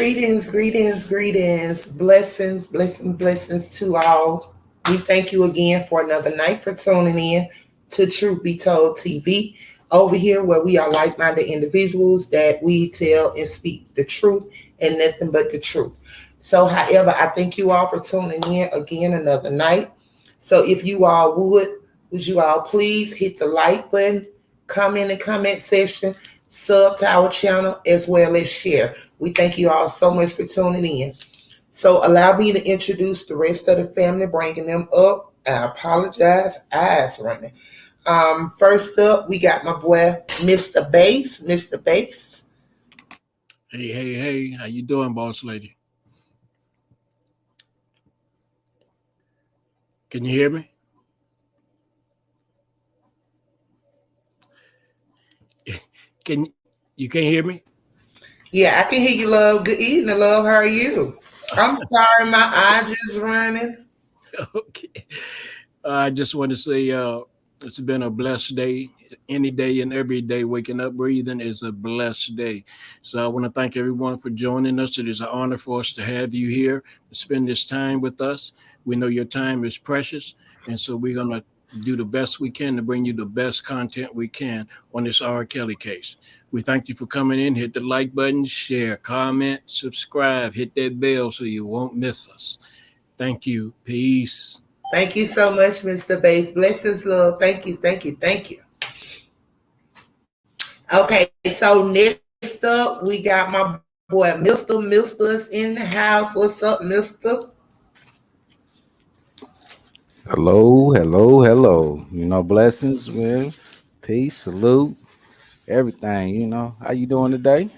Greetings. Blessings to all. We thank you again for another night for tuning in to Truth Be Told TV. Over here, where we are like minded individuals that we tell and speak the truth and nothing but the truth. So, however, I thank you all for tuning in again another night. So, if you all would you all please hit the like button, comment in the comment section, sub to our channel, as well as share. We thank you all so much for tuning in. So allow me to introduce the rest of the family, bringing them up. I apologize, eyes running. First up, we got my boy, Mr. Bass. Mr. Bass. Hey, how you doing, boss lady? Can you hear me? You can't hear me? Yeah, I can hear you, love. Good evening, love. How are you? I'm sorry, my eye just running. Okay. I just want to say it's been a blessed day. Any day and every day, waking up, breathing is a blessed day. So I want to thank everyone for joining us. It is an honor for us to have you here to spend this time with us. We know your time is precious, and so we're going to do the best we can to bring you the best content we can on this Kelly case. We thank you for coming in. Hit the like button, share, comment, subscribe, hit that bell so you won't miss us. Thank you. Peace. Thank you so much, Mr. Bass. Blessings, love. Thank you. Okay, so next up, we got my boy, Mr. Mister's in the house. What's up, Mister? Hello. Blessings, man. Peace, salute, everything. How you doing today?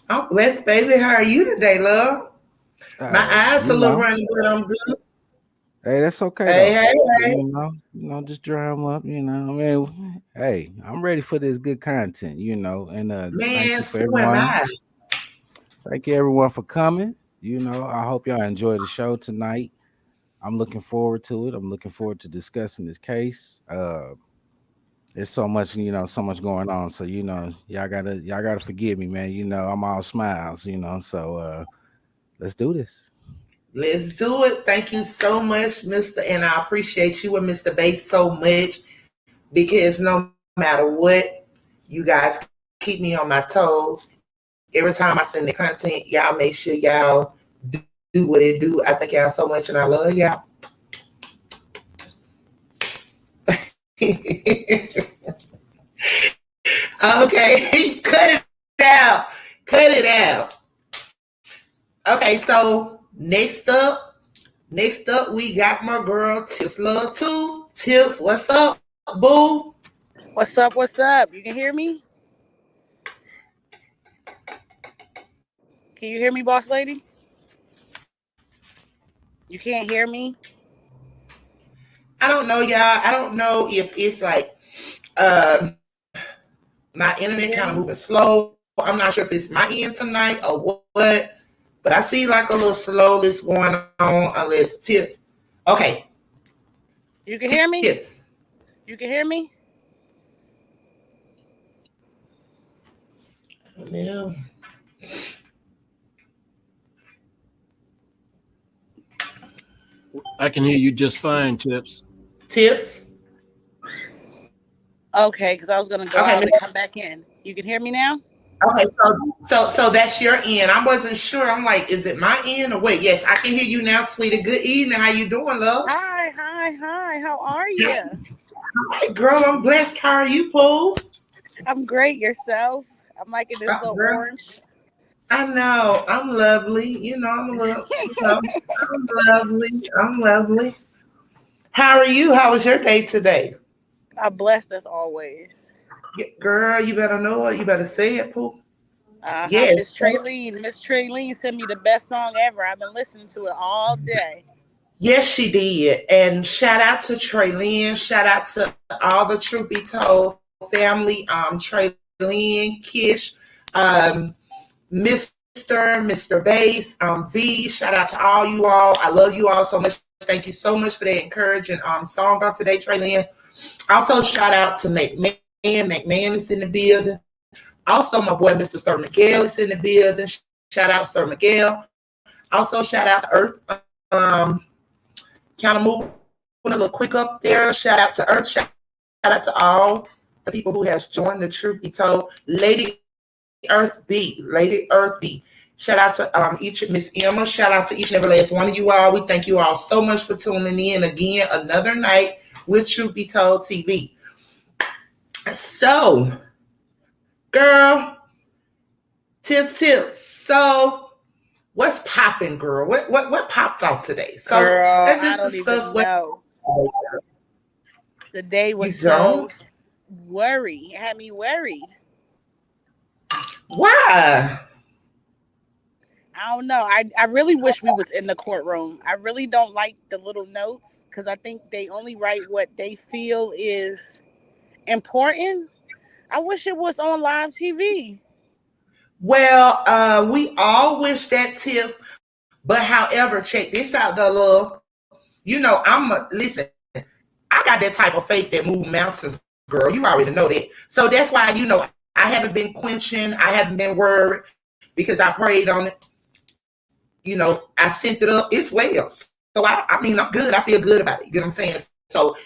I'm blessed, baby. How are you today, love? My eyes a little running, but I'm good. Hey, that's okay though. Just dry them up. Hey, I'm ready for this good content. And thank you for everyone. Thank you everyone for coming. I hope y'all enjoy the show tonight. I'm looking forward to it. I'm looking forward to discussing this case. There's so much going on. So y'all gotta forgive me, man. I'm all smiles. So let's do this. Let's do it. Thank you so much, Mr. And I appreciate you and Mr. Bass so much, because no matter what, you guys keep me on my toes. Every time I send the content, y'all make sure y'all do what it do. I thank y'all so much and I love y'all. Okay, cut it out. Okay, so next up, we got my girl Tips Love 2. Tips, what's up, boo? What's up? You can hear me? Can you hear me, boss lady? You can't hear me? I don't know, y'all. I don't know if it's like my internet kind of moving slow. I'm not sure if it's my end tonight or what, but I see like a little slowness going on unless Tips. Okay. You can hear me? Tips. You can hear me? Yeah. I can hear you just fine, Tips. Okay, because I was going to go out and come back in. You can hear me now? Okay, so that's your end. I wasn't sure. I'm like, is it my end or wait? Yes, I can hear you now, sweetie. Good evening. How you doing, love? Hi. How are you? Hi, girl. I'm blessed. How are you, Pooh? I'm great. Yourself? I'm liking this little orange. I know. I'm lovely. I'm I'm lovely. How are you? How was your day today? I'm blessed as always. Girl, you better know it. You better say it, Pooh. Yes. Miss Traylene sent me the best song ever. I've been listening to it all day. Yes, she did. And shout out to Traylene. Shout out to all the Truth Be Told family. Traylene, Kish, Mr. Bass, V. Shout out to all you all. I love you all so much. Thank you so much for that encouraging song on today, Traylene. Also, shout out to McMahon. McMahon is in the building. Also, my boy, Mr. Sir Miguel, is in the building. Shout out Sir Miguel. Also, shout out to Earth. Kind of moving a little quick up there. Shout out to Earth. Shout out to all the people who has joined the Truth Be Told. Lady Earth B. Shout out to each Miss Emma. Shout out to each and every last one of you all. We thank you all so much for tuning in again. Another night with Truth Be Told TV. So, girl, tips. So, what's popping, girl? What popped off today? So, girl, let's just discuss what. Know. The day was so worried. It had me worried. Why? I don't know. I really wish we was in the courtroom. I really don't like the little notes because I think they only write what they feel is important. I wish it was on live TV. Well, we all wish that, Tiff. But however, check this out, though, love. Listen, I got that type of faith that moves mountains, girl. You already know that. So that's why, I haven't been quenching. I haven't been worried because I prayed on it. I sent it up. It's well. So, I'm good. I feel good about it. You know what I'm saying? So,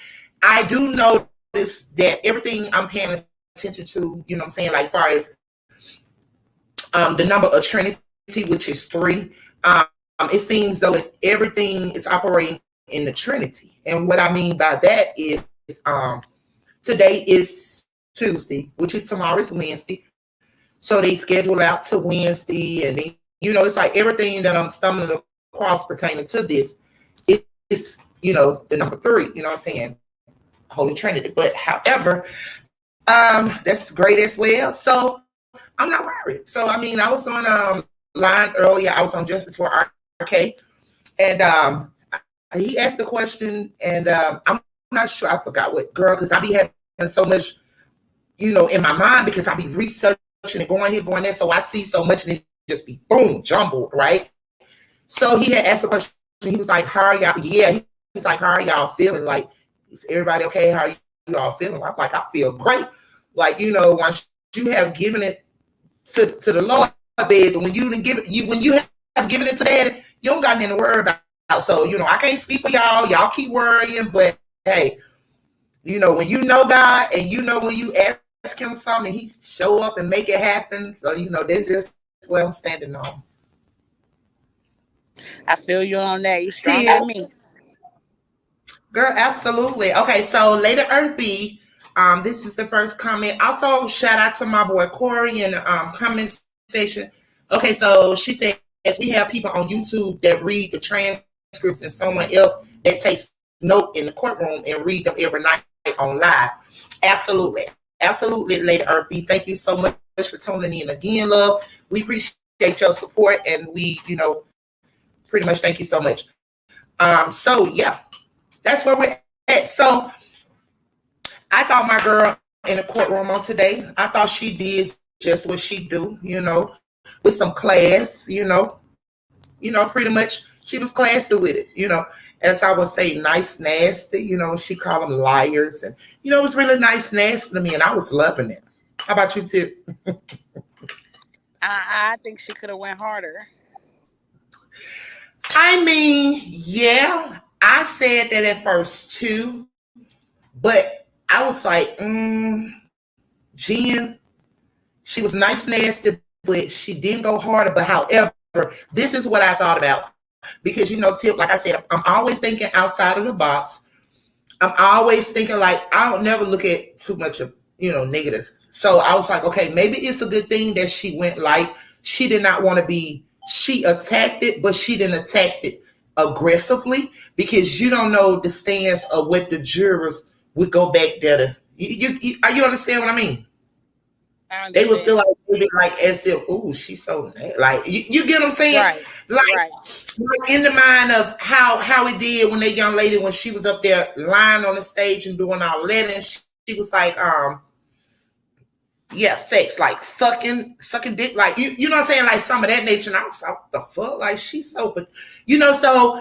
I do notice that everything I'm paying attention to, you know what I'm saying, like far as the number of Trinity, which is 3, it seems though it's everything is operating in the Trinity. And what I mean by that is today is Tuesday, which is tomorrow is Wednesday. So they schedule out to Wednesday, and then, it's like everything that I'm stumbling across pertaining to this is, the number 3, you know what I'm saying? Holy Trinity. But however, that's great as well. So I'm not worried. So, I was on line earlier. I was on Justice for RK, and he asked the question, and I'm not sure. I forgot what, girl, because I be having so much, in my mind, because I be researching and going here, going there. So I see so much, and it just be boom, jumbled, right? So he had asked the question. He was like, "How are y'all?" Yeah, he's like, "How are y'all feeling? Like, is everybody okay? How are you all feeling?" I'm like, "I feel great." Like, once you have given it to the Lord, baby, when you didn't give it, when you have given it to Daddy, you don't got nothing to worry about. So, I can't speak for y'all. Y'all keep worrying, but hey, when you know God, and when you ask Him something, He show up and make it happen. So, that's just what I'm standing on. I feel you on that. You stronger than me, girl. Absolutely. Okay, so Lady Earth B. This is the first comment. Also, shout out to my boy Corey in the comment section. Okay, so she says we have people on YouTube that read the transcripts and someone else that takes note in the courtroom and read them every night on live. Absolutely, Lady Earth B. Thank you so much for tuning in again, love. We appreciate your support, and we, pretty much thank you so much. So yeah, that's where we're at. So I thought my girl in the courtroom on today, I thought she did just what she do, with some class, pretty much she was classy with it, as I would say, nice, nasty, she called them liars, and, it was really nice, nasty to me, and I was loving it. How about you, Tip? I think she could have went harder. Yeah, I said that at first too, but I was like, Jen, she was nice, nasty, but she didn't go harder. But however, this is what I thought about. Because, Tip, like I said, I'm always thinking outside of the box. I'm always thinking, like, I don't never look at too much of, negative. So I was like, okay, maybe it's a good thing that she went light. She did not want to be, she attacked it, but she didn't attack it aggressively, because you don't know the stance of what the jurors would go back there to. You understand what I mean? They would feel like as if, oh, she's so like, you get what I'm saying? Right. Like in the mind of how it did when that young lady, when she was up there lying on the stage and doing all that, and she was like, yeah, sex, like sucking dick, like you know what I'm saying, like some of that nature. And I was like, what the fuck, like she's so, but so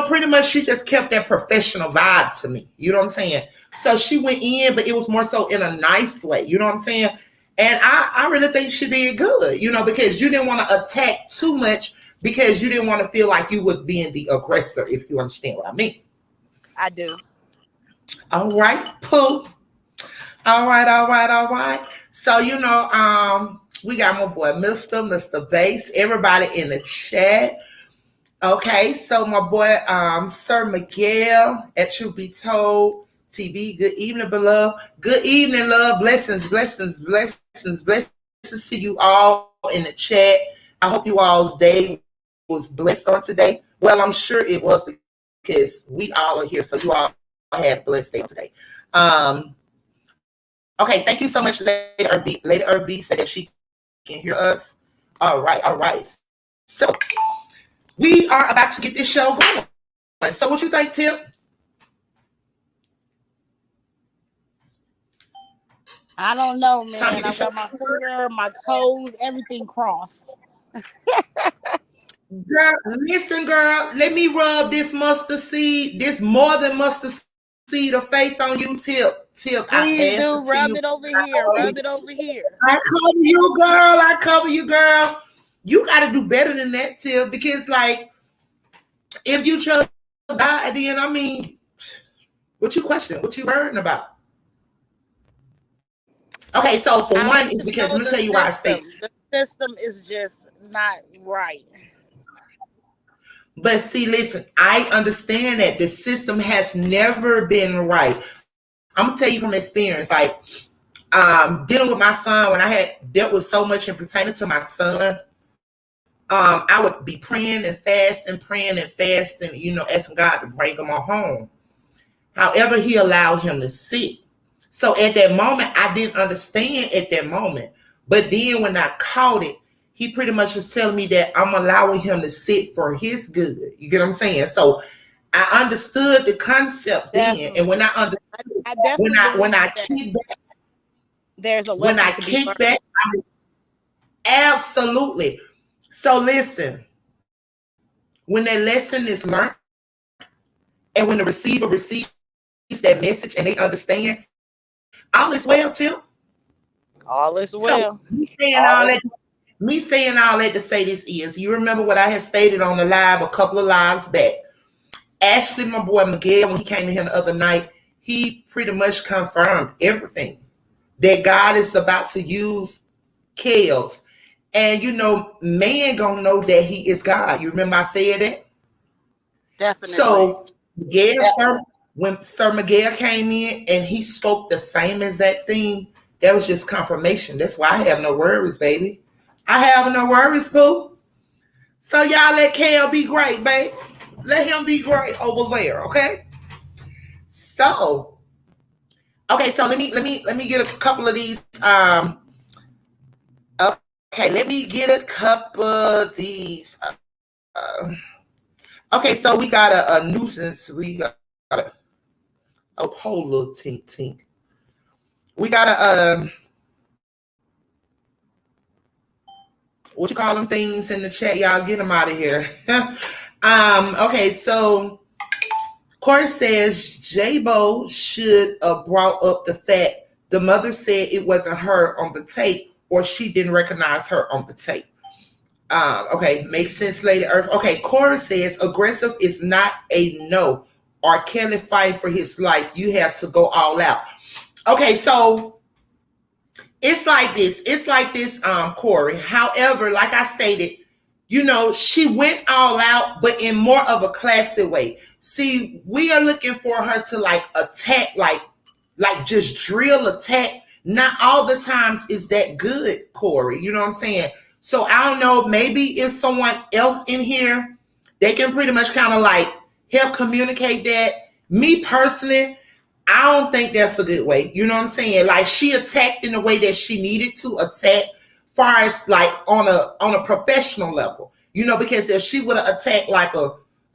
pretty much she just kept that professional vibe to me. You know what I'm saying? So she went in, but it was more so in a nice way. You know what I'm saying? And I really think she did good, because you didn't want to attack too much because you didn't want to feel like you was being the aggressor, if you understand what I mean. I do. All right, Pooh. All right. So, we got my boy, Mr. Bass, everybody in the chat. Okay, so my boy, Sir Miguel at Truth Be Told TV. Good evening, beloved. Good evening, love. Blessings to you all in the chat. I hope you all's day was blessed on today. Well, I'm sure it was because we all are here, so you all have blessed day today. Okay, thank you so much, Lady Irby said that she can hear us. All right. So we are about to get this show going. So what you think, Tim? I don't know, man. I got my finger, my toes, everything crossed. Girl, listen, girl. Let me rub this mustard seed, this more than mustard seed of faith on you, Tip. Please do. Rub it over here. I cover you, girl. You got to do better than that, Tip, because, like, if you trust God, then, I mean, what you questioning? What you worrying about? Okay, so for one, it's because let me tell you why I say the system is just not right. But see, listen, I understand that the system has never been right. I'm gonna tell you from experience, like dealing with my son, when I had dealt with so much in pertaining to my son, I would be praying and fasting, asking God to bring him on home. However, he allowed him to sit. So at that moment, I didn't understand at that moment. But then when I caught it, he pretty much was telling me that I'm allowing him to sit for his good. You get what I'm saying? So I understood the concept then. And when I understood, when I kick back, there's a lesson absolutely. So listen, when that lesson is learned and when the receiver receives that message and they understand, all is well, Tim. All is well. So, me saying all that to say this is, you remember what I had stated on the live a couple of lives back. Ashley, my boy Miguel, when he came in here the other night, he pretty much confirmed everything that God is about to use Kels. And man gonna know that he is God. You remember I said that? Definitely. So when Sir Miguel came in and he spoke the same exact thing, that was just confirmation. That's why I have no worries, baby. I have no worries, Pooh. So y'all let Kel be great, babe. Let him be great over there, okay? So, okay, so let me get a couple of these. Okay, let me get a couple of these. Okay, so we got a nuisance. We got a whole little tink. We got a what you call them things in the chat? Y'all get them out of here. Okay, so Corey says J-Bo should have brought up the fact the mother said it wasn't her on the tape, or she didn't recognize her on the tape. Okay, makes sense, Lady Earth. Okay, Corey says aggressive is not a no. Kelly fight for his life. You have to go all out. Okay, so it's like this, Corey. However, like I stated, she went all out, but in more of a classy way. See, we are looking for her to like attack, like just drill attack. Not all the times is that good, Corey. You know what I'm saying? So I don't know, maybe if someone else in here, they can pretty much kind of like help communicate that. Me personally, I don't think that's a good way. You know what I'm saying? Like she attacked in the way that she needed to attack, far as like on a professional level. Because if she would have attacked like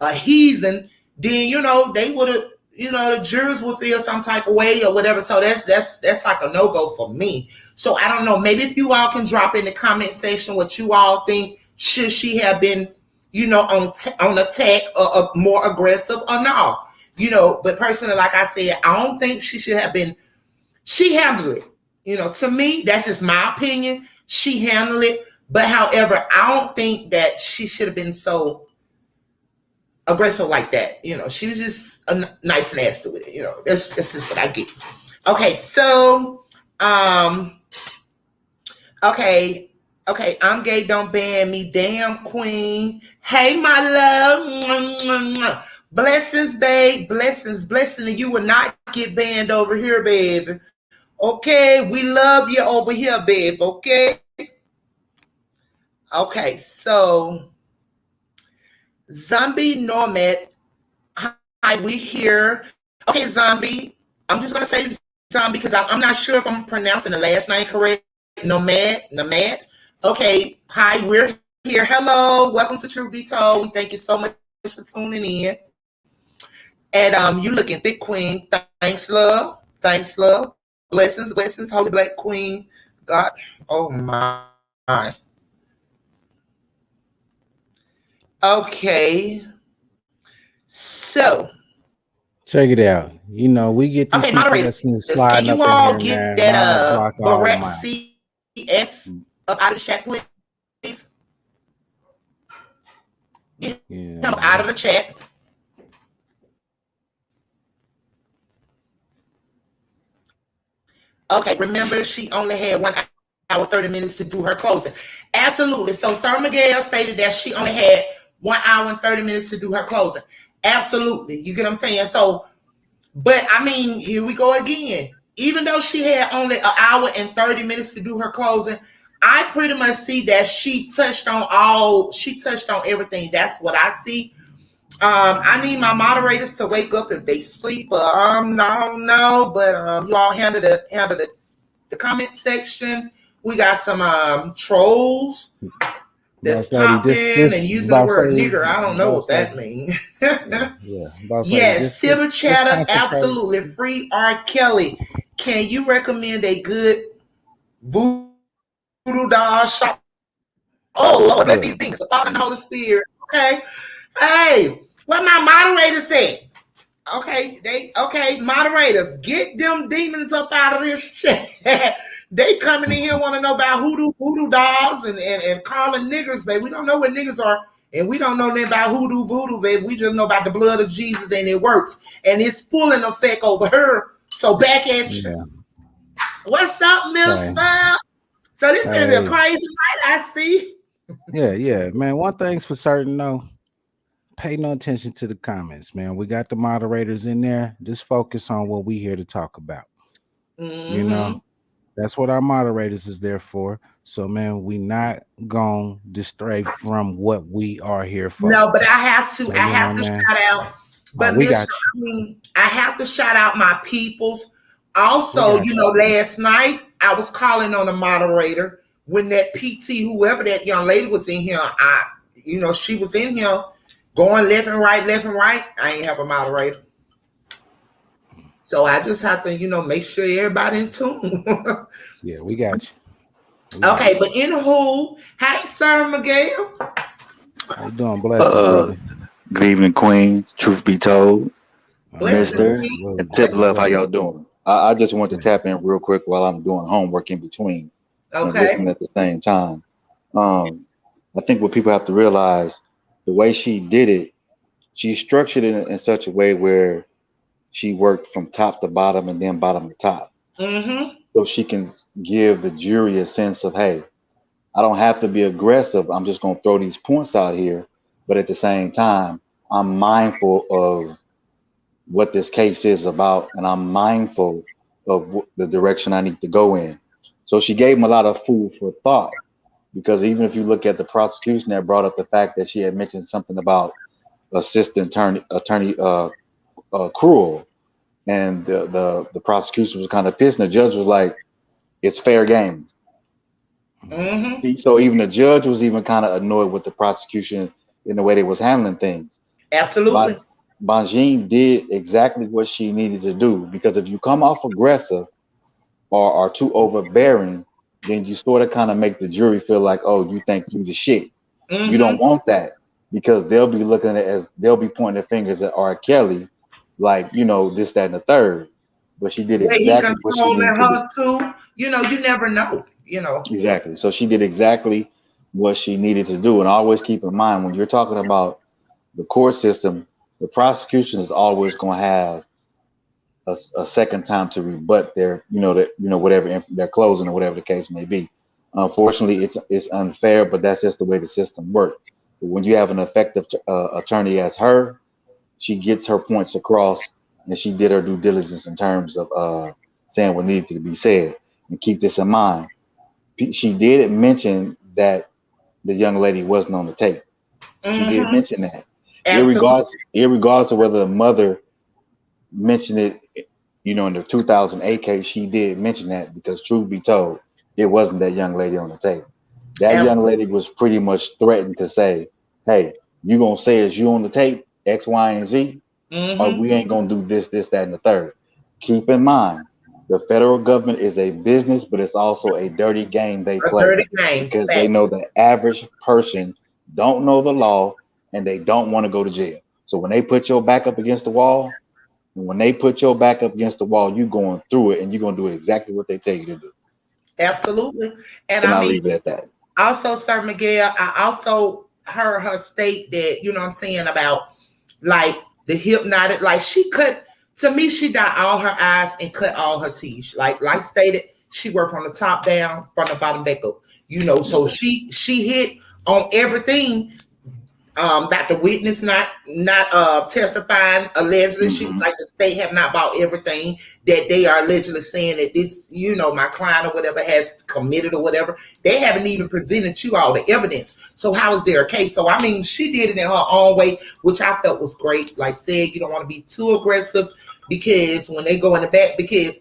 a heathen, then they would have, the jurors would feel some type of way or whatever. So that's like a no-go for me. So I don't know. Maybe if you all can drop in the comment section what you all think, should she have been, on attack or more aggressive or not? But personally, like I said, I don't think she should have been. She handled it. To me, that's just my opinion. She handled it. But however, I don't think that she should have been so aggressive like that. She was just a nice and nasty with it. That's just what I get. Okay, so okay, I'm gay, don't ban me, damn queen. Hey, my love. Blessings, babe. Blessings. And you will not get banned over here, baby. Okay, we love you over here, babe. Okay. Okay, so Zombie Nomad. Hi, we here. Okay, Zombie. I'm just gonna say Zombie because I'm not sure if I'm pronouncing the last name correct. Nomad. Okay, hi, we're here. Hello, welcome to Truth Be Told. We thank you so much for tuning in. And you looking thick, queen. Thanks, love. Blessings, holy black queen. God, oh my. Okay, so check it out. We get these people that's sliding can you up all in here, get man. that Barrett CS up out of the chat, please? Get him out of the chat. Okay, remember she only had 1 hour 30 minutes to do her closing. Absolutely. So Sir Miguel stated that she only had 1 hour and 30 minutes to do her closing. Absolutely. You get what I'm saying? So, but I mean, here we go again. Even though she had only 1 hour and 30 minutes to do her closing, I pretty much see that she touched on everything. That's what I see. I need my moderators to wake up if they sleep. No, but you all handle the comment section. We got some trolls that's popping and using the word nigger. I don't know what that means. Yes, Silver Chatter, absolutely. Free R. Kelly. Can you recommend a good voodoo doll shop? Oh Lord, let's these things. The Father and the Holy Spirit. Okay. Hey, what my moderators said. Okay, moderators, get them demons up out of this chat. They coming in here want to know about voodoo dolls and calling niggers, baby. We don't know what niggers are, and we don't know nothing about voodoo, baby. We just know about the blood of Jesus, and it works, and it's full in effect over her. So back at you. Yeah. What's up, mister? Hey. So this is gonna be a crazy night, I see. Yeah, man. One thing's for certain, though. Pay no attention to the comments, man. We got the moderators in there. Just focus on what we here to talk about. Mm-hmm. That's what our moderators is there for. So, man, we not gonna stray from what we are here for. No, but I have to shout out. But I have to shout out my peoples. Also, last night I was calling on a moderator when that PT, whoever that young lady was in here. She was in here. Going left and right. I ain't have a moderator. So I just have to, make sure everybody in tune. Yeah, we got you. Okay, but anywho, hey, Sir Miguel. How you doing? Blessings, brother. Good evening, Queen. Truth be told. Mister. And Tip Love, how y'all doing? I just want to tap in real quick while I'm doing homework in between. And listening at the same time. I think what people have to realize, the way she did it, she structured it in such a way where she worked from top to bottom and then bottom to top. Mm-hmm. So she can give the jury a sense of, hey, I don't have to be aggressive. I'm just going to throw these points out here. But at the same time, I'm mindful of what this case is about, and I'm mindful of the direction I need to go in. So she gave him a lot of food for thought, because even if you look at the prosecution that brought up the fact that she had mentioned something about assistant attorney Cruel, and the prosecution was kind of pissed, and the judge was like, it's fair game. Mm-hmm. So even the judge was even kind of annoyed with the prosecution in the way they was handling things. Absolutely. BOJEAN did exactly what she needed to do, because if you come off aggressive or are too overbearing, then you sort of kind of make the jury feel like, oh, you think you the shit. Mm-hmm. You don't want that, because they'll be looking at it as, they'll be pointing their fingers at R. Kelly, like, this, that, and the third. but she did exactly what she needed to do. Too. You never know. Exactly. So she did exactly what she needed to do. And always keep in mind when you're talking about the court system, the prosecution is always going to have a second time to rebut their, whatever their closing or whatever the case may be. Unfortunately, it's unfair, but that's just the way the system works. But when you have an effective attorney as her, she gets her points across, and she did her due diligence in terms of saying what needed to be said. And keep this in mind. She did mention that the young lady wasn't on the tape. She did mention that. Irregardless of whether the mother mentioned it, in the 2008 case, she did mention that because truth be told, it wasn't that young lady on the tape. That young lady was pretty much threatened to say, hey, you gonna say it's you on the tape, X, Y, and Z, or we ain't gonna do this, that, and the third. Keep in mind, the federal government is a business, but it's also a dirty game they play because they know the average person don't know the law and they don't want to go to jail. So when they put your back up against the wall, and when they put your back up against the wall, you going through it and you're going to do exactly what they tell you to do. Absolutely. And I'll leave it at that. Also, Sir Miguel, I also heard her state that, about like the hypnotic, like she cut, to me, she dot all her I's and cut all her T's. Like stated, she worked from the top down, from the bottom back up. So she hit on everything. About the witness not testifying allegedly. She was like, the state have not bought everything that they are allegedly saying that this, my client or whatever has committed or whatever. They haven't even presented you all the evidence. So how is there a case? So she did it in her own way, which I felt was great. Like said, you don't want to be too aggressive because when they go in the back, because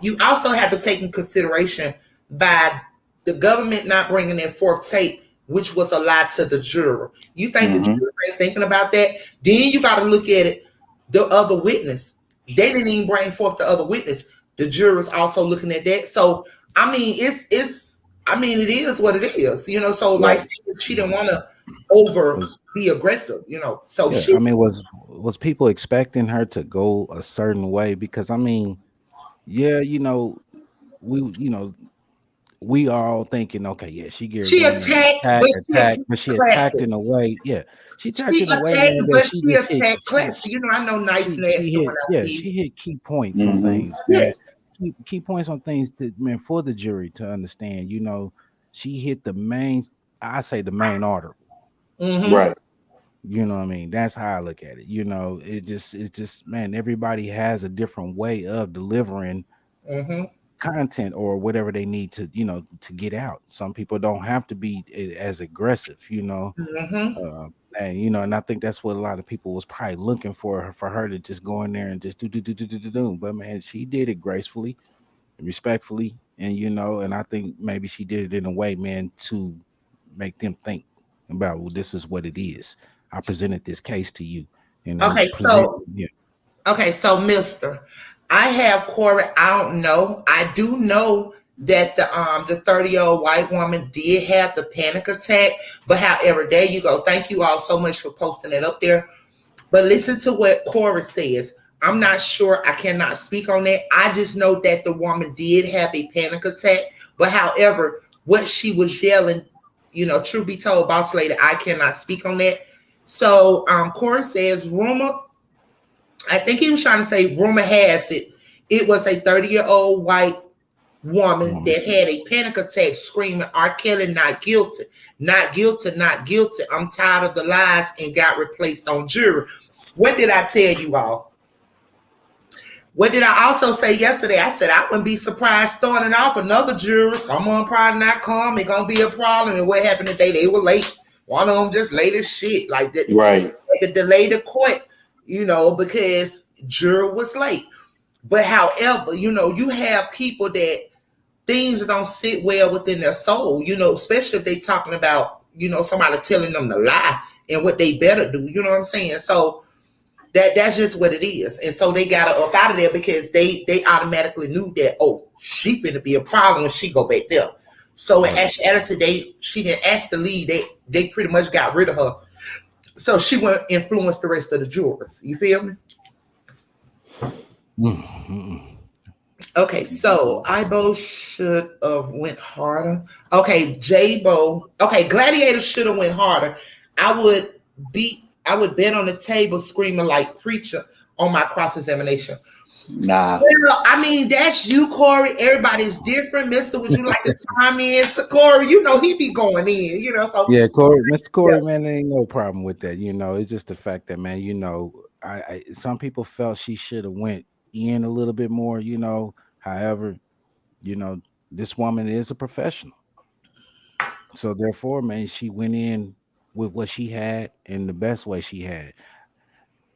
you also have to take in consideration by the government not bringing their fourth tape, which was a lie to the juror. You think the juror ain't thinking about that? Then you got to look at it. The other witness, they didn't even bring forth the other witness. The juror's also looking at that. So it is what it is. So like she didn't want to be aggressive. So was people expecting her to go a certain way? Because we are all thinking, okay, yeah, she attacked, but she attacked in a way, she attacked in a way, man, that she just hit classy. I know nice she hit key points on things, man. Key points on things that, man, for the jury to understand. She hit the main artery. Right. That's how I look at it. It's just, man, everybody has a different way of delivering content or whatever they need to to get out. Some people don't have to be as aggressive, and I think that's what a lot of people was probably looking for her to just go in there and just do. But man, she did it gracefully and respectfully, and and I think maybe she did it in a way, man, to make them think about, well, this is what it is. I presented this case to you. Okay, so Mister, I have Corey. I don't know. I do know that the 30-year-old white woman did have the panic attack. But however, there you go. Thank you all so much for posting it up there. But listen to what Corey says. I'm not sure. I cannot speak on that. I just know that the woman did have a panic attack. But however, what she was yelling, truth be told, boss lady, I cannot speak on that. So Corey says, rumor, I think he was trying to say, rumor has it, it was a 30-year-old white woman that had a panic attack screaming, R. Kelly not guilty, not guilty, not guilty. I'm tired of the lies, and got replaced on jury. What did I tell you all? What did I also say yesterday? I said I wouldn't be surprised starting off another jury. Someone probably not come. It's going to be a problem. And what happened today? They were late. One of them just late as shit. Like that. Right. They could delay the court, because jury was late. But however, you have people that things don't sit well within their soul, especially if they talking about, somebody telling them to lie and what they better do. You know what I'm saying? So that's just what it is. And so they got her up out of there because they automatically knew that, oh, she finna be a problem when she go back there. So in actuality, she didn't ask to leave. They pretty much got rid of her. So she wouldn't influence the rest of the jurors. You feel me? Okay, so Ibo should have went harder. Okay, J-Bo. Okay, Gladiator should have went harder. I would bet on the table screaming like preacher on my cross-examination. Nah. Well, I mean, that's you, Corey. Everybody's different. Mister, would you like to chime in to Corey? You know, he be going in, you know. So, yeah, Corey, Mr. Corey, man, there ain't no problem with that. You know, it's just the fact that, man, you know, I some people felt she should have went in a little bit more, you know. However, you know, this woman is a professional. So therefore, man, she went in with what she had in the best way she had.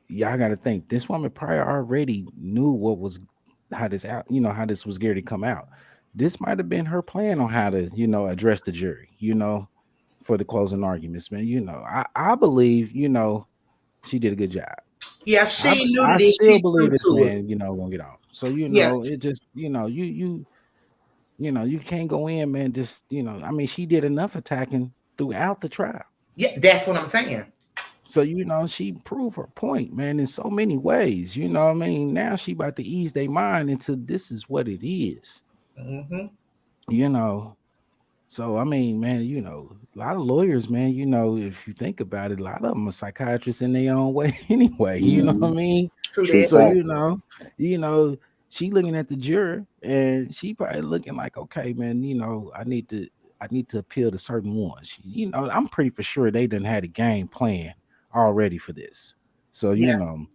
Y'all got to think this woman probably already knew what was how this out, you know, how this was going to come out. This might have been her plan on how to, you know, address the jury, you know, for the closing arguments, man. You know, I believe, you know, she did a good job. Yeah, she knew I this. still believe this man, you know, gonna get off. So you know, yeah. it just, you know, you know, you can't go in, man. Just, you know, I mean, she did enough attacking throughout the trial. Yeah, that's what I'm saying. So, you know, she proved her point, man, in so many ways. You know what I mean? Now she about to ease their mind into this is what it is. You know, so I mean, man, you know, a lot of lawyers, man, you know, if you think about it, a lot of them are psychiatrists in their own way anyway. You know what I mean? So, you know, she looking at the juror and she probably looking like, okay, man, you know, I need to appeal to certain ones. You know, I'm pretty for sure they done had a game plan already for this. So, you know,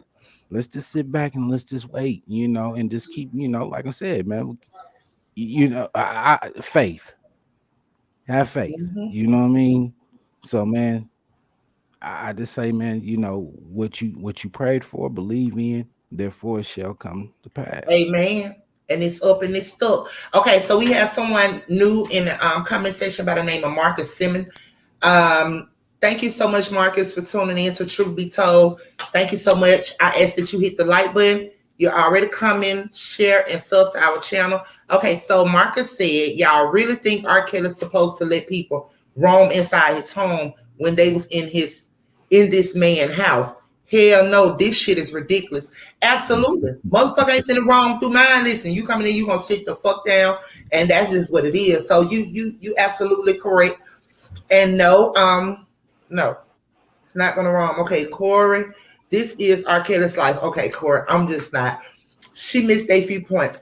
let's just sit back and let's just wait, you know, and just keep, you know, like I said, man, you know, faith. Have faith. You know what I mean? So, man, I just say, man, you know, what you prayed for, believe in, therefore it shall come to pass. Amen. And it's up and it's stuck. Okay, so we have someone new in the comment section by the name of Marcus Simmons. Thank you so much, Marcus, for tuning in to Truth Be Told. Thank you so much. I ask that you hit the like button. You're already coming, share, and sub to our channel. Okay, so Marcus said, y'all really think R. Kelly's supposed to let people roam inside his home when they was in this man's house? Hell no, this shit is ridiculous. Absolutely. Motherfucker ain't been wrong through mine. Listen, you coming in, you gonna sit the fuck down, and that's just what it is. So you absolutely correct. And no, it's not gonna wrong. Okay, Corey, this is R. Kelly's life. Okay, Corey, I'm just not. She missed a few points.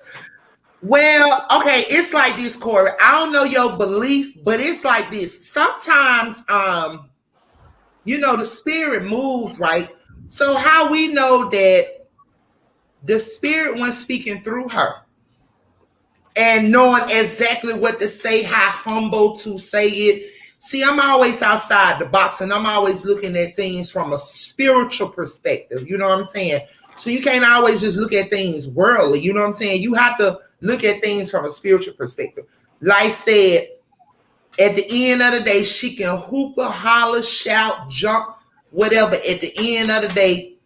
Well, okay, it's like this, Corey. I don't know your belief, but it's like this. Sometimes, you know, the spirit moves, right? So how we know that the spirit was speaking through her and knowing exactly what to say, how humble to say it. See, I'm always outside the box and I'm always looking at things from a spiritual perspective. You know what I'm saying? So you can't always just look at things worldly. You know what I'm saying? You have to look at things from a spiritual perspective. Like I said, at the end of the day, she can hoop, holler, shout, jump, whatever. At the end of the day,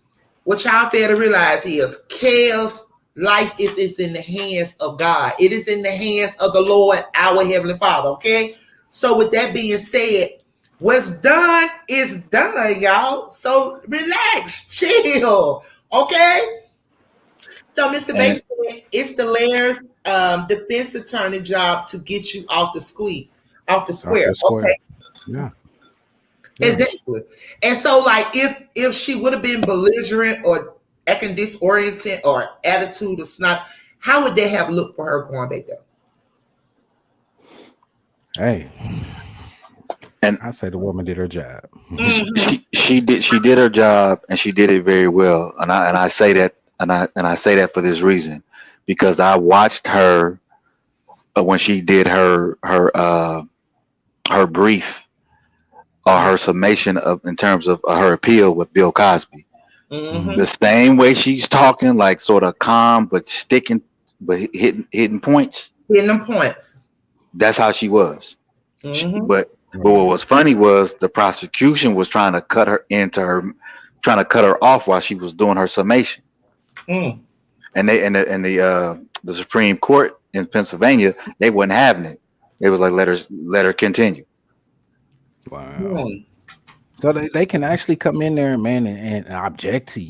what y'all fail to realize is chaos, life is in the hands of God. It is in the hands of the Lord, our Heavenly Father, okay? So with that being said, what's done is done, y'all. So relax, chill, okay? So Mr. Bass, it's the Laird's defense attorney job to get you off the squeeze, off the square. Okay. Yeah. Exactly. And so, like, if she would have been belligerent or acting disoriented or attitude or snot, how would they have looked for her going back there? Hey, and I say the woman did her job. She did her job, and she did it very well. And I say that, and I say that for this reason, because I watched her when she did her brief or her summation of in terms of her appeal with Bill Cosby. The same way she's talking, like sort of calm but sticking, but hitting points. Hitting them points. That's how she was. But what was funny was the prosecution was trying to cut her off while she was doing her summation. And the Supreme Court in Pennsylvania, they wasn't having it. They was like, let her continue. Wow. So they can actually come in there, man, and object to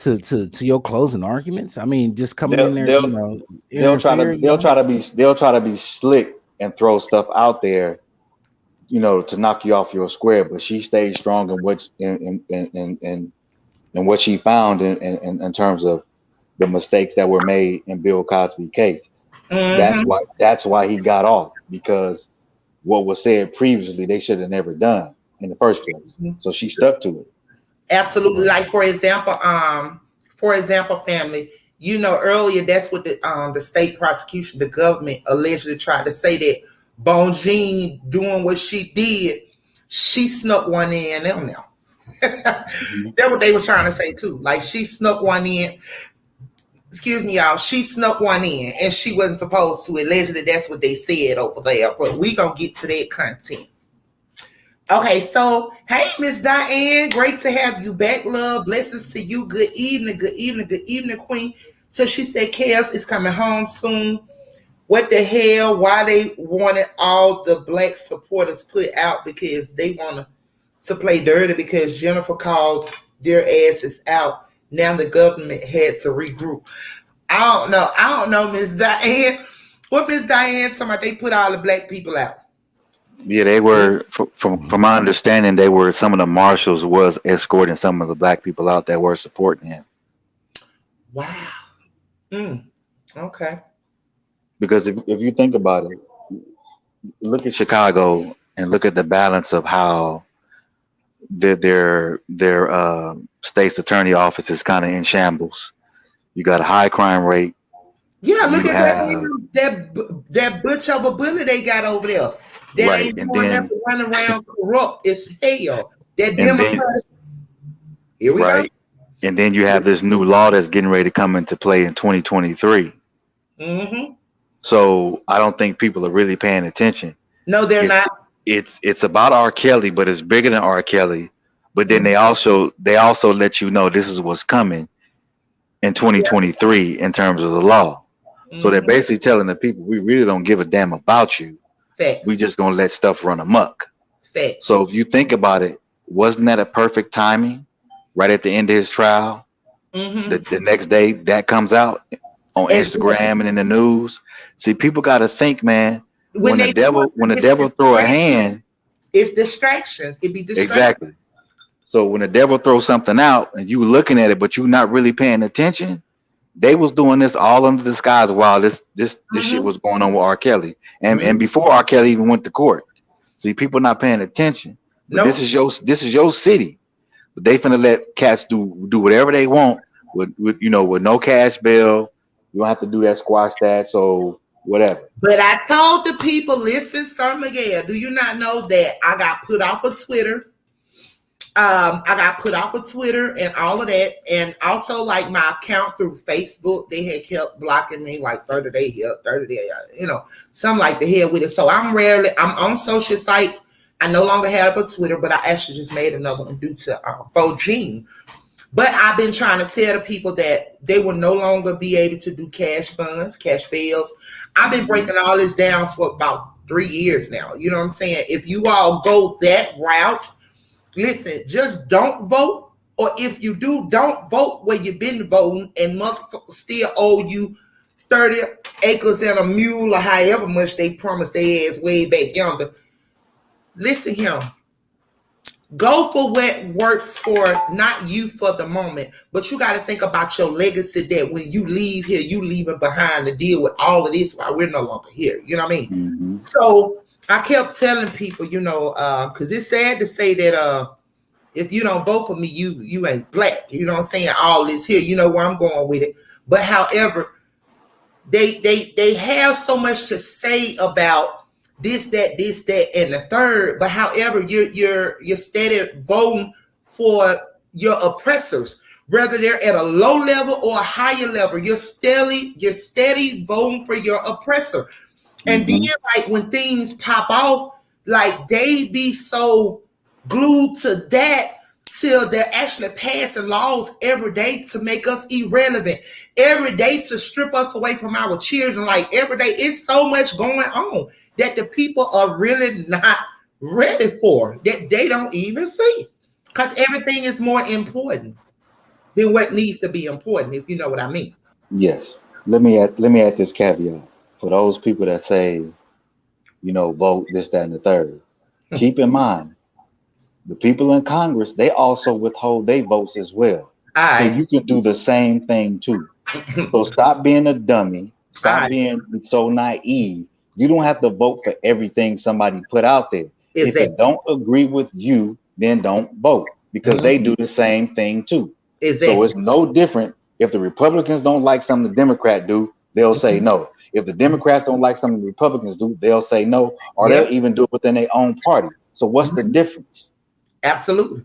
to your closing arguments? I mean, just coming in there, you know, they'll try to be slick and throw stuff out there, you know, to knock you off your square. But she stayed strong in what she found in terms of the mistakes that were made in Bill Cosby's case. That's why he got off, because what was said previously they should have never done in the first place. So she stuck to it. Absolutely. Like for example, family, you know, earlier that's what the state prosecution, the government allegedly tried to say that BOJEAN doing what she did, she snuck one in them now. That's what they were trying to say too. Like she snuck one in. Excuse me, y'all. She snuck one in and she wasn't supposed to. Allegedly, that's what they said over there. But we gonna get to that content. Okay, so hey, Miss Diane, great to have you back, love. Blessings to you. Good evening, Queen. So she said Chaos is coming home soon. What the hell? Why they wanted all the black supporters put out? Because they want to play dirty because Jennifer called their asses out. Now the government had to regroup. I don't know, Miss Diane. What Miss Diane talking about? They put all the black people out. Yeah, they were, from my understanding, they were, some of the marshals was escorting some of the black people out that were supporting him. Wow. Okay. Because if you think about it, look at Chicago and look at the balance of how their state's attorney office is kind of in shambles. You got a high crime rate. Yeah, look at that butch of a bully they got over there. That right, ain't going to run around corrupt as hell. That Democratic. Here we go. And then you have this new law that's getting ready to come into play in 2023. So I don't think people are really paying attention. No, they're not. It's about R. Kelly, but it's bigger than R. Kelly. But then they also let you know this is what's coming in 2023 in terms of the law. So they're basically telling the people, we really don't give a damn about you. Facts. We just gonna let stuff run amok. Facts. So if you think about it, wasn't that a perfect timing? Right at the end of his trial, the next day that comes out on Instagram and in the news. See, people got to think, man. When the devil throw a hand, it's distractions. It be distractions. Exactly. So when the devil throws something out and you looking at it, but you're not really paying attention, they was doing this all under the skies while this shit was going on with R. Kelly, and before R. Kelly even went to court. See, people not paying attention. But this is your city. But they finna let cats do whatever they want with no cash bail. You don't have to do that, squash that, so whatever. But I told the people, listen, Sir Miguel, do you not know that I got put off of Twitter? I got put off of Twitter and all of that, and also like my account through Facebook, they had kept blocking me like 30 days here, 30 days, something like the hell with it. So I'm on social sites. I no longer have a Twitter, but I actually just made another one due to BOJEAN. But I've been trying to tell the people that they will no longer be able to do cash funds, cash bails. I've been breaking all this down for about 3 years now. You know what I'm saying? If you all go that route, listen, just don't vote. Or if you do, don't vote where you've been voting and motherfuckers still owe you 30 acres and a mule or however much they promised their ass way back yonder. Listen here. Go for what works for not you for the moment, but you got to think about your legacy that when you leave here, you leaving behind to deal with all of this while we're no longer here. You know what I mean? So I kept telling people, because it's sad to say that if you don't vote for me, you ain't black. You know what I'm saying? All this here, you know where I'm going with it. But however, they have so much to say about this, that, and the third. But however, you're steady voting for your oppressors, whether they're at a low level or a higher level. You're steady voting for your oppressor. And then, like when things pop off, like they be so glued to that till they're actually passing laws every day to make us irrelevant, every day to strip us away from our children. Like every day, it's so much going on that the people are really not ready for, that they don't even see, because everything is more important. than what needs to be important, if you know what I mean. Yes. Let me add this caveat. For those people that say, vote this, that, and the third, keep in mind, the people in Congress, they also withhold their votes as well. So you can do the same thing too. So stop being a dummy. Stop being so naive. You don't have to vote for everything somebody put out there. If it don't agree with you, then don't vote, because they do the same thing too. So it's no different. If the Republicans don't like something the Democrat do, they'll say no. If the Democrats don't like something the Republicans do, they'll say no, or they'll even do it within their own party. So what's the difference? Absolutely.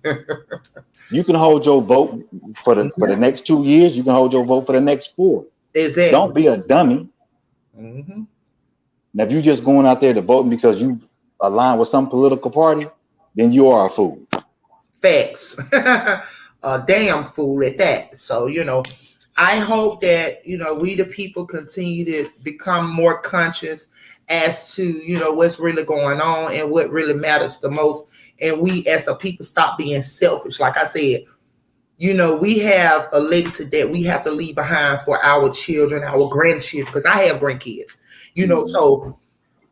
You can hold your vote for the next 2 years. You can hold your vote for the next 4. Exactly. Don't be a dummy. Now, if you're just going out there to vote because you align with some political party, then you are a fool. Facts. A damn fool at that. So, I hope that, we the people continue to become more conscious as to, what's really going on and what really matters the most. And we as a people stop being selfish. Like I said, we have a legacy that we have to leave behind for our children, our grandchildren, because I have grandkids, so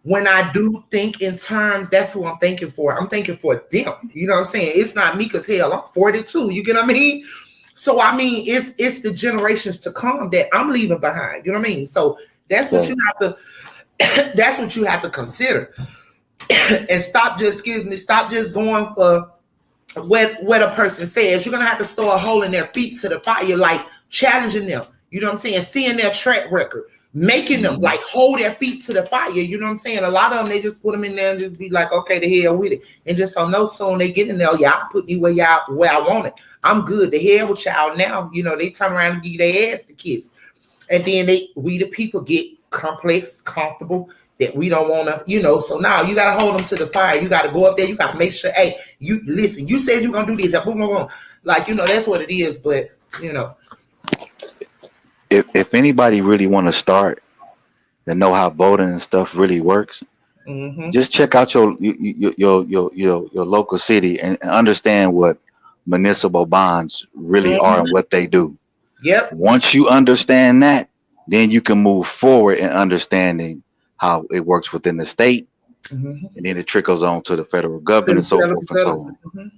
when I do think in terms, that's who I'm thinking for. I'm thinking for them. You know what I'm saying? It's not me, because hell, I'm 42. You get what I mean? So I mean, it's the generations to come that I'm leaving behind. You know what I mean? So that's what you have to. That's what you have to consider, and stop just going for what a person says. You're gonna have to start holding their feet to the fire, like challenging them. You know what I'm saying? Seeing their track record, making them like hold their feet to the fire. You know what I'm saying? A lot of them, they just put them in there and just be like, okay, the hell with it, and just so no soon they get in there, y'all put me where I want it. I'm good. The hell with y'all now. They turn around and give their ass to kiss, and then we the people get complex, comfortable, that we don't want to, so now you got to hold them to the fire. You got to go up there. You got to make sure, hey, you listen, you said you're going to do this. Boom, boom, boom. Like, that's what it is. But, If anybody really want to start and know how voting and stuff really works, just check out your local city and understand what municipal bonds really are and what they do. Yep. Once you understand that, then you can move forward in understanding how it works within the state, and then it trickles on to the federal government and so forth and so on.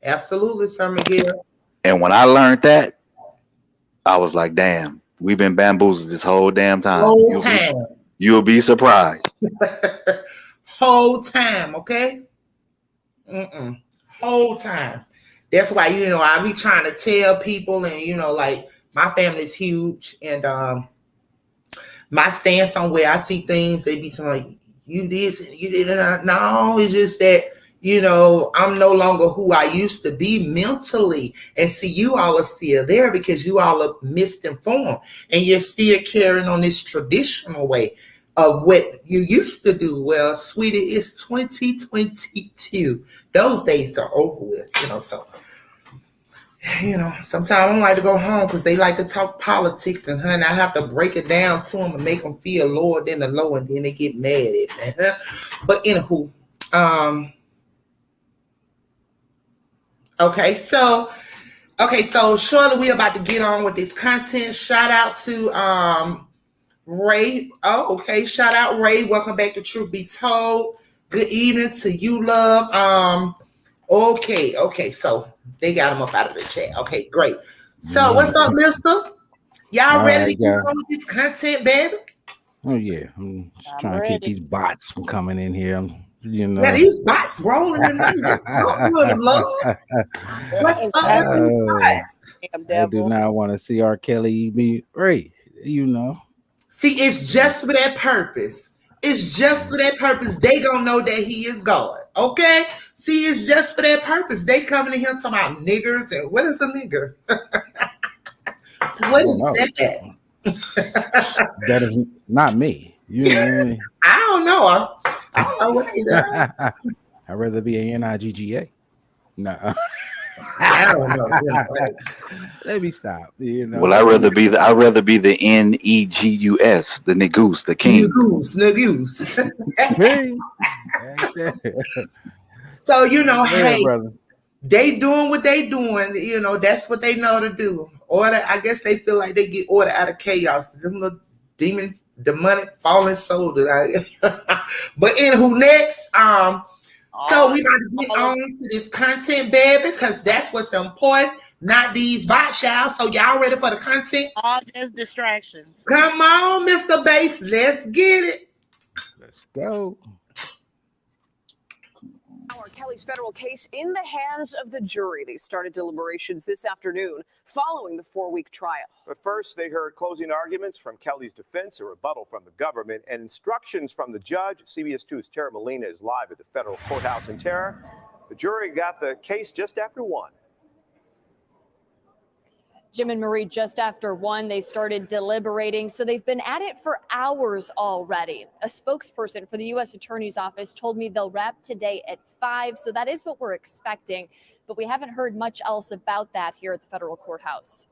Absolutely, Sir Miguel. And when I learned that, I was like, damn, we've been bamboozled this whole damn time. You'll be surprised. Whole time, okay? Whole time. That's why, I be trying to tell people, and, like, my family's huge, and my stance on where I see things, they be saying, like, you this and you did it. No, it's just that, I'm no longer who I used to be mentally. And see, you all are still there because you all are misinformed, and you're still carrying on this traditional way of what you used to do. Well, sweetie, it's 2022. Those days are over with, so. Sometimes I don't like to go home because they like to talk politics, and honey, I have to break it down to them and make them feel lower than the low, and then they get mad at me. But anywho, okay, so shortly we're about to get on with this content. Shout out to Ray. Oh, okay, shout out Ray. Welcome back to Truth Be Told. Good evening to you, love. Okay, so they got him up out of the chat. Okay, great. So what's up, mister? Y'all ready to get on with this content, baby? Oh yeah, I'm just trying to keep these bots from coming in here. Yeah, these bots rolling in there. Just talk to them, Lord. What's up with these bots? I do not want to see R. Kelly be right. See, it's just for that purpose. It's just for that purpose. They gonna know that he is God. Okay? See, it's just for that purpose. They coming in here talking about niggers, and what is a nigger? What is that? That is not me. I don't know. I don't know what it is. I'd rather be a NIGGA. No. I don't know. Let me stop. Well, I'd rather be the NEGUS, the Negus, the king. Negus. So, hey, brother. they doing what they doing. You know, that's what they know to do. Order. I guess they feel like they get order out of chaos. Them little demon, demonic, fallen soldiers. But anywho, next, so we gotta get on to this content, baby, because that's what's important. Not these bot y'all. So y'all ready for the content? All these distractions. Come on, Mr. Bass. Let's get it. Let's go. R. Kelly's federal case in the hands of the jury. They started deliberations this afternoon following the 4-week trial. But first, they heard closing arguments from Kelly's defense, a rebuttal from the government, and instructions from the judge. CBS 2's Tara Molina is live at the federal courthouse in Tara. The jury got the case just after 1. Jim and Marie, just after 1, they started deliberating, so they've been at it for hours already. A spokesperson for the U.S. Attorney's Office told me they'll wrap today at 5, so that is what we're expecting, but we haven't heard much else about that here at the federal courthouse.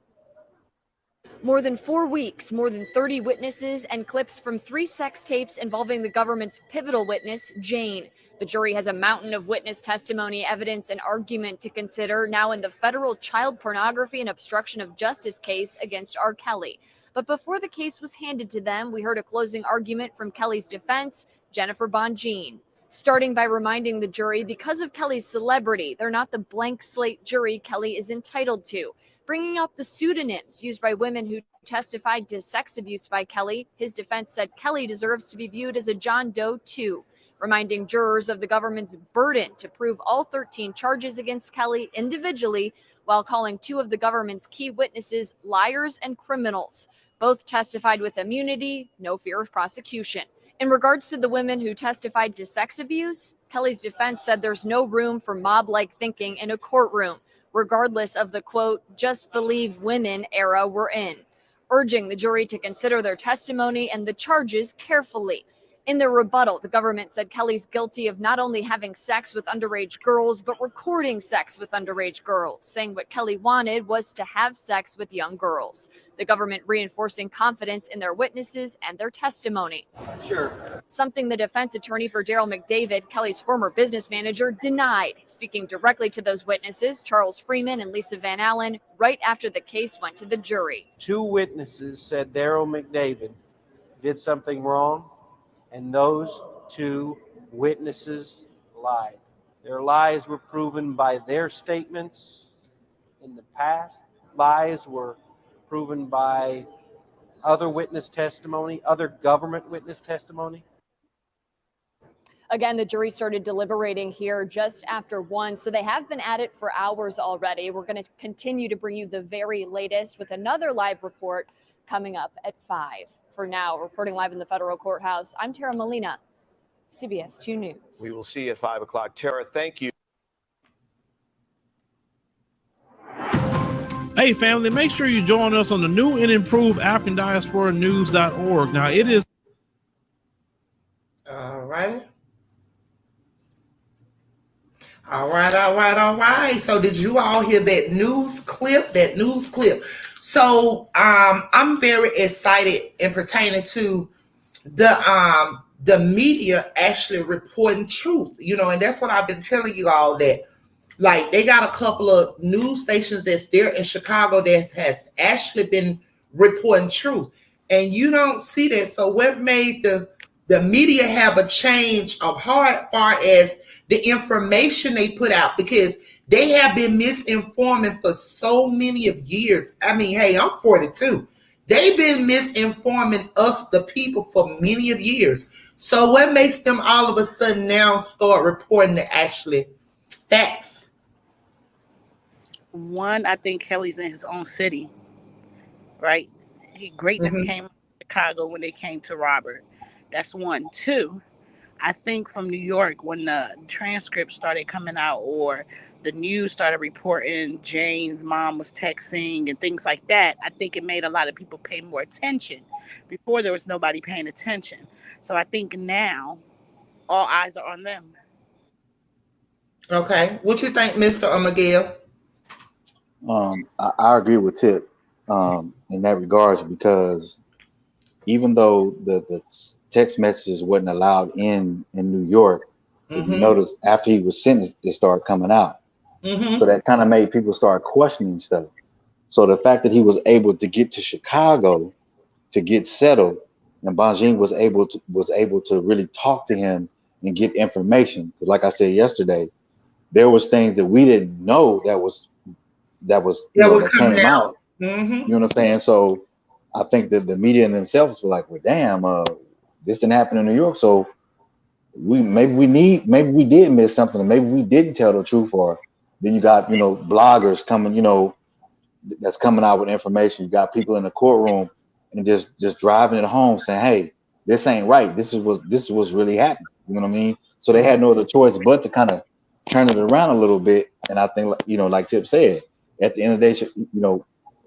More than 4 weeks, more than 30 witnesses, and clips from 3 sex tapes involving the government's pivotal witness, Jane. The jury has a mountain of witness testimony, evidence, and argument to consider now in the federal child pornography and obstruction of justice case against R. Kelly. But before the case was handed to them, we heard a closing argument from Kelly's defense, Jennifer Bonjean, starting by reminding the jury because of Kelly's celebrity, they're not the blank slate jury Kelly is entitled to. Bringing up the pseudonyms used by women who testified to sex abuse by Kelly, his defense said Kelly deserves to be viewed as a John Doe too, reminding jurors of the government's burden to prove all 13 charges against Kelly individually, while calling 2 of the government's key witnesses liars and criminals. Both testified with immunity, no fear of prosecution. In regards to the women who testified to sex abuse, Kelly's defense said there's no room for mob-like thinking in a courtroom, regardless of the, quote, just believe women era we're in, urging the jury to consider their testimony and the charges carefully. In their rebuttal, the government said Kelly's guilty of not only having sex with underage girls, but recording sex with underage girls, saying what Kelly wanted was to have sex with young girls. The government reinforcing confidence in their witnesses and their testimony. Sure. Something the defense attorney for Daryl McDavid, Kelly's former business manager, denied, speaking directly to those witnesses, Charles Freeman and Lisa Van Allen, right after the case went to the jury. 2 witnesses said Daryl McDavid did something wrong, and those 2 witnesses lied. Their lies were proven by their statements in the past. Lies were proven by other witness testimony, other government witness testimony. Again, the jury started deliberating here just after 1, so they have been at it for hours already. We're going to continue to bring you the very latest with another live report coming up at 5. For now, reporting live in the federal courthouse, I'm Tara Molina, CBS 2 News. We will see you at 5 o'clock. Tara, thank you. Hey, family, make sure you join us on the new and improved AfricanDiasporaNews.org. Now, it is. All right. All right. So did you all hear that news clip? So I'm very excited in pertaining to the media actually reporting truth, and that's what I've been telling you all, that like they got a couple of news stations that's there in Chicago that has actually been reporting truth, and you don't see that. So what made the media have a change of heart as far as the information they put out, because they have been misinforming for so many of years. I mean, hey, I'm 42. They've been misinforming us, the people, for many of years. So what makes them all of a sudden now start reporting the actually facts? One, I think Kelly's in his own city, right? Greatness came to Chicago when they came to Robert. That's 1. 2, I think from New York, when the transcripts started coming out or the news started reporting Jane's mom was texting and things like that, I think it made a lot of people pay more attention. Before, there was nobody paying attention. So I think now all eyes are on them. Okay. What you think, Mr. Miguel? I agree with Tip in that regards, because even though the text messages wasn't allowed in New York, if you notice, after he was sentenced, it started coming out. So that kind of made people start questioning stuff. So the fact that he was able to get to Chicago to get settled, and BOJEAN was able to really talk to him and get information. Because like I said yesterday, there was things that we didn't know that came out. You know what I'm saying? So I think that the media and themselves were like, well, damn, this didn't happen in New York. So maybe we did miss something, or maybe we didn't tell the truth. Or then you got, bloggers coming, that's coming out with information. You got people in the courtroom and just driving it home saying, hey, this ain't right. This is what's really happening. You know what I mean? So they had no other choice but to kind of turn it around a little bit. And I think, like Tip said, at the end of the day,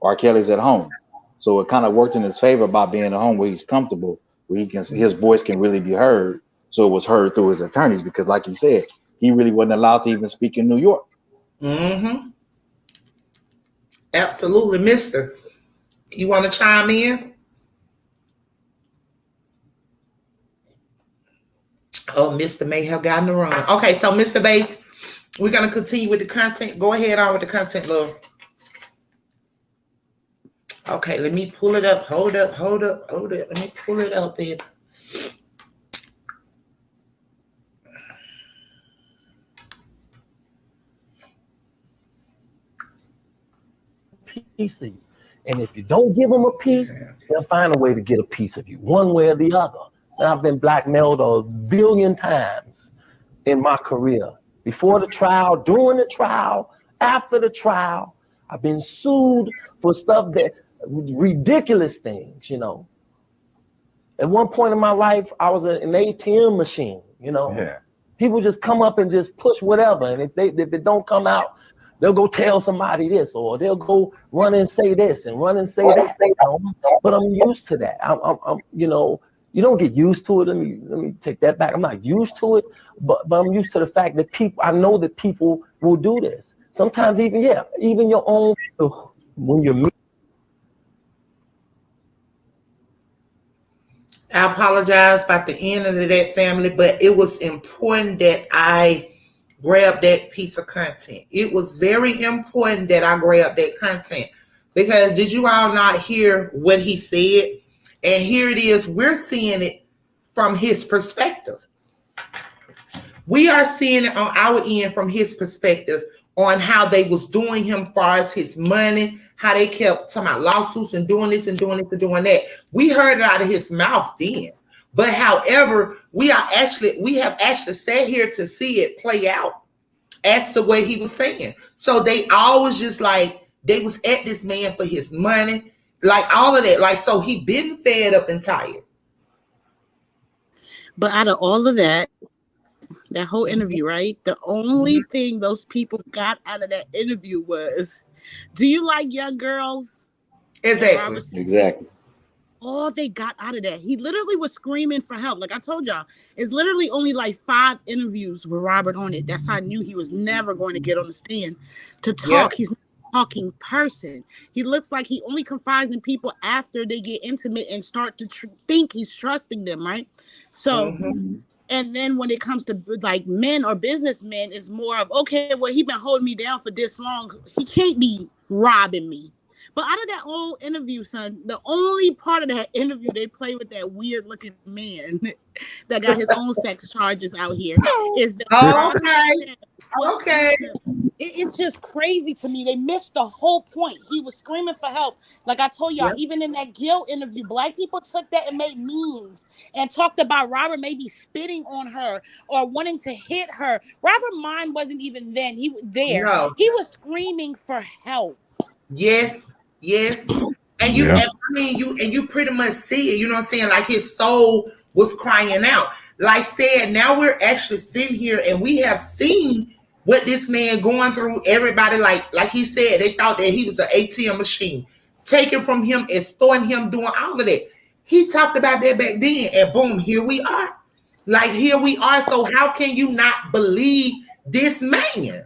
R. Kelly's at home. So it kind of worked in his favor by being at home where he's comfortable, where his voice can really be heard. So it was heard through his attorneys, because like he said, he really wasn't allowed to even speak in New York. Absolutely. Mister, you want to chime in? Oh, Mr. may have gotten the run. Okay, so Mr. Bass, we're going to continue with the content. Go ahead on with the content, love. Okay, let me pull it up. Hold up. Let me pull it up here. Piece of you. And if you don't give them a piece, they'll find a way to get a piece of you, one way or the other. And I've been blackmailed 1 billion times in my career. Before the trial, during the trial, after the trial. I've been sued for stuff that ridiculous things, At one point in my life, I was an ATM machine, Yeah. People just come up and just push whatever. And if it don't come out, they'll go tell somebody this, or they'll go run and say this and run and say that. But I'm used to that. I'm you don't get used to it. Let me take that back. I'm not used to it, but I'm used to the fact that I know that people will do this. Sometimes even your own, when you're. I apologize about the end of that, family, but it was important that I grab that piece of content. It was very important that I grab that content, because did you all not hear what he said? And here it is. We're seeing it from his perspective. We are seeing it on our end from his perspective on how they was doing him as far as his money, how they kept talking about lawsuits and doing this and doing this and doing that. We heard it out of his mouth then. But however, we have actually sat here to see it play out as to what he was saying. So they always just like, they was at this man for his money, like all of that. Like, so he been fed up and tired. But out of all of that whole interview, right? The only thing those people got out of that interview was, do you like young girls? Exactly. All they got out of that. He literally was screaming for help. Like I told y'all, it's literally only like 5 interviews with Robert on it. That's how I knew he was never going to get on the stand to talk. Yep. He's not a talking person. He looks like he only confides in people after they get intimate and start to think he's trusting them, right? So, and then when it comes to like men or businessmen, it's more of, okay, well, he been holding me down for this long. He can't be robbing me. But out of that whole interview, son, the only part of that interview they play with that weird looking man that got his own sex charges out here is the okay. It's just crazy to me. They missed the whole point. He was screaming for help. Like I told y'all, even in that Gil interview, Black people took that and made memes and talked about Robert maybe spitting on her or wanting to hit her. Robert Mine wasn't even then. He was there. No. He was screaming for help. Yes. And you pretty much see it, you know what I'm saying? Like his soul was crying out. Like said, now we're actually sitting here and we have seen what this man going through. Everybody, like he said, they thought that he was an ATM machine, taking from him and storing him, doing all of that. He talked about that back then, and boom, here we are. Like, here we are. So how can you not believe this man?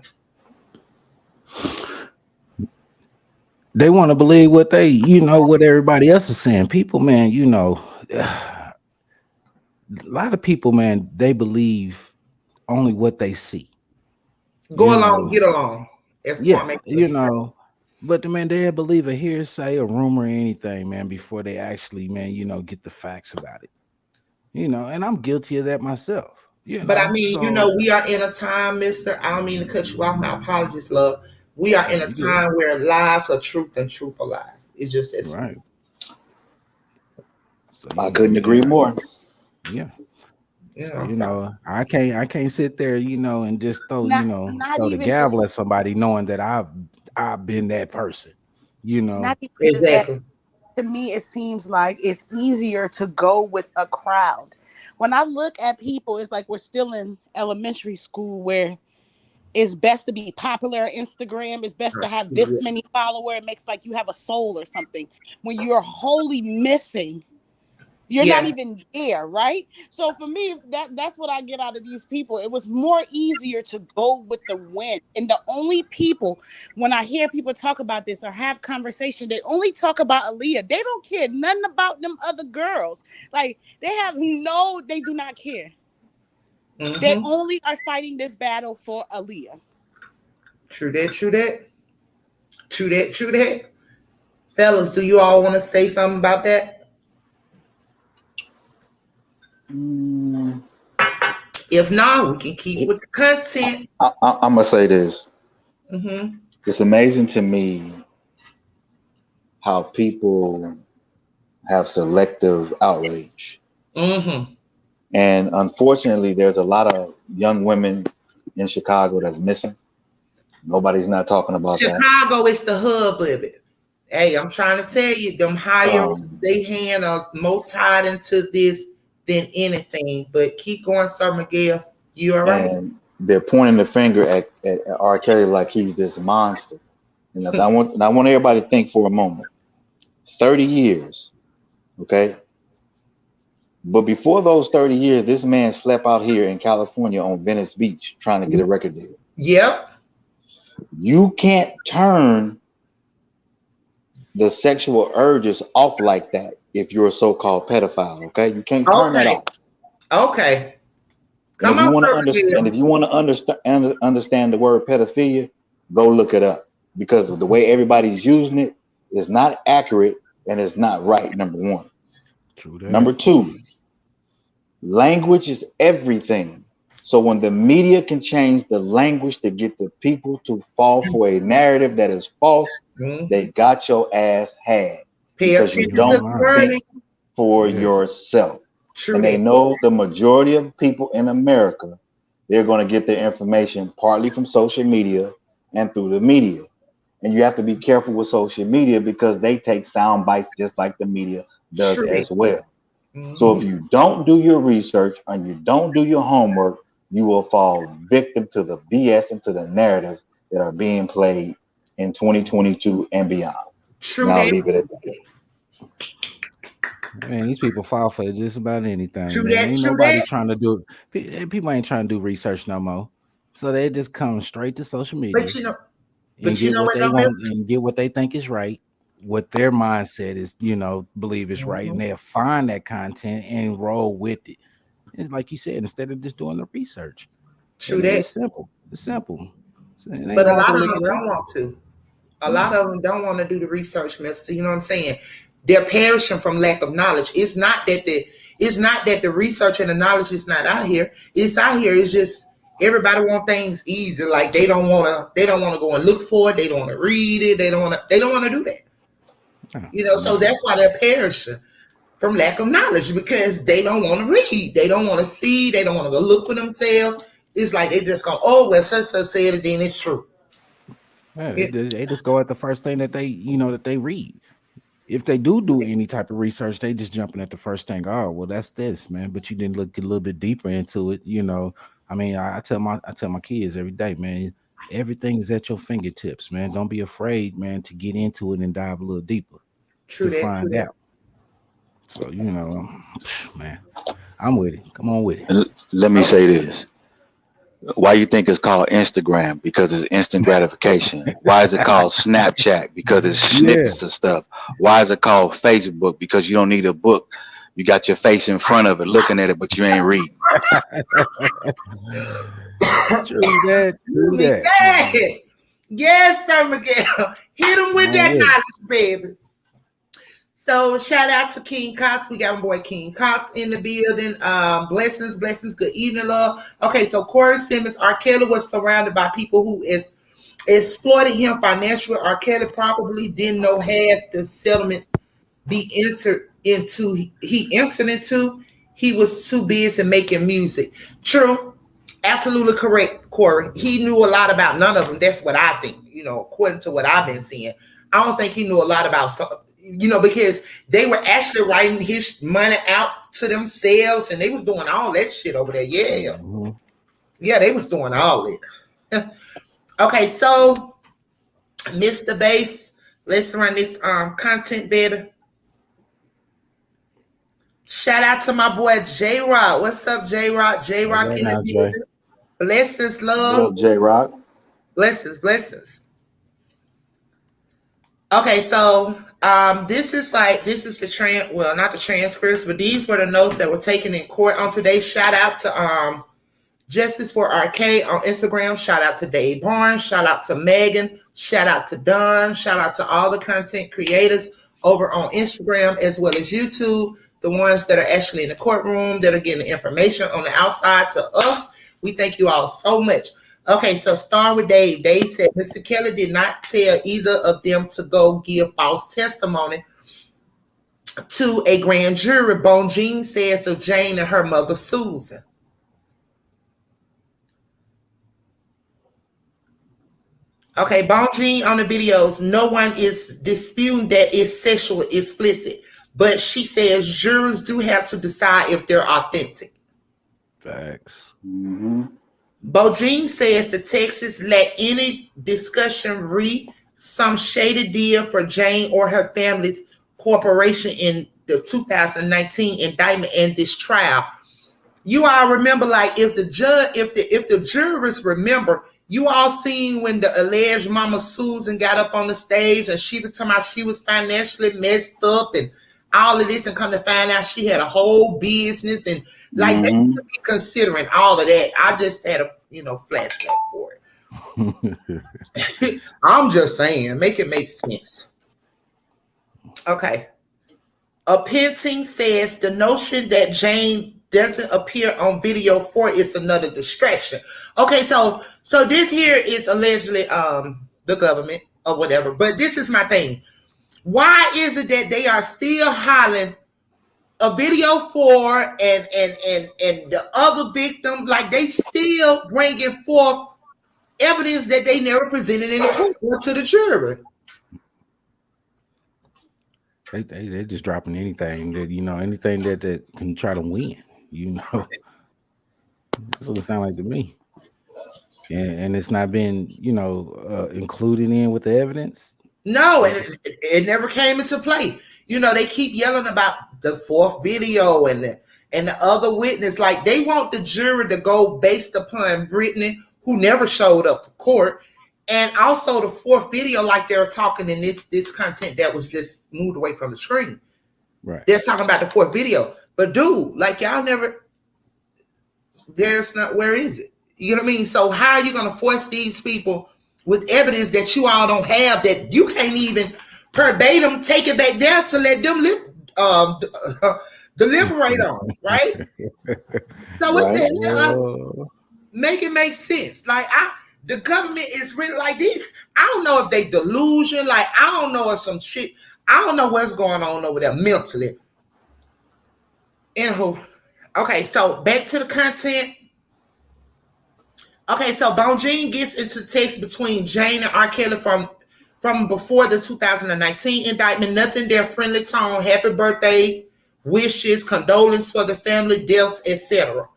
They want to believe what what everybody else is saying. People, man, a lot of people, man, they believe only what they see. Go along, get along. you know. But man, they'll believe a hearsay, a rumor, or anything, man, before they actually, man, get the facts about it. And I'm guilty of that myself. But I mean, we are in a time, mister. I don't mean to cut you off. My apologies, love. We are in a time where lies are truth and truth are lies. It's just that right. So, I couldn't agree more. Yeah. So, I can't sit there, and just throw the gavel at somebody knowing that I've been that person. Exactly. To me, it seems like it's easier to go with a crowd. When I look at people, it's like we're still in elementary school where it's best to be popular on Instagram. It's best to have this many followers. It makes like you have a soul or something. When you're wholly missing, you're not even there, right? So for me, that's what I get out of these people. It was more easier to go with the wind. And the only people, when I hear people talk about this or have conversation, they only talk about Aaliyah. They don't care nothing about them other girls. Like they do not care. Mm-hmm. They only are fighting this battle for Aaliyah. True that. Fellas, do you all want to say something about that? If not, we can keep with the content. I'm gonna say this. Mm-hmm. It's amazing to me how people have selective outrage. Mm-hmm. And unfortunately, there's a lot of young women in Chicago that's missing. Nobody's not talking about that. Chicago is the hub of it. Hey, I'm trying to tell you, them higher they hand are more tied into this than anything. But keep going, Sir Miguel. You all right? And they're pointing the finger at R. Kelly like he's this monster. And I want everybody to think for a moment. 30 years, okay? But before those 30 years, this man slept out here in California on Venice Beach trying to get a record deal. Yep. You can't turn the sexual urges off like that if you're a so-called pedophile, okay? You can't turn that off. Okay. Come on, and if you want to understand the word pedophilia, go look it up. Because of the way everybody's using it is not accurate and it's not right, number one. True that. Number two, language is everything. So when the media can change the language to get the people to fall for a narrative that is false, they got your ass had. Because you don't think for yourself. True. And they know the majority of people in America, they're going to get their information partly from social media and through the media. And you have to be careful with social media because they take sound bites just like the media does as well. Mm-hmm. So if you don't do your research and you don't do your homework, you will fall victim to the BS and to the narratives that are being played in 2022 and beyond. True. And I'll leave it at that. Man, these people fall for just about anything. True man. That, ain't true nobody that. trying to do it. People ain't trying to do research no more. So they just come straight to social media. But you know what they want and get what they think is right, what their mindset is, believe is right, and they'll find that content and roll with it. It's like you said, instead of just doing the research. True that. It's simple. It's simple. But a lot of them don't want to. A lot of them don't want to do the research, mister. You know what I'm saying? They're perishing from lack of knowledge. It's not that the research and the knowledge is not out here. It's out here. It's just everybody want things easy. Like they don't want to go and look for it. They don't want to read it. They don't want to do that. So that's why they're perishing from lack of knowledge, because they don't want to read. They don't want to see. They don't want to go look for themselves. It's like they just go, oh, well, such said it, then it's true. Yeah, they just go at the first thing that they read. If they do any type of research, they just jumping at the first thing. Oh, well, that's this, man. But you didn't look a little bit deeper into it. I mean, I tell my kids every day, man, everything is at your fingertips, man. Don't be afraid, man, to get into it and dive a little deeper to find out. So, man, I'm with it. Come on with it. Let me say this. Why you think it's called Instagram? Because it's instant gratification. Why is it called Snapchat? Because it's snippets of stuff. Why is it called Facebook? Because you don't need a book. You got your face in front of it, looking at it, but you ain't reading. True that. Yes, Sir Miguel. Hit him with that knowledge, baby. So shout out to King Cox. We got my boy King Cox in the building. Blessings. Good evening, love. Okay, so Corey Simmons, R. Kelly was surrounded by people who exploited him financially. R. Kelly probably didn't know half the settlements he entered into. He was too busy making music. True. Absolutely correct, Corey. He knew a lot about none of them. That's what I think, according to what I've been seeing. I don't think he knew a lot about because they were actually writing his money out to themselves and they was doing all that shit over there. Yeah. Mm-hmm. Yeah, they was doing all it. Okay, so Mr. Bass, let's run this content, baby. Shout out to my boy J-Rock. What's up, J-Rock? J-Rock in the building. Blessings, love. J-Rock. Blessings. Okay, so this is the not the transcripts, but these were the notes that were taken in court on today. Shout out to Justice for RK on Instagram. Shout out to Dave Barnes. Shout out to Megan. Shout out to Don. Shout out to all the content creators over on Instagram as well as YouTube. The ones that are actually in the courtroom that are getting the information on the outside to us. We thank you all so much. Okay, so start with Dave. Dave said Mr. Kelly did not tell either of them to go give false testimony to a grand jury. BOJEAN says of Jane and her mother, Susan. Okay, BOJEAN on the videos, no one is disputing that it's sexual explicit, but she says jurors do have to decide if they're authentic. Facts. Mm-hmm. BOJEAN says the Texas lack any discussion some shady deal for Jane or her family's corporation in the 2019 indictment and this trial. You all remember, like, if the jurors remember, you all seen when the alleged Mama Susan got up on the stage and she was talking about she was financially messed up and all of this, and come to find out she had a whole business and like they should be considering all of that. I just had a flashback for it. I'm just saying, make it make sense. Okay. Penting says the notion that Jane doesn't appear on video for is another distraction. Okay, so this here is allegedly the government or whatever, but this is my thing. Why is it that they are still hollering a video for and the other victim, like they still bringing forth evidence that they never presented in the court to the jury? They just dropping anything that anything that can try to win. That's what it sounds like to me. And it's not been included in with the evidence. No, it never came into play. They keep yelling about the fourth video and the other witness. Like, they want the jury to go based upon Brittany, who never showed up for court, and also the fourth video, like they're talking in this content that was just moved away from the screen. Right. They're talking about the fourth video. But dude, like, y'all never, where is it? You know what I mean? So how are you going to force these people with evidence that you all don't have, that you can't even verbatim take it back there to let them deliberate on, right? So what the hell? Make it make sense. Like, the government is really like this. I don't know if they delusion. Like, I don't know if some shit. I don't know what's going on over there mentally. Anywho, okay, so back to the content. Okay, so BOJEAN gets into text between Jane and R. Kelly from before the 2019 indictment. Nothing there, friendly tone, happy birthday, wishes, condolence for the family, deaths, etc.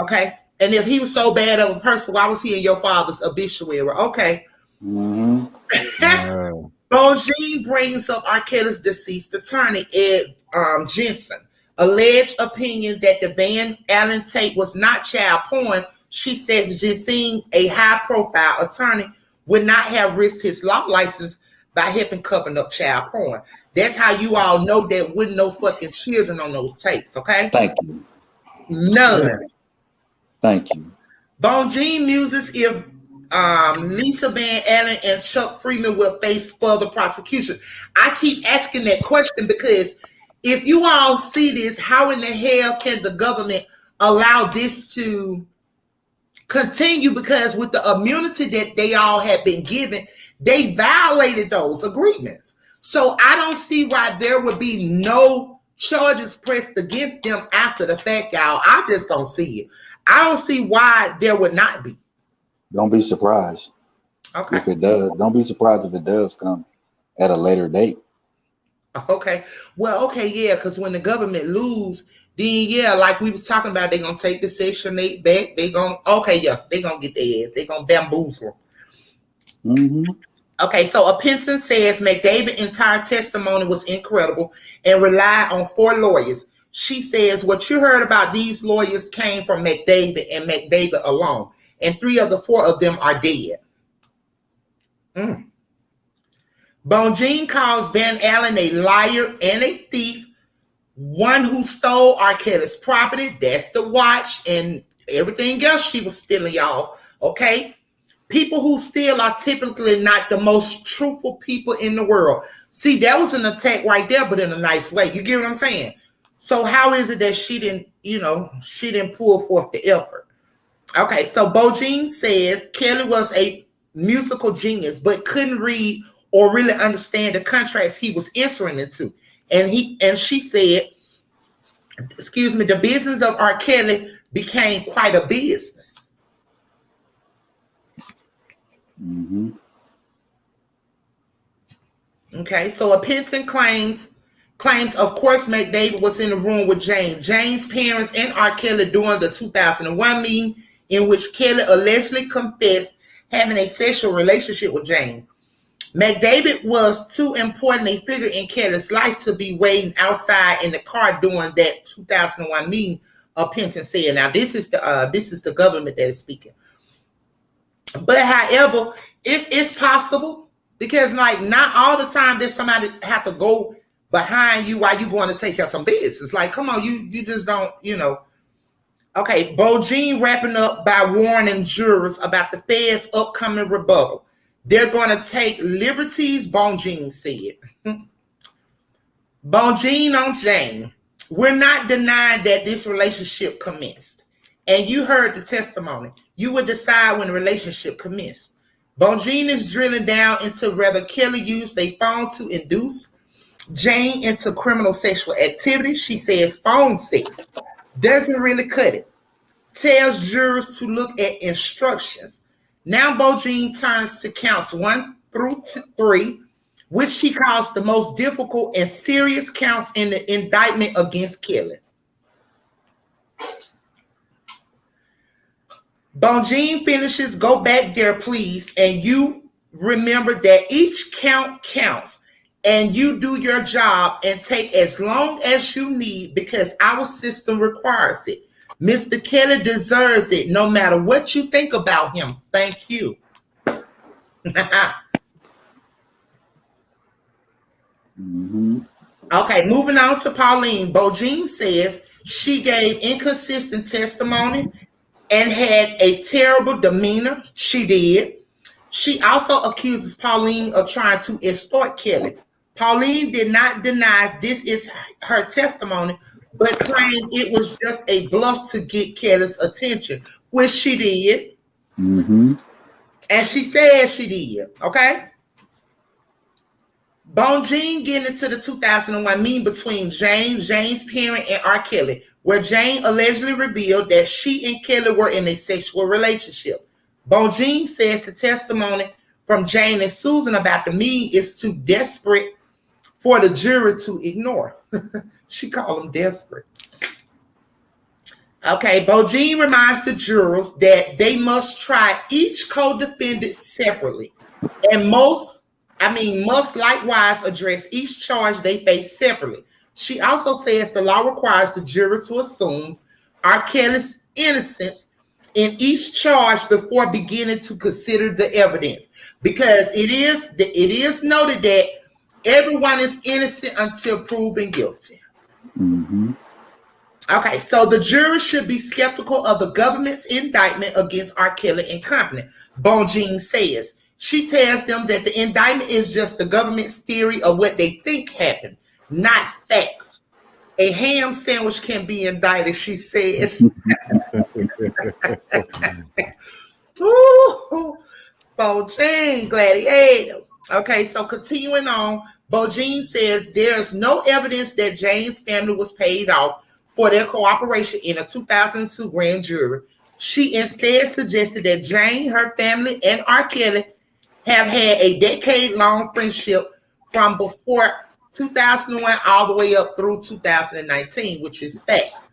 Okay, and if he was so bad of a person, why was he in your father's obituary? Okay. Mm-hmm. BOJEAN brings up R. Kelly's deceased attorney, Ed Jensen, alleged opinion that the Van Allen tape was not child porn. She says Jensen, a high-profile attorney, would not have risked his law license by helping covering up child porn. That's how you all know there wasn't no fucking children on those tapes, okay? Thank you. None. Thank you. BOJEAN muses if Lisa Van Allen and Chuck Freeman will face further prosecution. I keep asking that question because if you all see this, how in the hell can the government allow this to continue? Because with the immunity that they all have been given, they violated those agreements. So I don't see why there would be no charges pressed against them after the fact, y'all. I just don't see it. I don't see why there would not be. Don't be surprised. Okay. If it does, don't be surprised if it does come at a later date. Okay. Well, okay, yeah, because when the government lose, then yeah, like we was talking about, they're gonna take the Section 8 back. They're gonna get their ass. They're gonna bamboozle. Mm-hmm. Okay, so a Penson says McDavid's entire testimony was incredible and relied on 4 lawyers. She says what you heard about these lawyers came from McDavid and McDavid alone, and 3 of the 4 of them are dead. BOJEAN calls Van Allen a liar and a thief, one who stole R. Kelly's property. That's the watch and everything else she was stealing, y'all. Okay? People who steal are typically not the most truthful people in the world. See, that was an attack right there, but in a nice way. You get what I'm saying? So how is it that she didn't pull forth the effort? Okay, so BOJEAN says Kelly was a musical genius, but couldn't read or really understand the contracts he was entering into. And she said, the business of R. Kelly became quite a business. Mm-hmm. Okay, so a Penson claims, of course, McDavid was in the room with Jane's parents and R. Kelly during the 2001 meeting in which Kelly allegedly confessed having a sexual relationship with Jane. McDavid was too important a figure in Kelly's life to be waiting outside in the car during that 2001 meeting, Penson said. Now, this is the government that is speaking. But however, it's possible because not all the time does somebody have to go behind you while you going to take care of some business. Like, come on, you just don't, Okay, BOJEAN wrapping up by warning jurors about the Fed's upcoming rebuttal. They're going to take liberties, BOJEAN said. BOJEAN on Jane. We're not denying that this relationship commenced. And you heard the testimony. You would decide when the relationship commenced. BOJEAN is drilling down into whether Kelly used a phone to induce Jane into criminal sexual activity. She says phone sex doesn't really cut it. Tells jurors to look at instructions. Now BOJEAN turns to counts 1 through 3, which she calls the most difficult and serious counts in the indictment against Kelly. BOJEAN finishes, go back there, please, and you remember that each count counts, and you do your job and take as long as you need because our system requires it. Mr. Kelly deserves it no matter what you think about him. Thank you. Mm-hmm. Okay, moving on to Pauline. BOJEAN says she gave inconsistent testimony and had a terrible demeanor. She did. She also accuses Pauline of trying to extort Kelly. Pauline did not deny this is her testimony, but claimed it was just a bluff to get Kelly's attention, which she did. Mm-hmm. And she said she did, okay? BOJEAN getting into the 2001 meeting between Jane's parent, and R. Kelly, where Jane allegedly revealed that she and Kelly were in a sexual relationship. BOJEAN says the testimony from Jane and Susan about the meeting is too desperate for the jury to ignore. She called them desperate. Okay, BOJEAN reminds the jurors that they must try each co-defendant separately and must likewise address each charge they face separately. She also says the law requires the jury to assume R. Kelly's innocence in each charge before beginning to consider the evidence, because it is noted that everyone is innocent until proven guilty. Mm-hmm. Okay, so the jury should be skeptical of the government's indictment against R. Kelly and company. BOJEAN says. She tells them that the indictment is just the government's theory of what they think happened, not facts. A ham sandwich can be indicted, she says. Ooh, BOJEAN, Gladiator. Okay, so continuing on, BOJEAN says there's no evidence that Jane's family was paid off for their cooperation in a 2002 grand jury. She instead suggested that Jane, her family, and rkelly have had a decade-long friendship from before 2001 all the way up through 2019, which is facts.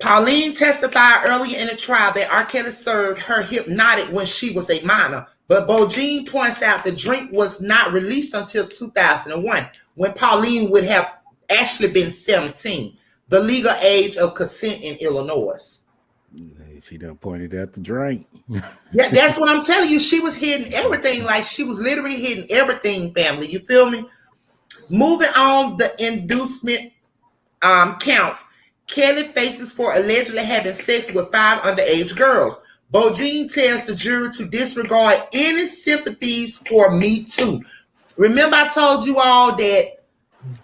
Pauline testified earlier in the trial that rkelly served her hypnotic when she was a minor, but BOJEAN points out the drink was not released until 2001, when Pauline would have actually been 17, the legal age of consent in Illinois. She done pointed out the drink. Yeah, that's what I'm telling you. She was hiding everything. Like, she was literally hiding everything, family. You feel me? Moving on, the inducement counts. Kelly faces for allegedly having sex with 5 underage girls. BOJEAN tells the jury to disregard any sympathies for Me Too. Remember, I told you all that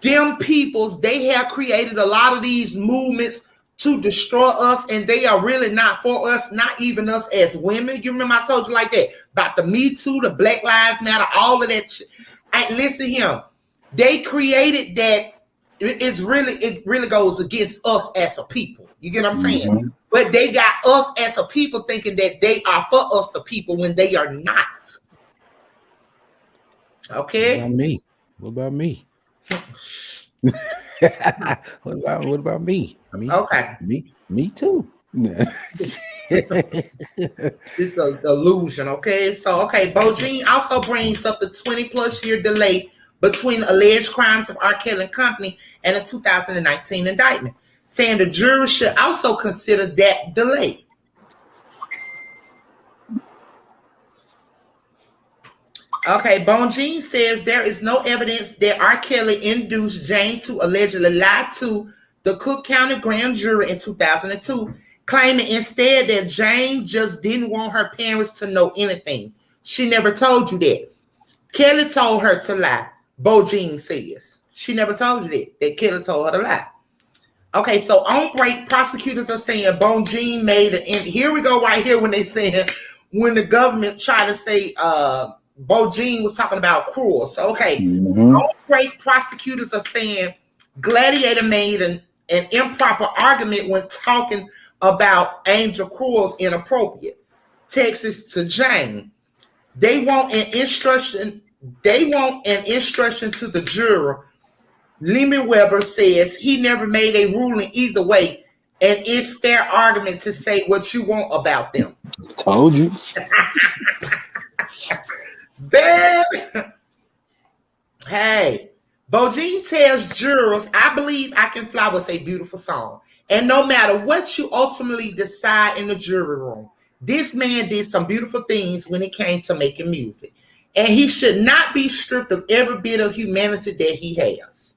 them peoples, they have created a lot of these movements to destroy us, and they are really not for us, not even us as women. You remember I told you like that about the Me Too, the Black Lives Matter, all of that shit. Listen here, they created that. It really goes against us as a people. You get what I'm saying? Mm-hmm. But they got us as a people thinking that they are for us, the people, when they are not. Okay. What about me? What about me? Okay. Me too. It's an illusion. Okay. So, BOJEAN also brings up the 20+ year delay between alleged crimes of rkelly and company and a 2019 indictment, saying the jury should also consider that delay. Okay, BOJEAN says there is no evidence that rkelly induced Jane to allegedly lie to the Cook County grand jury in 2002, claiming instead that Jane just didn't want her parents to know anything. She never told you that. Kelly told her to lie. BOJEAN says she never told you that Kelly told her to lie. Okay, so on break, prosecutors are saying BOJEAN made it. And here we go right here when they say, when the government tried to say BOJEAN was talking about cruel. So, on break, prosecutors are saying Gladiator made an improper argument when talking about Angel Cruel's inappropriate texts to Jane. They want an instruction to the juror. Lehman Weber says he never made a ruling either way, and it's fair argument to say what you want about them. Told you. Hey, BOJEAN tells jurors, I believe I Can Fly was a beautiful song. And no matter what you ultimately decide in the jury room, this man did some beautiful things when it came to making music. And he should not be stripped of every bit of humanity that he has.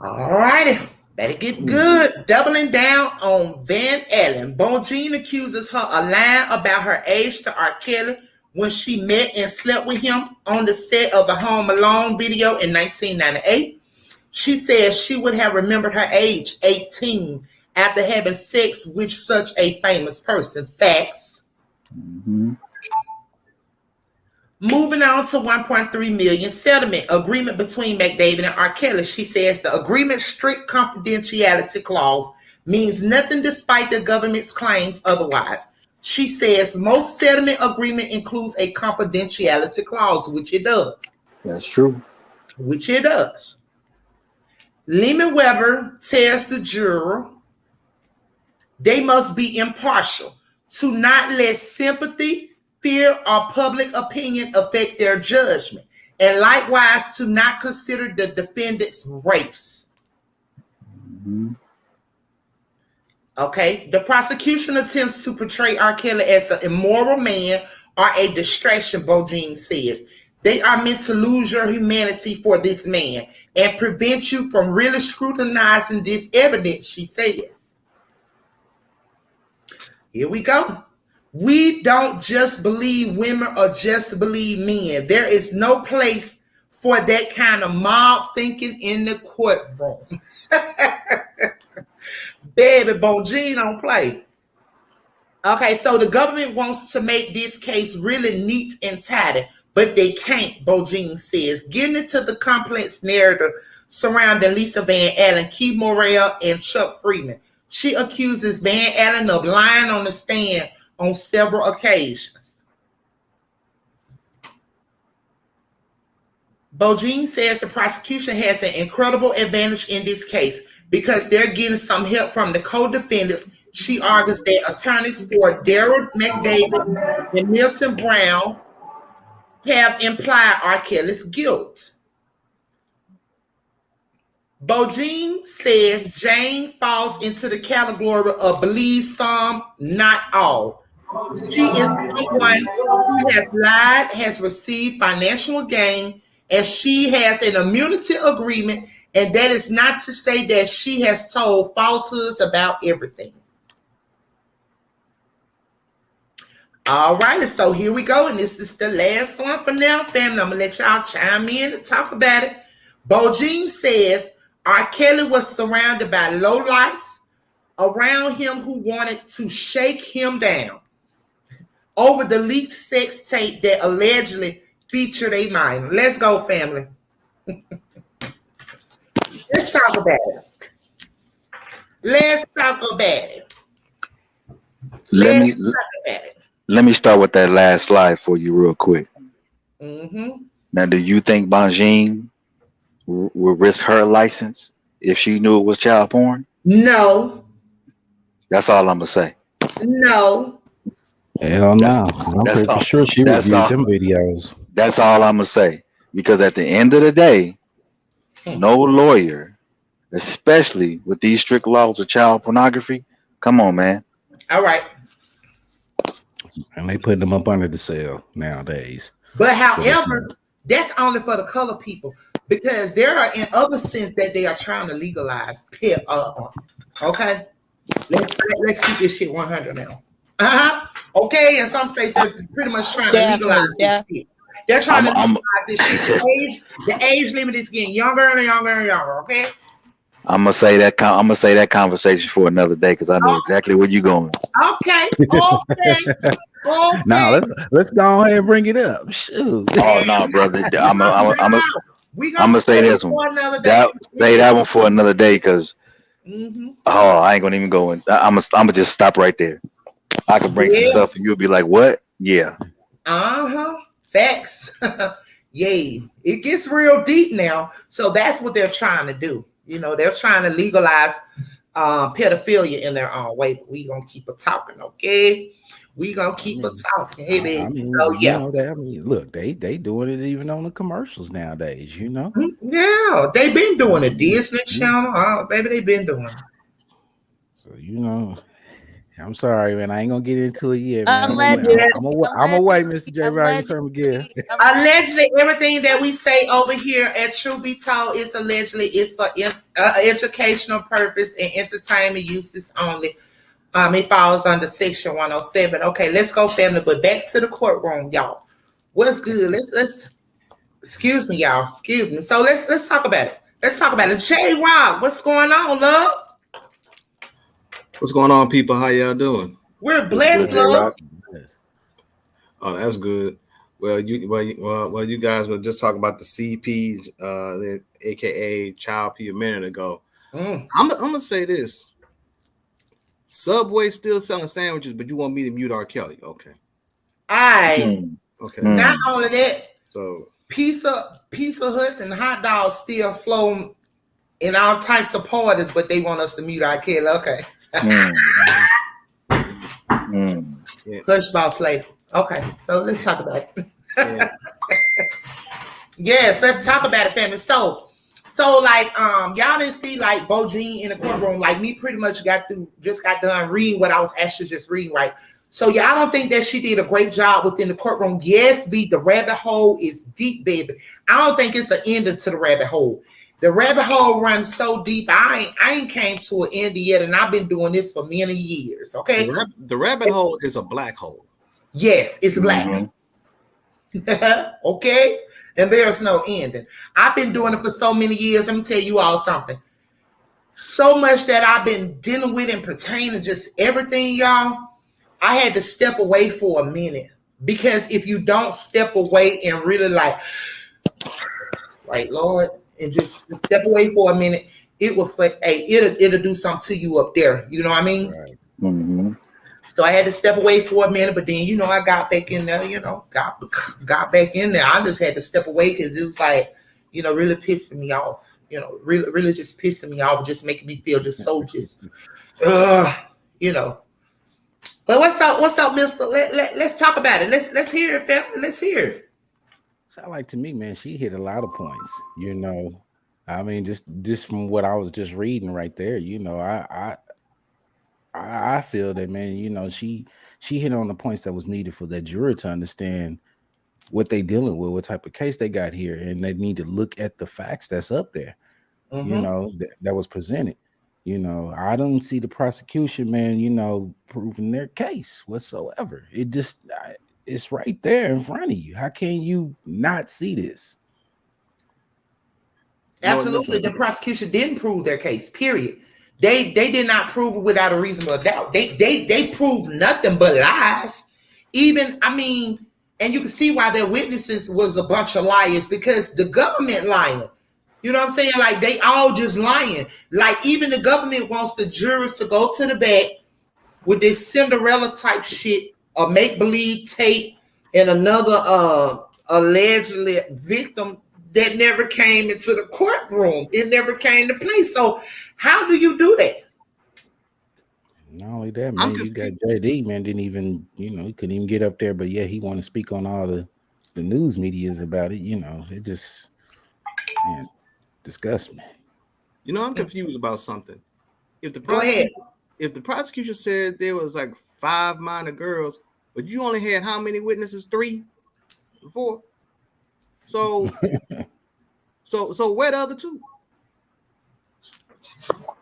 All righty. Better get good. Doubling down on Van Allen. BOJEAN accuses her of lying about her age to rkelly when she met and slept with him on the set of the Home Alone video in 1998. She says she would have remembered her age, 18, after having sex with such a famous person. Facts. Mm-hmm. Moving on to $1.3 million settlement agreement between McDavid and rkelly. She says the agreement's strict confidentiality clause means nothing despite the government's claims otherwise. She says most settlement agreement includes a confidentiality clause, which it does. That's true. Which it does. Lehman Weber tells the juror they must be impartial, to not let sympathy, fear, or public opinion affect their judgment, and likewise to not consider the defendant's race. Mm-hmm. Okay, the prosecution attempts to portray rkelly as an immoral man or a distraction, BOJEAN says. They are meant to lose your humanity for this man and prevent you from really scrutinizing this evidence, she says. Here we go. We don't just believe women or just believe men. There is no place for that kind of mob thinking in the courtroom. Baby, BOJEAN don't play. Okay, so the government wants to make this case really neat and tidy, but they can't, BOJEAN says. Getting into the complex narrative surrounding Lisa Van Allen, Keith Morrell, and Chuck Freeman. She accuses Van Allen of lying on the stand on several occasions. BOJEAN says the prosecution has an incredible advantage in this case because they're getting some help from the co-defendants. She argues that attorneys for Daryl McDavid and Milton Brown have implied R. Kelly's guilt. BOJEAN says Jane falls into the category of believe some, not all. She is someone who has lied, has received financial gain, and she has an immunity agreement, and that is not to say that she has told falsehoods about everything. All right, so here we go, and this is the last one for now, family. I'm going to let y'all chime in and talk about it. BOJEAN says R. Kelly was surrounded by lowlifes around him who wanted to shake him down over the leaked sex tape that allegedly featured a minor. Let's go, family. Let's talk about it. Let's talk about it. Let me start with that last slide for you real quick. Mm-hmm. Now, do you think BOJEAN would risk her license if she knew it was child porn? No. That's all I'm gonna say. No. Hell no. I'm pretty sure she reviewed them videos. That's all I'm gonna say. Because at the end of the day, no lawyer, especially with these strict laws of child pornography, come on, man. All right. And they put them up under the cell nowadays. But however, that's only for the color people, because there are in other sense that they are trying to legalize. Okay, let's keep this shit 100 now. Okay, in some states they're pretty much trying to legalize this shit. They're trying to legalize this shit. The age limit is getting younger and younger and younger. Okay. I'm gonna say that conversation for another day because I know exactly where you're going. Okay. Okay. Now let's go ahead and bring it up. Shoot. Oh no, brother. I'm gonna say this one. Say that one for another day because I ain't gonna even go in. I'm gonna just stop right there. I could bring some stuff and you'll be like, what? Yeah. Facts. Yay. It gets real deep now. So that's what they're trying to do. You know, they're trying to legalize pedophilia in their own way. But we gonna keep it talking, okay? We gonna keep it talking. Hey, baby. I mean, look, they doing it even on the commercials nowadays, you know? Yeah, they been doing it. Disney Channel. Oh, baby, they been doing it. So, you know, I'm sorry, man. I ain't gonna get into it yet, man. I'm away, Mr. J. Ryan again. Allegedly, everything that we say over here at True Be Told is allegedly is for educational purpose and entertainment uses only. It falls under section 107. Okay, let's go, family. But back to the courtroom, y'all. What's good? Let's excuse me, y'all. Excuse me. So let's talk about it. Let's talk about it. J. Rock, what's going on, love? What's going on, people? How y'all doing? We're blessed, love. Oh, that's good. Well, you guys were just talking about the CP, aka Child P, a minute ago. I'm gonna say this: Subway still selling sandwiches, but you want me to mute R. Kelly? Okay. Okay. Not only that, so pizza huts and hot dogs still flow in all types of parties, but they want us to mute R. Kelly. Okay. Hush boss lady. Okay, so let's talk about it. Yes, let's talk about it, family. So like y'all didn't see like BOJEAN in the courtroom. Like me pretty much got done reading what I was actually just reading, right? So y'all don't think that she did a great job within the courtroom? Yes, the rabbit hole is deep, baby. I don't think it's an ending to the rabbit hole. The rabbit hole runs so deep. I ain't came to an end yet, and I've been doing this for many years. Okay. The rabbit hole is a black hole. Yes, it's black. Okay, and there's no ending. I've been doing it for so many years. Let me tell you all something. So much that I've been dealing with and pertaining to just everything, y'all. I had to step away for a minute, because if you don't step away and really like Lord, and just step away for a minute, it will it'll do something to you up there. You know what I mean? Right. Mm-hmm. So I had to step away for a minute, but then I got back in there. Got back in there. I just had to step away because it was like really pissing me off. Really just pissing me off, just making me feel just so But what's up, Mister? Let's talk about it. Let's hear it, family. Let's hear it. Sound like to me, man, she hit a lot of points. I mean, just from what I was just reading right there, I feel that, man, she hit on the points that was needed for that jury to understand what they dealing with, what type of case they got here, and they need to look at the facts that's up there, that was presented. I don't see the prosecution, man, proving their case whatsoever. It just, it's right there in front of you. How can you not see this? Absolutely, the prosecution didn't prove their case. Period. They did not prove it without a reasonable doubt. They proved nothing but lies. And you can see why their witnesses was a bunch of liars, because the government lying. You know what I'm saying? Like, they all just lying. Like, even the government wants the jurors to go to the back with this Cinderella type shit, a make-believe tape, and another allegedly victim that never came into the courtroom. It never came to play. So how do you do that? Not only that, man, you got JD, man, didn't even, he couldn't even get up there, but yeah, he want to speak on all the news medias about it. It just, man, disgusts me. I'm confused about something. If the prosecution said there was like 5 minor girls, but you only had how many witnesses? 3, 4. So where the other 2?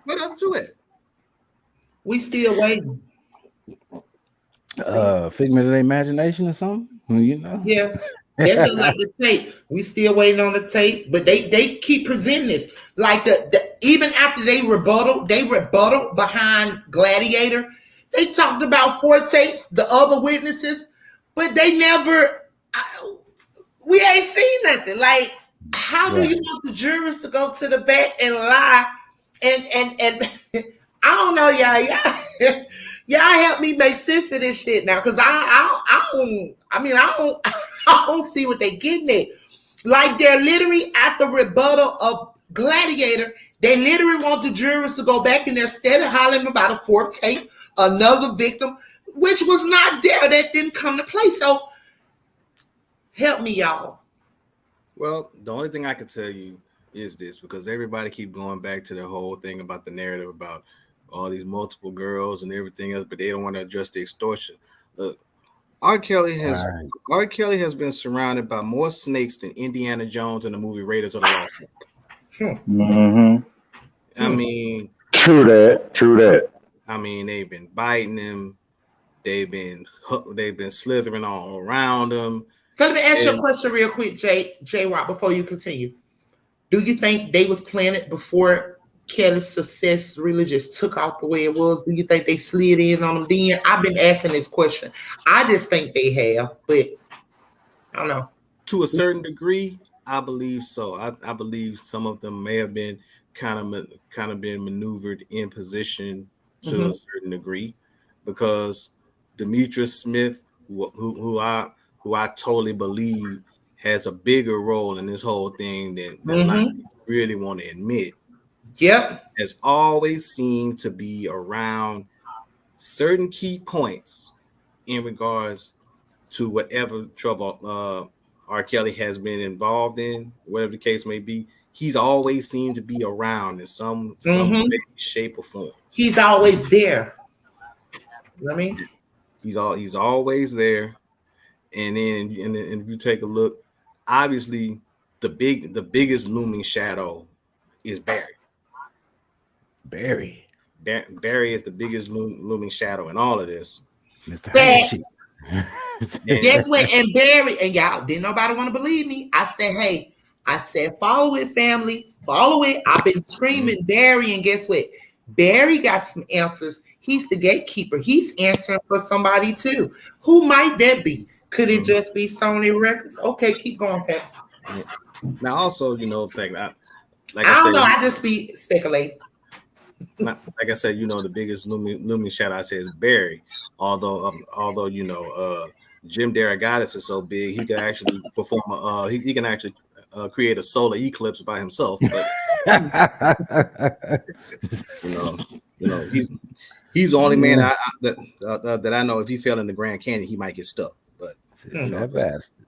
Where the other 2 at? We still waiting. Figment of the imagination or something? Yeah. That's just like the tape. We still waiting on the tape, but they keep presenting this. Like even after they rebuttal behind Gladiator. They talked about 4 tapes, the other witnesses, but they never. We ain't seen nothing. Like, how do you want the jurors to go to the back and lie? And I don't know, y'all help me make sense of this shit now, because I don't see what they getting at. Like, they're literally at the rebuttal of Gladiator. They literally want the jurors to go back and they're steady hollering about a 4th tape, another victim, which was not there. That didn't come to play. So help me, y'all. Well, the only thing I can tell you is this, because everybody keep going back to the whole thing about the narrative about all these multiple girls and everything else, but they don't want to address the extortion. Look, R. Kelly has been surrounded by more snakes than Indiana Jones in the movie Raiders of the Lost Ark. Mm-hmm. I mean, true that. I mean, they've been biting him. They've been slithering all around him. So let me ask you a question real quick, J Rock, before you continue. Do you think they was planning before Kelly's success really just took off the way it was? Do you think they slid in on them then? I've been asking this question. I just think they have, but I don't know. To a certain degree, I believe so. I believe some of them may have been kind of been maneuvered in position to a certain degree, because Demetrius Smith, who I totally believe has a bigger role in this whole thing than I really want to admit. Yep. Has always seemed to be around certain key points in regards to whatever trouble R. Kelly has been involved in, whatever the case may be. He's always seemed to be around in some way, shape, or form. He's always there. You know what I mean? He's always there. And then if you take a look, obviously the biggest looming shadow is Barry. Barry is the biggest looming shadow in all of this. Mr. Guess what? And Barry, and y'all, didn't nobody want to believe me. I said, follow it, family. Follow it. I've been screaming Barry, and guess what? Barry got some answers. He's the gatekeeper. He's answering for somebody too. Who might that be? Could it just be Sony Records? Okay, keep going, fam. Yeah. Now, also, in fact, I don't know. I just be speculating. Like I said, the biggest looming shadow I say is Barry. Although Jim Derogatis is so big, he can actually perform. He can actually create a solar eclipse by himself. But he's the only man that I know. If he fell in the Grand Canyon, he might get stuck. But that bastard.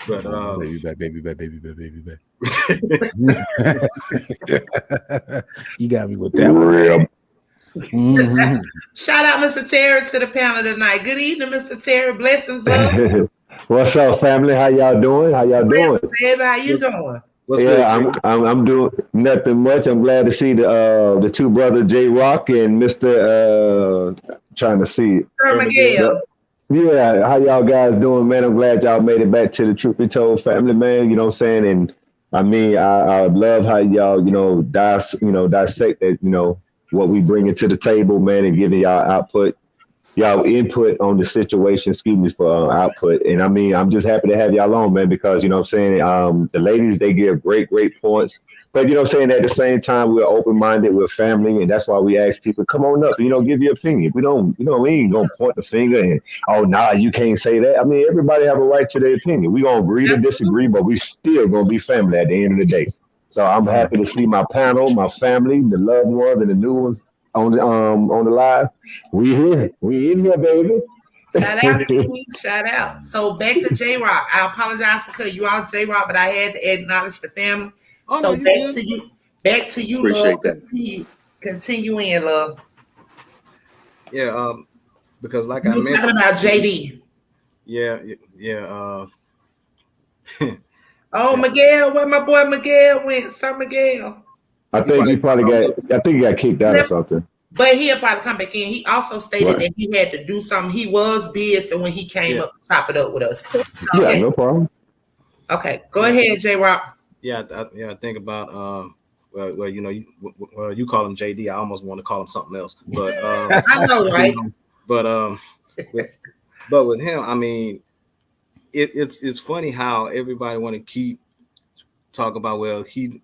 But baby back. You got me with that one. Shout out Mr. Terry to the panel tonight. Good evening, Mr. Terry. Blessings, love. What's up, family? How y'all doing? Baby, how you doing? What's good? I'm doing nothing much. I'm glad to see the two brothers, J Rock and Mr. Trying to see Miguel. Yeah, how y'all guys doing, man? I'm glad y'all made it back to the Truth Be Told family, man. You know what I'm saying? And I mean, I love how y'all, dissect that, what we bring to the table, man, and giving y'all input on the situation, for output. And I mean, I'm just happy to have y'all on, man, because, the ladies, they give great points. But, at the same time, we're open-minded, we're family, and that's why we ask people, come on up, give your opinion. We ain't going to point the finger and, you can't say that. I mean, everybody have a right to their opinion. We're going to agree to disagree, but we still going to be family at the end of the day. So I'm happy to see my panel, my family, the loved ones, and the new ones on the live. We in here, baby. Shout out, King. Shout out. So back to J Rock. I apologize for cutting you out, J Rock, but I had to acknowledge the family. So back to you, Appreciate love. Continue in, love. Yeah, because like I mentioned, talking about JD. Yeah. Miguel, where my boy Miguel went? Sir Miguel. I think he got kicked out or something. But he'll probably come back in. He also stated that he had to do something. He was busy when he came up to chop it up with us. So, okay. No problem. Okay, go ahead, J Rock. Yeah, I think about you call him JD. I almost want to call him something else, but I know, right? But with him, I mean, it's funny how everybody want to keep talking about he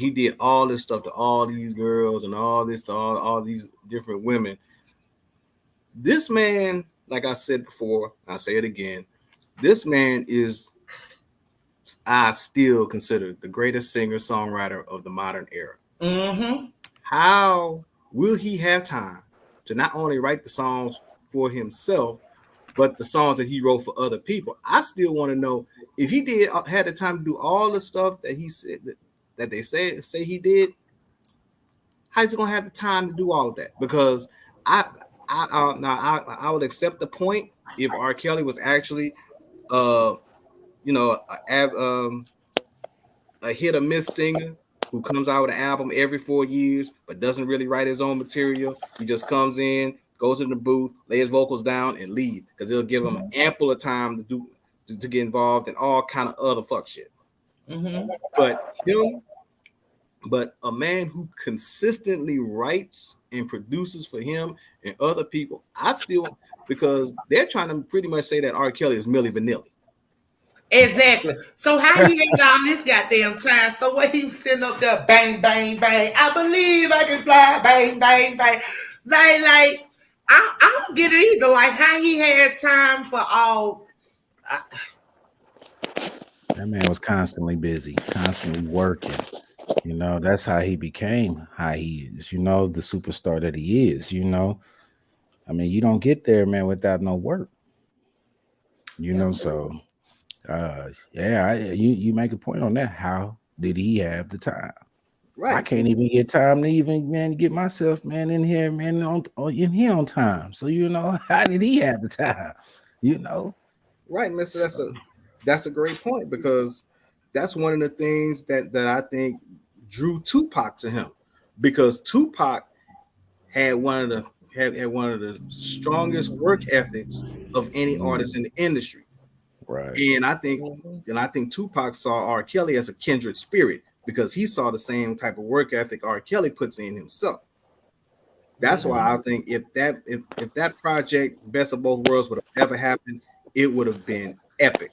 did all this stuff to all these girls and all this to all these different women. This man, like I said before, I say it again. This man is, I still consider, the greatest singer-songwriter of the modern era. Mm-hmm. How will he have time to not only write the songs for himself, but the songs that he wrote for other people? I still want to know if he had the time to do all the stuff that he said that they say he did. How's he gonna have the time to do all of that? Because I would accept the point if R. Kelly was actually a hit or miss singer who comes out with an album every 4 years but doesn't really write his own material. He just comes in, goes in the booth, lay his vocals down, and leave, because it'll give him ample of time to get involved in all kind of other fuck shit. Mm-hmm. But a man who consistently writes and produces for him and other people, because they're trying to pretty much say that R. Kelly is Milli Vanilli. Exactly. So how he had all this goddamn time? So what he was sitting up there, bang, bang, bang. I believe I can fly, bang, bang, bang. Like I don't get it either. Like how he had time for all. That man was constantly busy, constantly working. That's how he became how he is. The superstar that he is. I mean, you don't get there, man, without no work. So. You make a point on that. How did he have the time? Right. I can't even get time to even get myself in here, man, on time. So how did he have the time? Right, Mister. That's a great point, because that's one of the things that I think drew Tupac to him, because Tupac had one of the strongest work ethics of any artist in the industry. Right. And I think Tupac saw R. Kelly as a kindred spirit because he saw the same type of work ethic R. Kelly puts in himself. That's why I think if that project, Best of Both Worlds, would have ever happened, it would have been epic.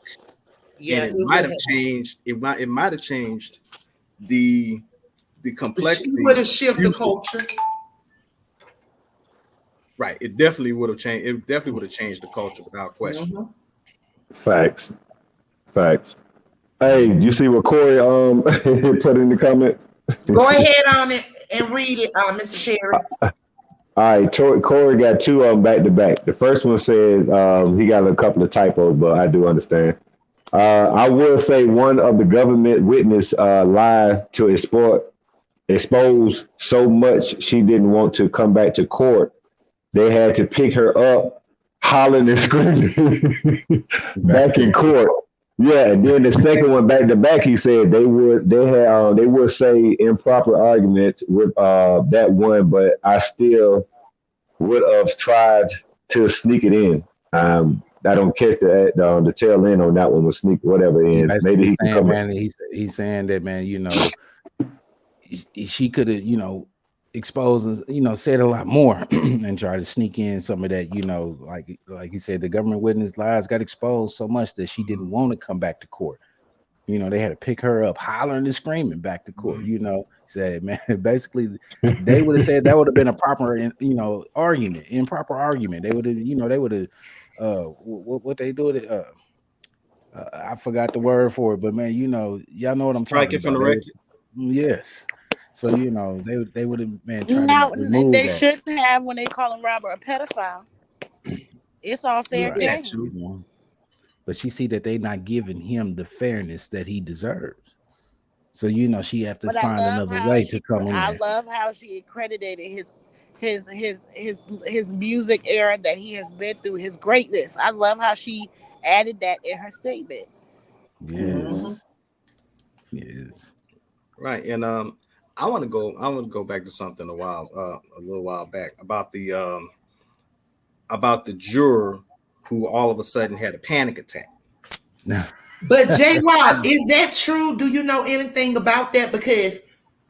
Yeah, and it might have changed. It might have changed the complexity. She would have shifted the culture. Right. It definitely would have changed. It definitely would have changed the culture without question. Facts. Hey, you see what Corey put in the comment? Go ahead on it and read it, Mr. Terry. All right, Corey got two of them back to back. The first one says he got a couple of typos, but I do understand. I will say one of the government witness lied to expose so much she didn't want to come back to court. They had to pick her up, hollering and screaming back in court. Yeah, and then the second one back to back, he said they would say improper arguments with that one, but I still would have tried to sneak it in. I don't catch the tail end on that one with sneak whatever in. Maybe he can come man, he's saying that, man, you know, she could have, you know, exposed and, you know, said a lot more and try to sneak in some of that, you know, like he said, the government witness lies got exposed so much that she didn't want to come back to court. You know, they had to pick her up, hollering and screaming back to court. You know, said, man, basically, they would have said that would have been a proper, you know, improper argument. They would have, you know, what they do it. I forgot the word for it, but man, you know, y'all know what I'm talking about. Strike it from the record. Yes. So, you know, they would have been trying to remove they that. Shouldn't have when they call him Robert a pedophile. It's all fair game. You know? But she see that they not giving him the fairness that he deserves. So, you know, she have to find another way to come in. I love how she accredited his music era that he has been through, his greatness. I love how she added that in her statement. Yes. Yes. Right. And I want to go back to something a little while back about the juror who all of a sudden had a panic attack. But J-Rob, is that true? Do you know anything about that? Because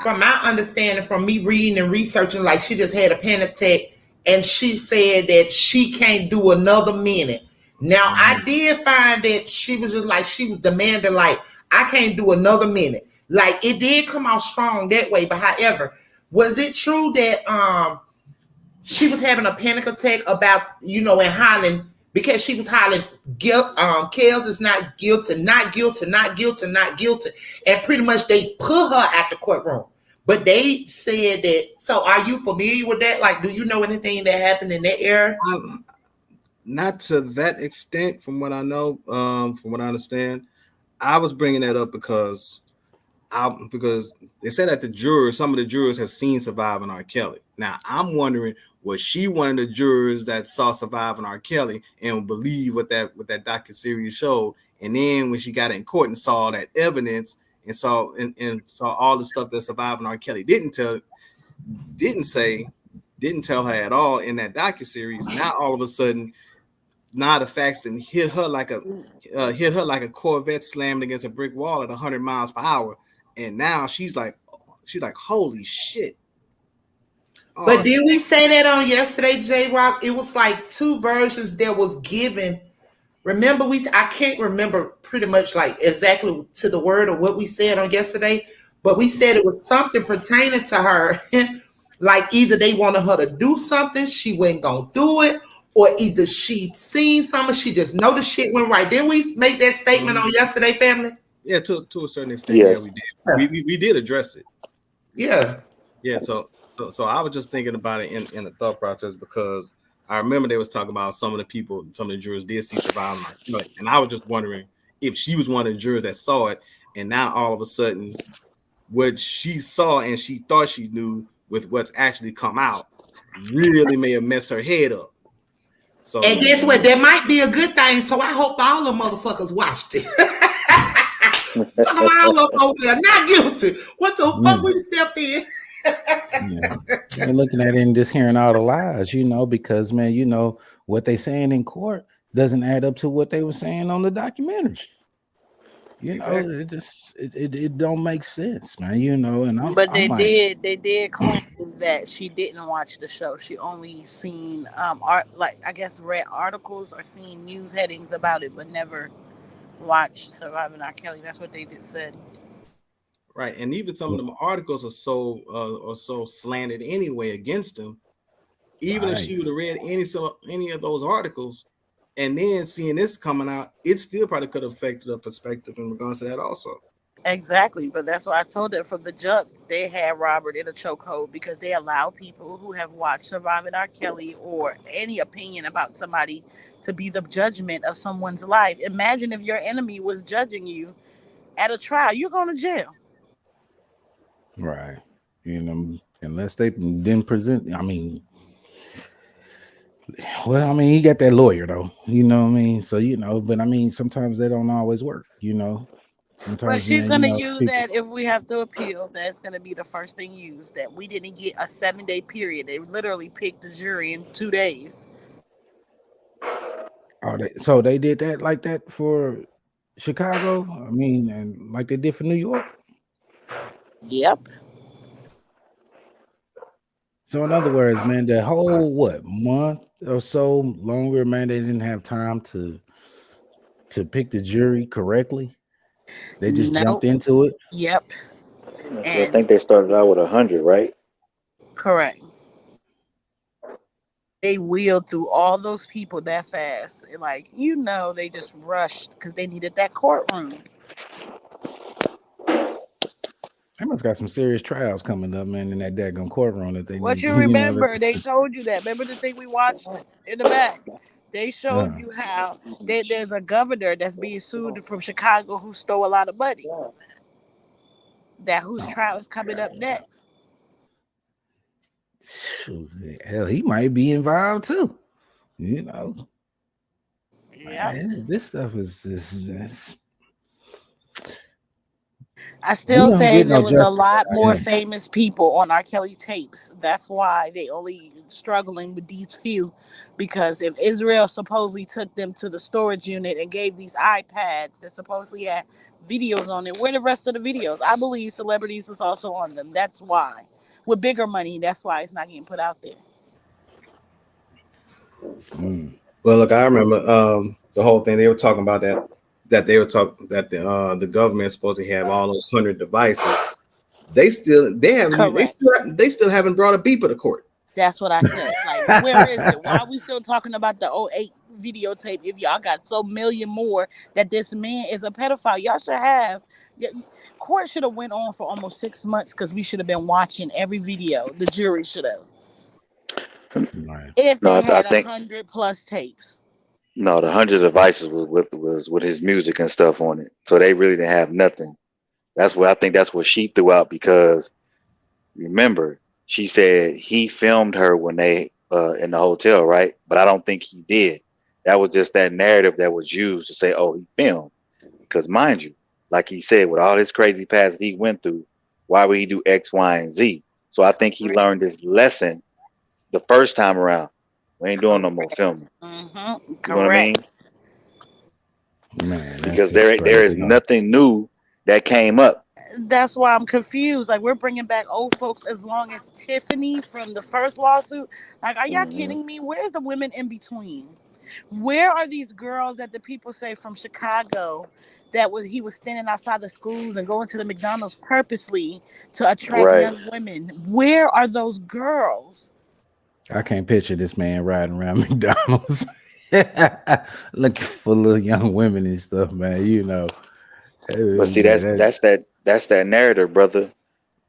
from my understanding, from me reading and researching, like she just had a panic attack and she said that she can't do another minute. Now, I did find that she was just like, she was demanding, like, I can't do another minute. Like, it did come out strong that way. But however, was it true that she was having a panic attack about, you know, and hollering because she was hollering, Kels is not guilty, not guilty, not guilty, not guilty. And pretty much they put her at the courtroom. But they said that, so are you familiar with that? Like, do you know anything that happened in that era? Not to that extent, from what I know, from what I understand. I was bringing that up because they said that some of the jurors have seen Surviving R. Kelly. Now, I'm wondering, was she one of the jurors that saw Surviving R. Kelly and believed what that docuseries showed? And then when she got in court and saw that evidence and saw all the stuff that Surviving R. Kelly didn't tell her at all in that docuseries, now all of a sudden, now the facts didn't hit her like a Corvette slammed against a brick wall at 100 miles per hour. And now she's like, holy shit. But did we say that on yesterday, J-Rock? It was like two versions that was given. Remember, I can't remember pretty much like exactly to the word of what we said on yesterday, but we said it was something pertaining to her. Like either they wanted her to do something, she wasn't going to do it, or either she seen something, she just know the shit went right. Didn't we make that statement on yesterday, family? Yeah, to a certain extent, yes. Yeah, we did. We did address it. Yeah. Yeah, so I was just thinking about it in the thought process because I remember they was talking about some of the jurors did see Surviving R. Kelly, and I was just wondering if she was one of the jurors that saw it, and now all of a sudden, what she saw and she thought she knew with what's actually come out really may have messed her head up. So, and guess what? That might be a good thing. So I hope all the motherfuckers watched it. Fuck them all up over there. Not guilty. What the fuck we stepped in? We're looking at it and just hearing all the lies, because man, what they saying in court doesn't add up to what they were saying on the documentary. It just it don't make sense, man. And but they did claim that she didn't watch the show. She only seen read articles or seen news headings about it, but never watched Surviving R. Kelly. That's what they said. Right, and even some of them articles are so slanted anyway against him. Even if she would have read any of those articles, and then seeing this coming out, it still probably could have affected her perspective in regards to that also. Exactly, but that's why I told her from the jump they had Robert in a chokehold because they allow people who have watched Surviving R. Kelly or any opinion about somebody to be the judgment of someone's life. Imagine if your enemy was judging you at a trial. You're going to jail. Right. Unless they didn't present. He got that lawyer though. You know what I mean? So, but sometimes they don't always work, Sometimes, but she's going to use that if we have to appeal. That's going to be the first thing used. That we didn't get a 7-day period. They literally picked the jury in 2 days. So they did that like that for Chicago? And like they did for New York? Yep. So in other words, man, the whole month or so longer, man, they didn't have time to pick the jury correctly. They just jumped into it. Yep. I think they started out with 100, right? Correct. They wheeled through all those people that fast. They just rushed because they needed that courtroom. They must got some serious trials coming up, man, in that daggone courtroom that they What need. you remember, they told you that. Remember the thing we watched in the back? They showed you how there's a governor that's being sued from Chicago who stole a lot of money. Whose trial is coming up next. Hell, he might be involved too. Yeah. This stuff is I still say there was a lot more famous people on R. Kelly tapes. That's why they only struggling with these few. Because if Israel supposedly took them to the storage unit and gave these iPads that supposedly had videos on it, where the rest of the videos? I believe celebrities was also on them. That's why. With bigger money, that's why it's not getting put out there. Well, look, I remember the whole thing. They were talking about that the government is supposed to have all those 100 devices. They still haven't brought a beeper to court. That's what I said. Where is it? Why are we still talking about the 08 videotape if y'all got so million more that this man is a pedophile? Y'all should have. Court should have went on for almost 6 months because we should have been watching every video. The jury should have. If they had 100 plus tapes. No, the 100 devices was with his music and stuff on it. So they really didn't have nothing. That's what she threw out because remember, she said he filmed her when they in the hotel, right? But I don't think he did. That was just that narrative that was used to say, oh, he filmed. Because mind you, like he said, with all his crazy past he went through, why would he do X, Y, and Z? So I think he learned his lesson the first time around. We ain't doing no more filming. Mm-hmm. You know what I mean? Man, because there is nothing new that came up. That's why I'm confused. We're bringing back old folks as long as Tiffany from the first lawsuit. Are y'all kidding me? Where's the women in between? Where are these girls that the people say from Chicago he was standing outside the schools and going to the McDonald's purposely to attract young women? Where are those girls? I can't picture this man riding around McDonald's looking for little young women and stuff, man. But see, that's that narrative, brother.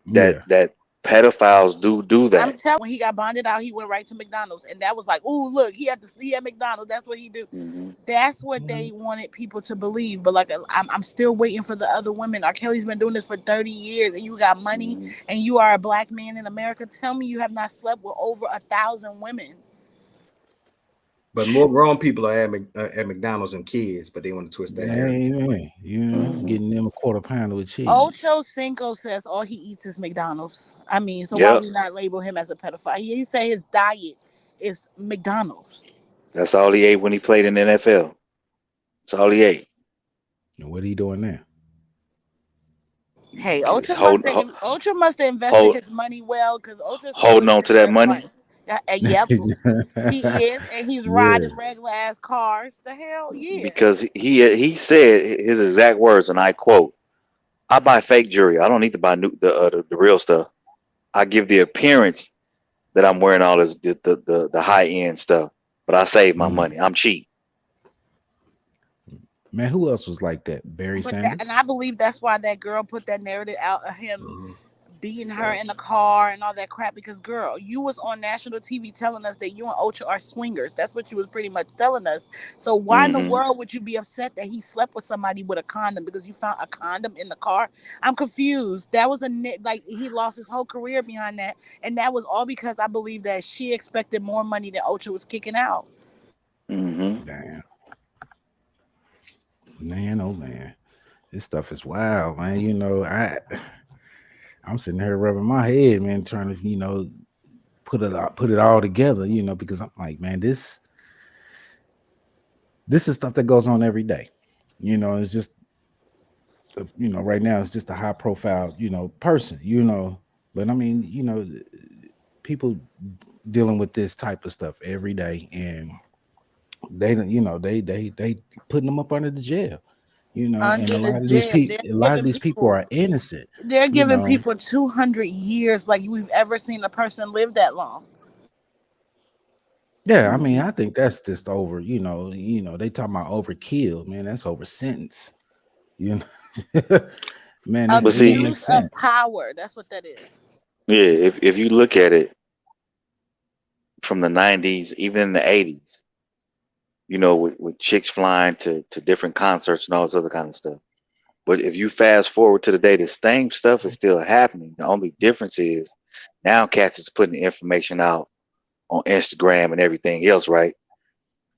That pedophiles do that. I'm telling you, when he got bonded out, he went right to McDonald's, and that was ooh, look, he at McDonald's. That's what he do. Mm-hmm. That's what they wanted people to believe. But I'm still waiting for the other women. R. Kelly's been doing this for 30 years, and you got money, and you are a black man in America. Tell me you have not slept with over 1,000 women. But more grown people are at McDonald's than kids, but they want to twist that. Amen. You know, getting them a quarter pounder with cheese. Ocho Cinco says all he eats is McDonald's. I mean, so why we not label him as a pedophile? He say his diet is McDonald's. That's all he ate when he played in the NFL. That's all he ate. And what are you doing now? Hey, Ocho must have invested his money well, because Ocho's holding on to that money. Yep, he is, and he's riding regular ass cars. The hell, yeah. Because he said his exact words, and I quote, "I buy fake jewelry. I don't need to buy the real stuff. I give the appearance that I'm wearing all this the high end stuff, but I save my money. I'm cheap." Man, who else was like that? Barry Sanders. And I believe that's why that girl put that narrative out of him beating her in the car and all that crap. Because, girl, you was on national TV telling us that you and Ocho are swingers. That's what you was pretty much telling us. So why in the world would you be upset that he slept with somebody with a condom because you found a condom in the car? I'm confused. That was he lost his whole career behind that. And that was all because I believe that she expected more money than Ocho was kicking out. Damn. Man, oh man, this stuff is wild, man. You know, I'm sitting here rubbing my head, man, trying to, put it all together, because I'm like, man, this is stuff that goes on every day. It's just, right now it's just a high profile, person, but I mean, people dealing with this type of stuff every day, and they putting them up under the jail. And a lot of these people are innocent. They're giving people 200 years, like we've ever seen a person live that long. Yeah, I mean, I think that's just over. They talking about overkill, man. That's over sentence. Man, abuse of power. That's what that is. Yeah, if you look at it from the 90s, even in the 80s. With chicks flying to different concerts and all this other kind of stuff. But if you fast forward to the day, the same stuff is still happening. The only difference is now cats is putting the information out on Instagram and everything else, right?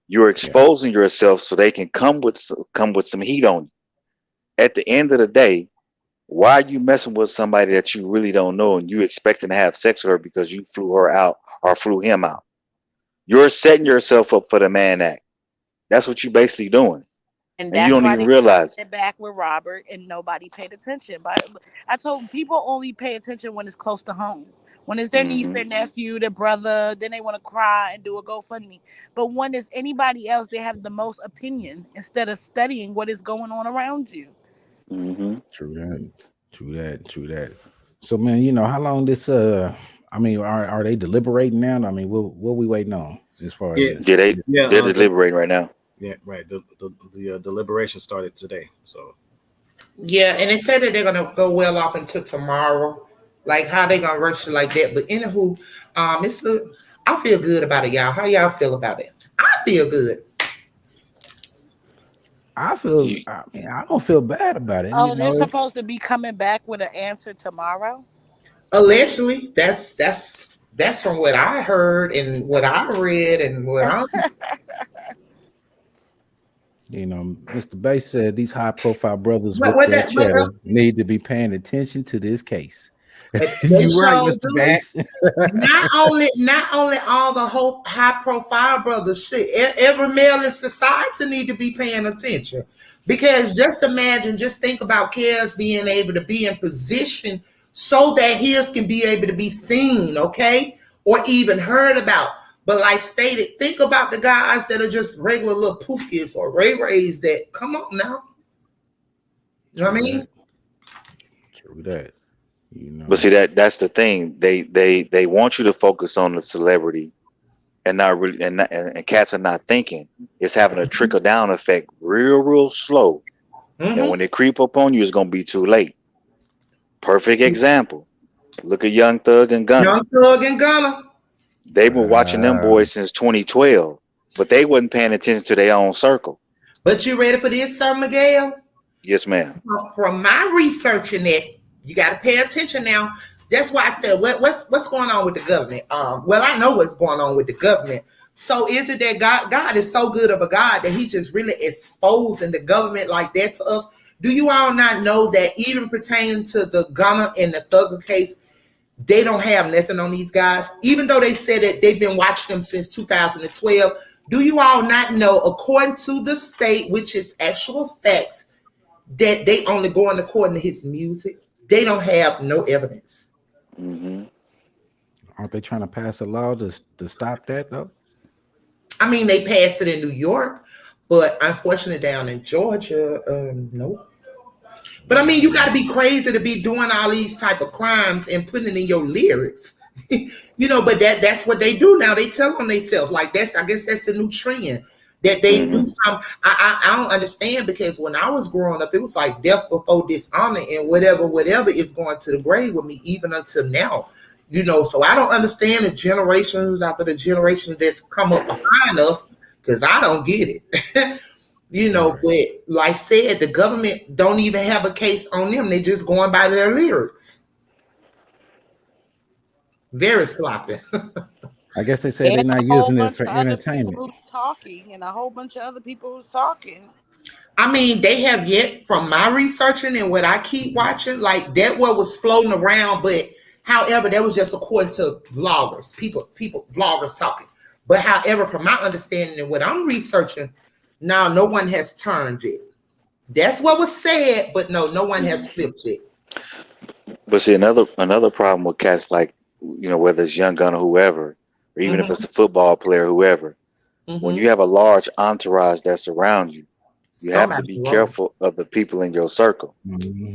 You're exposing yourself so they can come with some heat on you. At the end of the day, why are you messing with somebody that you really don't know and you expecting to have sex with her because you flew her out or flew him out? You're setting yourself up for the man act. That's what you're basically doing. And you don't even realize it. Back with Robert and nobody paid attention. But I told people only pay attention when it's close to home. When it's their niece, their nephew, their brother, then they want to cry and do a GoFundMe. But when it's anybody else, they have the most opinion instead of studying what is going on around you. True that. So, man, how long this? Are they deliberating now? I mean, what we waiting on as far as this? They're deliberating right now. Yeah, right. The deliberation started today. So yeah, and they said that they're gonna go well off until tomorrow. Like how they gonna rush it like that? But anywho, I feel good about it, y'all. How y'all feel about it? I feel good. I don't feel bad about it. Oh, they're supposed to be coming back with an answer tomorrow. Allegedly, that's from what I heard and what I read and what I. Mr. Bay said these high-profile brothers with their cheddar need to be paying attention to this case. You're right, Mr. Bass. not only all the whole high-profile brothers, every male in society need to be paying attention. Because just think about Kez being able to be in position so that his can be able to be seen, okay? Or even heard about. But like stated, think about the guys that are just regular little pookies or ray-rays that, come on now. You know what I mean? True that. But see, that's the thing. They want you to focus on the celebrity and not really, and cats are not thinking. It's having a trickle down effect real slow. And when they creep up on you, it's going to be too late. Perfect example. Look at Young Thug and Gunna. They've been watching them boys since 2012, but they wasn't paying attention to their own circle. But you ready for this, Sir Miguel? Yes, ma'am. From my researching it, you got to pay attention now. That's why I said, what's going on with the government? Well, I know what's going on with the government, So is it that God is so good of a God that he just really exposing the government like that to us? Do you all not know that even pertaining to the Gunner and the Thugger case, they don't have nothing on these guys, even though they said that they've been watching them since 2012. Do you all not know, according to the state, which is actual facts, that they only going according to his music? They don't have no evidence. Mm-hmm. Aren't they trying to pass a law to stop that though? I mean, they passed it in New York, but unfortunately down in Georgia, no. But I mean, you got to be crazy to be doing all these type of crimes and putting it in your lyrics. But that's what they do now. They tell on themselves like I guess that's the new trend that they do some. I don't understand, because when I was growing up, it was like death before dishonor, and whatever is going to the grave with me even until now. So I don't understand the generations after the generation that's come up behind us, because I don't get it. But like I said, the government don't even have a case on them. They just going by their lyrics. Very sloppy. I guess they say they're not using it for entertainment. Talking, and a whole bunch of other people who's talking. I mean, they have yet, from my researching and what I keep watching, like that what was floating around, but however, that was just according to vloggers, people vloggers talking. But however, from my understanding and what I'm researching, now no one has turned it. That's what was said, but no one has flipped it. But see, another problem with cats, like, whether it's Young Gun or whoever, or even if it's a football player, whoever, when you have a large entourage that surrounds you, you have to be careful of the people in your circle,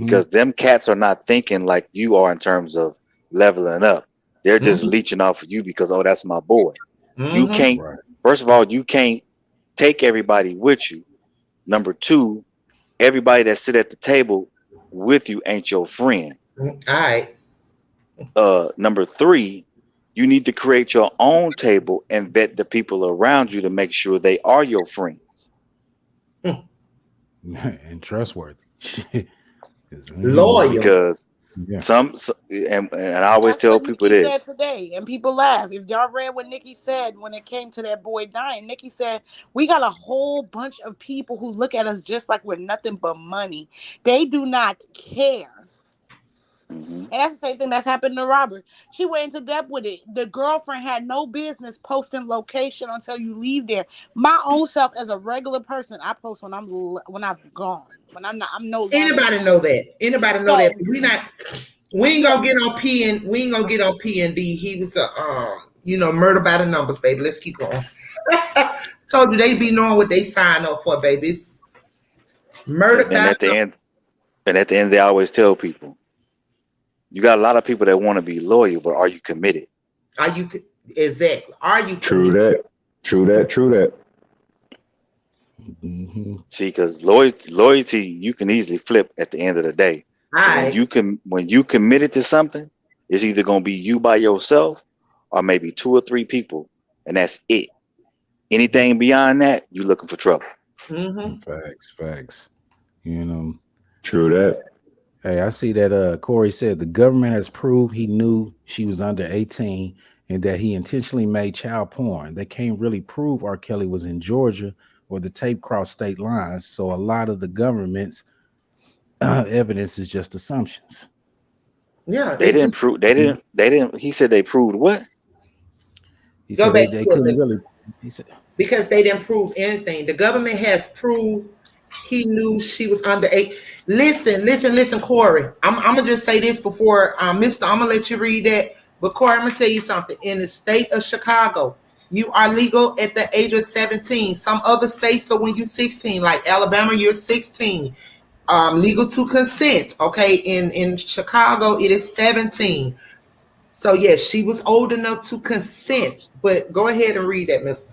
because them cats are not thinking like you are in terms of leveling up. They're just leeching off of you because, oh, that's my boy. You can't, first of all, you can't take everybody with you. Number two, everybody that sit at the table with you ain't your friend. All right. Number three, you need to create your own table and vet the people around you to make sure they are your friends and trustworthy. Loyal. Because and I always tell people Nikki this. said today, and people laugh. If y'all read what Nikki said when it came to that boy dying, Nikki said, we got a whole bunch of people who look at us just like we're nothing but money. They do not care. And that's the same thing that's happened to Robert. She went into depth with it. The girlfriend had no business posting location until you leave there. My own self, as a regular person, I post when I've gone. When I'm no longer. Anybody know that? We ain't gonna get on P and we ain't gonna get on P and D. He was a murder by the numbers, baby. Let's keep going. Told you they be knowing what they sign up for, babies. Murder by at the end, and at the end, they always tell people, you got a lot of people that want to be loyal, but are you committed? Exactly? Are you committed? True that. See, because loyalty, you can easily flip at the end of the day. When you committed to something, it's either going to be you by yourself or maybe 2 or 3 people, and that's it. Anything beyond that, you're looking for trouble. Facts. True that. Hey, I see that Corey said the government has proved he knew she was under 18 and that he intentionally made child porn. They can't really prove R. Kelly was in Georgia or the tape crossed state lines. So a lot of the government's evidence is just assumptions. Yeah, they didn't prove. They didn't. He said they proved what? He said they couldn't really. He said because they didn't prove anything. The government has proved he knew she was under 8. Listen, Corey. I'm gonna just say this before, Mister. I'm gonna let you read that. But Corey, I'm gonna tell you something. In the state of Chicago, you are legal at the age of 17. Some other states, so when you're 16, like Alabama, you're 16. Legal to consent. Okay, in Chicago, it is 17. So yes, she was old enough to consent. But go ahead and read that, Mister.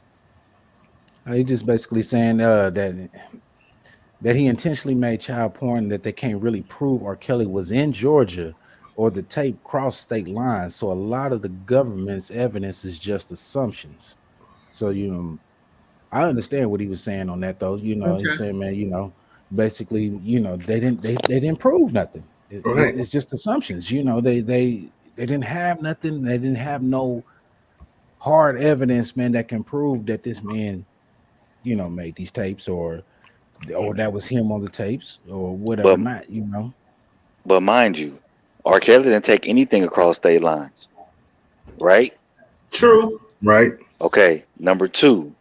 He's just basically saying that he intentionally made child porn, that they can't really prove R. Kelly was in Georgia or the tape crossed state lines. So a lot of the government's evidence is just assumptions. So, I understand what he was saying on that, though. He's saying, man, basically, they didn't prove nothing. It's just assumptions. They didn't have nothing. They didn't have no hard evidence, man, that can prove that this man, made these tapes or that was him on the tapes or whatever. But mind you, R. Kelly didn't take anything across state lines, right? True. Right. Okay. Number two,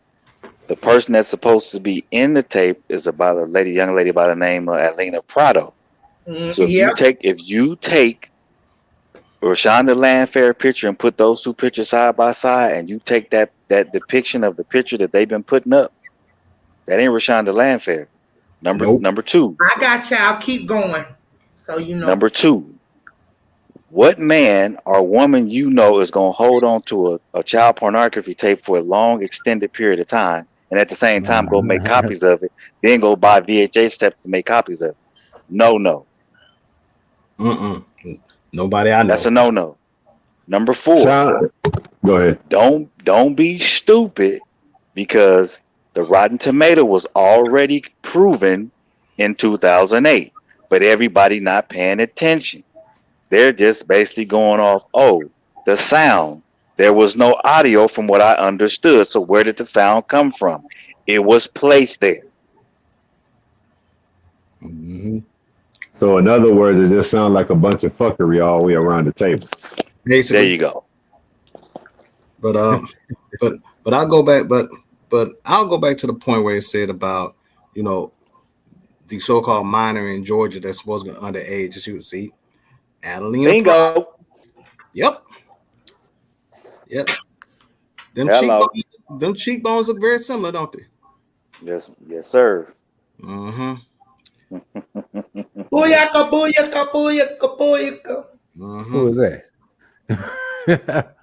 the person that's supposed to be in the tape is about a young lady by the name of Atlanta Prado. So if you take Rashonda Landfair picture and put those two pictures side by side, and you take that depiction of the picture that they've been putting up, that ain't Rashonda Landfair. Number two. I got y'all. Keep going. So Number two. What man or woman is going to hold on to a child pornography tape for a long extended period of time, and at the same time go make copies of it, then go buy VHS tapes to make copies of it? No. Nobody I know. That's a no. Number four. Go ahead. Don't be stupid, because the Rotten Tomato was already proven in 2008, but everybody not paying attention. They're just basically going off, the sound. There was no audio from what I understood. So where did the sound come from? It was placed there. Mm-hmm. So in other words, it just sounds like a bunch of fuckery all the way around the table. Basically. There you go. But I'll go back. But I'll go back to the point where it said about the so-called minor in Georgia that's supposed to be underage, as you can see. Adelina. Bingo. Yep. Them cheekbones look very similar, don't they? Yes, sir. Mm-hmm. Booyaka, booyaka, booyaka, booyaka. Who is that?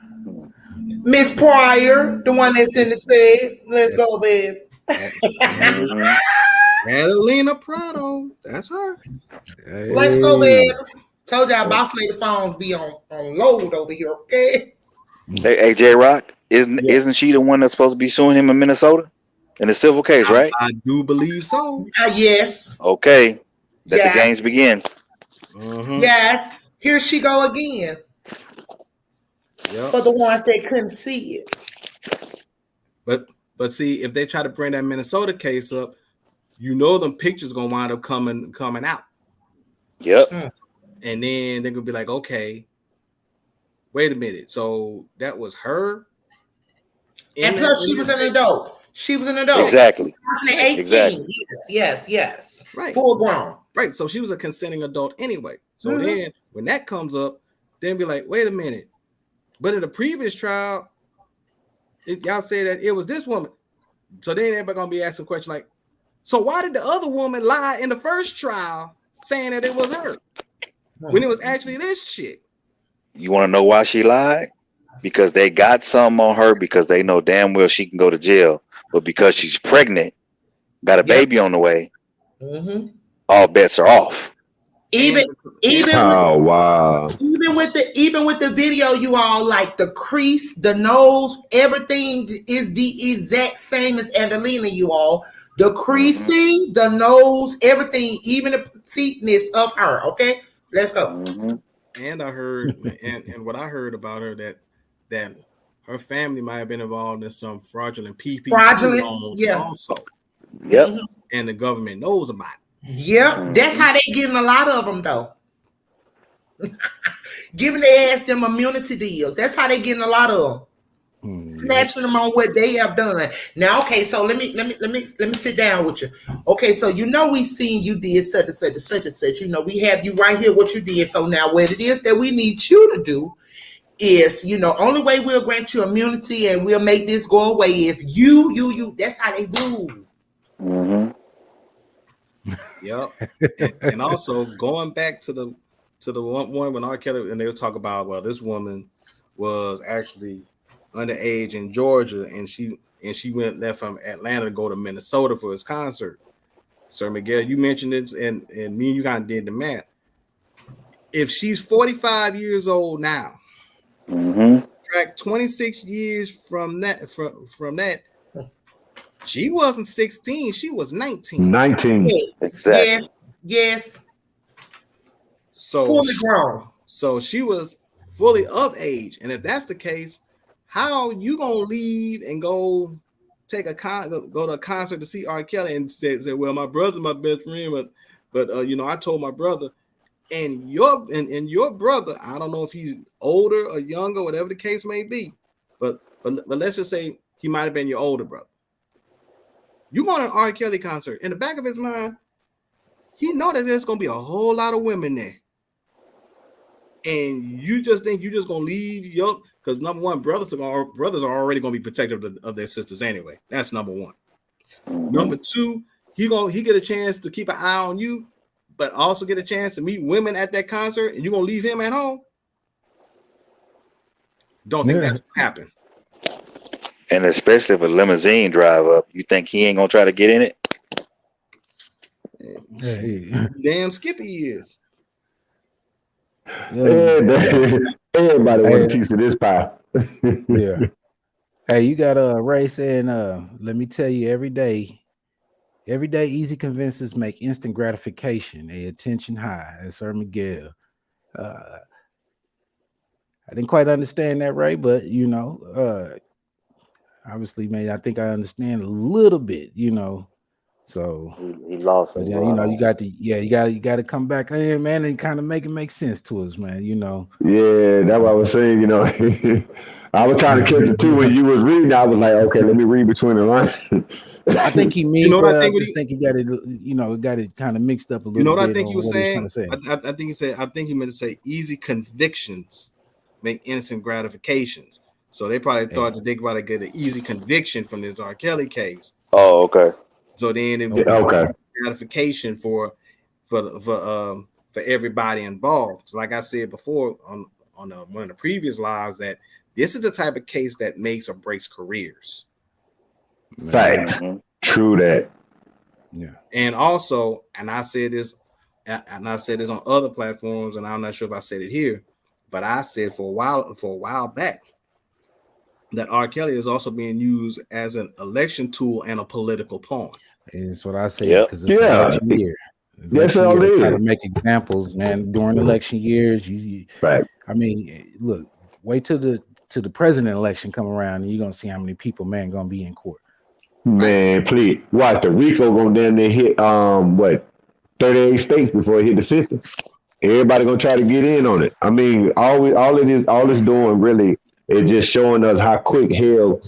Miss Pryor, the one that's in the bed. Let's go, babe. Adelina Prado. That's her. Hey. Let's go, babe. Told y'all boss lady phones be on load over here, okay? Hey, J-Rock, isn't she the one that's supposed to be suing him in Minnesota in a civil case, right? I do believe so. Yes. Okay. Let the games begin. Mm-hmm. Yes. Here she go again. Yep. For the ones that couldn't see it. But see, if they try to bring that Minnesota case up, them pictures gonna wind up coming out. Yep. And then they're gonna be like, okay, wait a minute. So that was her. And plus, she was an adult. Exactly. 18. Exactly. Yes. Right. Full grown. Right. So she was a consenting adult anyway. So then when that comes up, then be like, wait a minute. But in the previous trial, y'all say that it was this woman. So then everybody gonna be asking questions like, so why did the other woman lie in the first trial saying that it was her when it was actually this chick? You want to know why she lied? Because they got some on her because they know damn well she can go to jail. But because she's pregnant, got a baby on the way, all bets are off. Even wow. Even with the video, you all, like the crease, the nose, everything is the exact same as Adelina, you all. The creasing, the nose, everything, even the petiteness of her. Okay, let's go. And I heard, and what I heard about her that her family might have been involved in some fraudulent PPP loans also. Yep. And the government knows about it. Yep. That's how they getting a lot of them though. Giving their ass them immunity deals. That's how they getting a lot of them. Snatching them on what they have done. Now, okay, so let me sit down with you. Okay, so we seen you did such and such and such and such. We have you right here what you did. So now what it is that we need you to do is, only way we'll grant you immunity and we'll make this go away if you. That's how they do. Yep. And also going back to the one when R. Kelly, and they would talk about, well, this woman was actually underage in Georgia, and she left from Atlanta to go to Minnesota for his concert. Sir Miguel, you mentioned it, and me and you kind of did the math. If she's 45 years old now, track 26 years from that, she wasn't 16, she was 19. 19. Exactly. Yes. So fully grown. So she was fully of age, and if that's the case, How you gonna leave and go take go to a concert to see R. Kelly and say, well, my brother's my best friend, but I told my brother, and your brother, I don't know if he's older or younger, whatever the case may be, but let's just say he might have been your older brother. You going to an R. Kelly concert, in the back of his mind, he know that there's gonna be a whole lot of women there, and you just think you're just gonna leave your, because number one, brothers are already gonna be protective of their sisters anyway. That's number one. Number two, he get a chance to keep an eye on you, but also get a chance to meet women at that concert, and you're gonna leave him at home. Don't think that's gonna happen. And especially if a limousine drive up, you think he ain't gonna try to get in it? Damn Skippy is. Everybody want a piece of this pie. Yeah. Hey, you got Ray saying, let me tell you, every day easy convinces make instant gratification, a attention high. That's Sir Miguel. I didn't quite understand that, Ray, but obviously, man, I think I understand a little bit, So he lost. But then, you got to come back in, man, and kind of make it make sense to us, man. Yeah, that's what I was saying. I was trying to catch it too when you was reading. I was like, okay, let me read between the lines. I think he means. I just think he got it. Got it kind of mixed up a little. You know what bit I think he was saying? I think he said. I think he meant to say easy convictions make instant gratifications. So they probably thought that they probably get an easy conviction from this R. Kelly case. Oh, okay. So then it would be gratification for everybody involved. So like I said before on one of the previous lives, that this is the type of case that makes or breaks careers. Facts. True that. Yeah. And also, and I said this, and I've said this on other platforms, and I'm not sure if I said it here, but I said for a while back that R. Kelly is also being used as an election tool and a political pawn. And that's what I say, because it's election year. Yes, I did. Try to make examples, man. During election years, right. I mean, look, wait till the president election come around, and you're gonna see how many people, man, gonna be in court. Man, please watch the RICO go down there hit 38 states before it hit the 50. Everybody gonna try to get in on it. I mean, all it's doing really is just showing us how quick hell,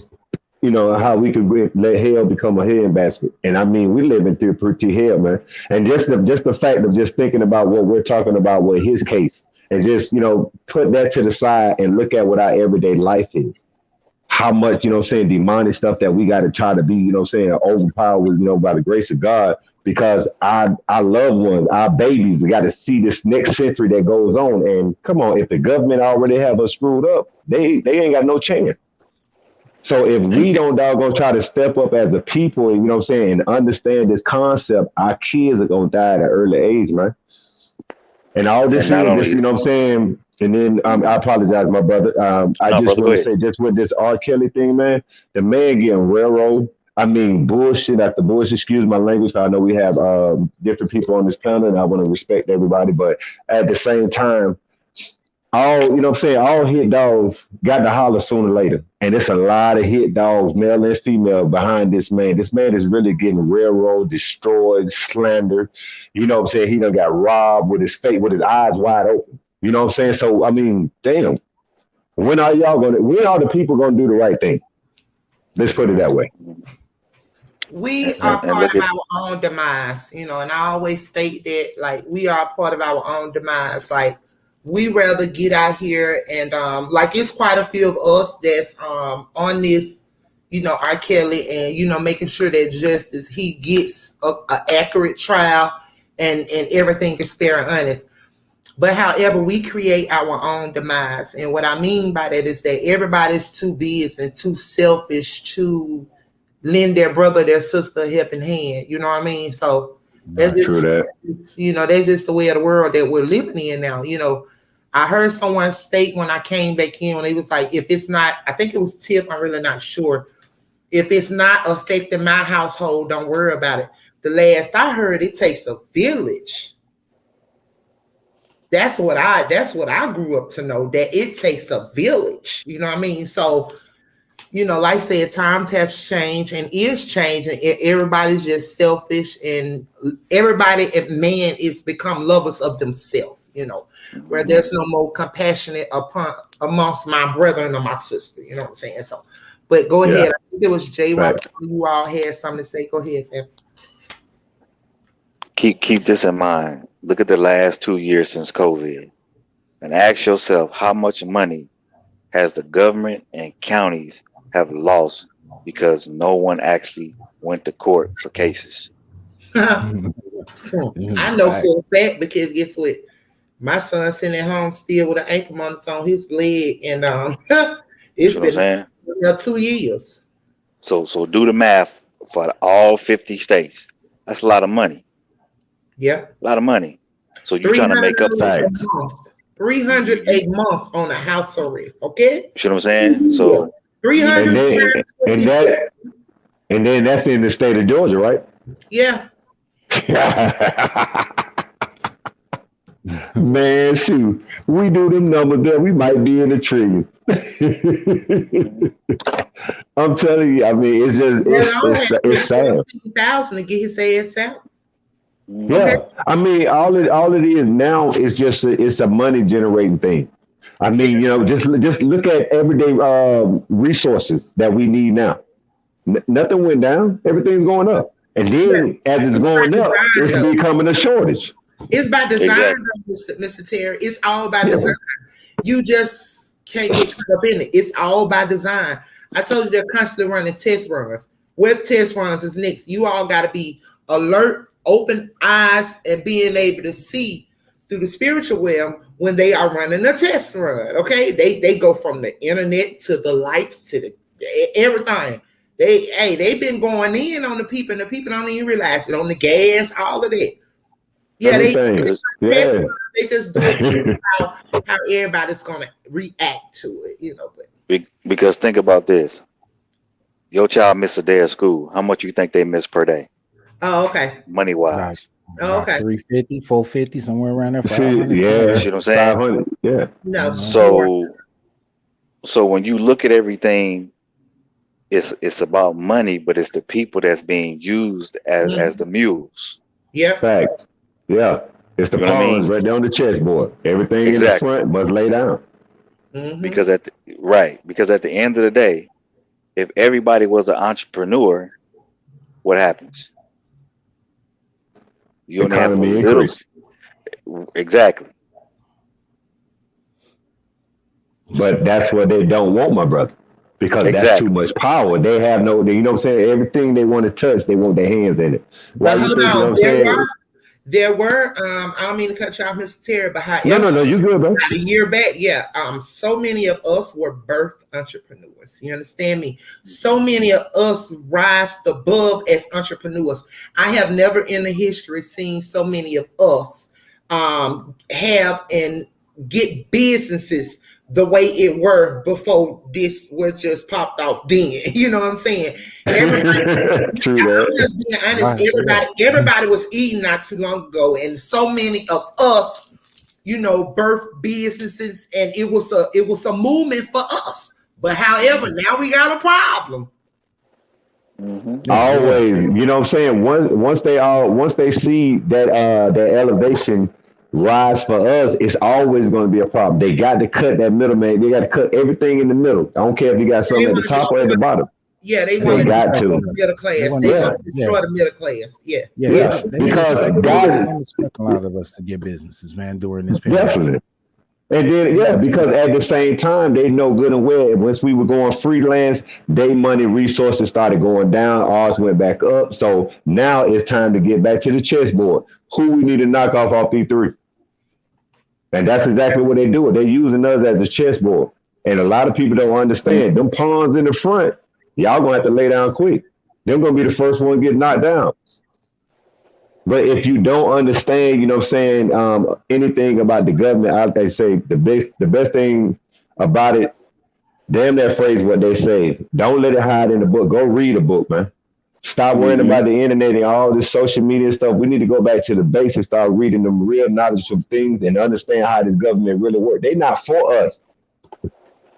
how we could let hell become a handbasket. And I mean, we living through pretty hell, man. And just the fact of just thinking about what we're talking about with his case, and just put that to the side and look at what our everyday life is. How much, demonic stuff that we got to try to be, overpowered, by the grace of God, because our loved ones, our babies, got to see this next century that goes on. And come on, if the government already have us screwed up, they ain't got no chance. So if we don't doggone try to step up as a people, and and understand this concept, our kids are gonna die at an early age, man. And all this is, and then I apologize, my brother. I just want to say, just with this R. Kelly thing, man, the man getting railroad. I mean, bullshit after bullshit. Excuse my language. I know we have different people on this planet, and I want to respect everybody. But at the same time, all hit dogs got to holler sooner or later. And it's a lot of hit dogs, male and female, behind this man. This man is really getting railroad, destroyed, slandered. He done got robbed with his eyes wide open. You know what I'm saying? So, I mean, damn. When are the people going to do the right thing? Let's put it that way. We are part of our own demise, and I always state that, like, we are part of our own demise. Like, we rather get out here and, it's quite a few of us that's on this, R. Kelly, and, making sure that justice, he gets a accurate trial and everything is fair and honest. But however, we create our own demise. And what I mean by that is that everybody's too busy and too selfish to lend their brother, their sister a helping hand. You know what I mean? So that's just, that's just the way of the world that we're living in now. I heard someone state when I came back in, when he was like, if it's not, I think it was Tip, I'm really not sure. If it's not affecting my household, don't worry about it. The last I heard, it takes a village. That's what I grew up to know, that it takes a village. You know what I mean? So like I said, times have changed and is changing. Everybody's just selfish, and everybody, man, is become lovers of themselves. Where there's no more compassionate amongst my brethren or my sister. You know what I'm saying? So, but go ahead. I think it was Jay. Right. You all had something to say. Go ahead, man. Keep this in mind. Look at the last 2 years since COVID, and ask yourself how much money has the government and counties have lost because no one actually went to court for cases. I know for a fact, because guess what? My son's sitting at home still with an ankle monitor on his leg, and it's been 2 years. So do the math for all 50 states. That's a lot of money. Yeah, a lot of money. So you're trying to make up for $300 a month on a house arrest. Okay, you know what I'm saying? So 300 and then that's in the state of Georgia, right? Yeah. Man, shoot, we do them numbers there, we might be in the trillions. I'm telling you, I mean, it's just it's sad. 50,000 to get his ass out. Yeah, okay. I mean, all it is now is just it's a money generating thing. I mean, just look at everyday resources that we need now. Nothing went down, everything's going up, and then as it's going up, it's becoming a shortage. It's by design, Mr. Terry. It's all by design. You just can't get caught up in it. It's all by design. I told you they're constantly running test runs. Web test runs is next. You all got to be alert, open eyes, and being able to see through the spiritual realm when they are running a test run. Okay, they go from the internet to the lights to the everything. They've been going in on the people, and the people don't even realize it, on the gas, all of that. Yeah, they just do it how everybody's gonna react to it, But because think about this: your child missed a day of school. How much you think they miss per day? Oh, okay. Money wise. Oh, okay. 350, 450, somewhere around there. 500. Yeah, you know what I'm saying? 500. Yeah. No. So when you look at everything, it's about money, but it's the people that's being used as the mules. Yeah. Fact. Yeah. It's the pawns right there on the chessboard. Everything in the front must lay down. Mm-hmm. Because at the end of the day, if everybody was an entrepreneur, what happens? You only have a little. Exactly. But that's what they don't want, my brother. Because that's too much power. They have you know what I'm saying? Everything they want to touch, they want their hands in it. But hold on, there were, I don't mean to cut you off, Mr. Terry, but however, no, you good, bro. A year back, so many of us were birth entrepreneurs. You understand me? So many of us rise above as entrepreneurs. I have never in the history seen so many of us have and get businesses the way it were before this was just popped off then. You know what I'm saying? Everybody, True I'm just being honest, everybody was eating not too long ago, and so many of us, birth businesses, and it was a movement for us. But however, now we got a problem. Mm-hmm. Always, you know what I'm saying? Once they see that that elevation rise for us, it's always going to be a problem. They got to cut that middleman. They got to cut everything in the middle. I don't care if you got something at the top or at the bottom. Yeah, they want to destroy the middle class. They want to destroy the middle class. Yeah. Because God expect a lot of us to get businesses, man, during this pandemic. Definitely. And then, because at the same time, they know good and well, once we were going freelance, their money resources started going down. Ours went back up. So now it's time to get back to the chessboard. Who we need to knock off P3? And that's exactly what they do. They're using us as a chessboard. And a lot of people don't understand. Them pawns in the front, y'all going to have to lay down quick. They're going to be the first one to get knocked down. But if you don't understand, you know what I'm saying, anything about the government, I say the best thing about it, damn that phrase what they say. Don't let it hide in the book. Go read a book, man. Stop worrying about the internet and all this social media stuff. We need to go back to the basics, start reading them real knowledge of things and understand how this government really works. They're not for us.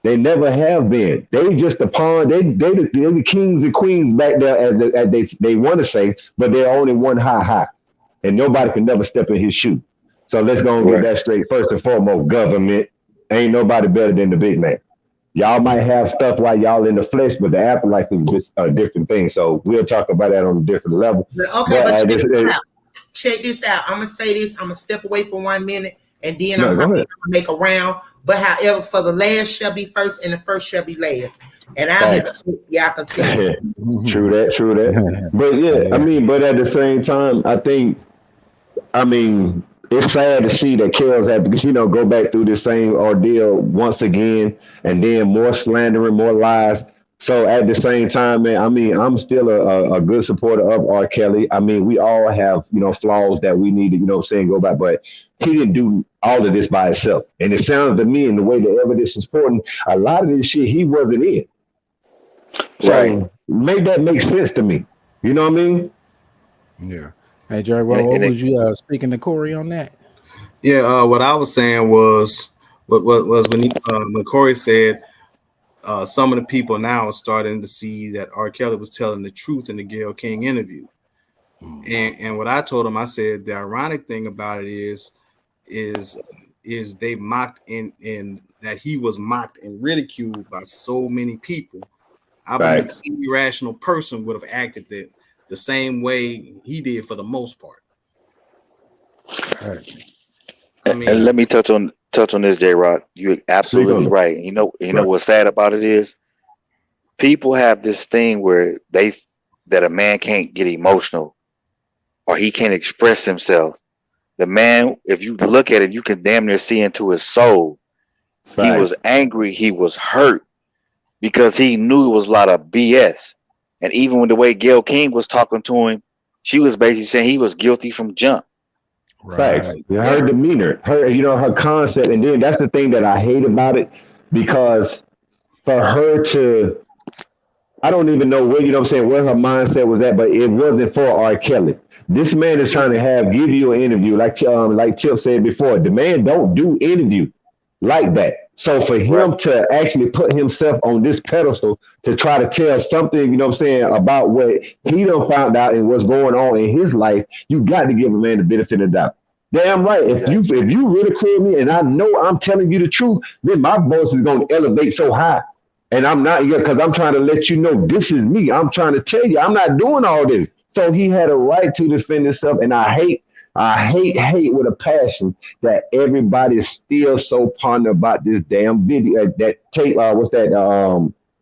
They never have been. They just the pawn. They the kings and queens back there, as they want to say, but they're only one high, and nobody can never step in his shoe. So let's go and get that straight. First and foremost, government ain't nobody better than the big man. Y'all might have stuff while y'all in the flesh, but the afterlife is just a different thing. So we'll talk about that on a different level. Okay, but check this out. I'm gonna say this. I'm gonna step away for 1 minute, and then I'm gonna make a round. But however, for the last shall be first, and the first shall be last. And I'll be y'all continue. True that. But yeah, I mean, but at the same time, I mean, it's sad to see that Kells had to, go back through the same ordeal once again, and then more slandering, more lies. So at the same time, man, I mean, I'm still a good supporter of R. Kelly. I mean, we all have, flaws that we need to, go back, but he didn't do all of this by himself. And it sounds to me, in the way the evidence is supporting, a lot of this shit he wasn't in. So make that make sense to me. You know what I mean? Yeah. Hey, Jerry, what was you speaking to Corey on that? Yeah, what I was saying was what was when Corey said some of the people now are starting to see that R. Kelly was telling the truth in the Gayle King interview. And what I told him, I said the ironic thing about it is they mocked in that he was mocked and ridiculed by so many people. I believe any rational person would have acted the same way he did for the most part. I mean, and let me touch on this, J-Rod. You're absolutely right. You know what's sad about it is people have this thing where that a man can't get emotional or he can't express himself. The man, if you look at it, you can damn near see into his soul. He was angry, he was hurt because he knew it was a lot of BS. And even when the way Gayle King was talking to him, she was basically saying he was guilty from jump. Facts. Her demeanor, her concept, and then that's the thing that I hate about it, because for her to, I don't even know where, where her mindset was at, but it wasn't for R. Kelly. This man is trying to give you an interview, like Chip said before. The man don't do interviews like that. So for him to actually put himself on this pedestal to try to tell something, about what he done found out and what's going on in his life, you got to give a man the benefit of the doubt. Damn right. If you ridicule me and I know I'm telling you the truth, then my voice is going to elevate so high. And I'm not here because I'm trying to let you know this is me. I'm trying to tell you I'm not doing all this. So he had a right to defend himself. And I hate with a passion that everybody is still so ponder about this damn video that tape. What's that?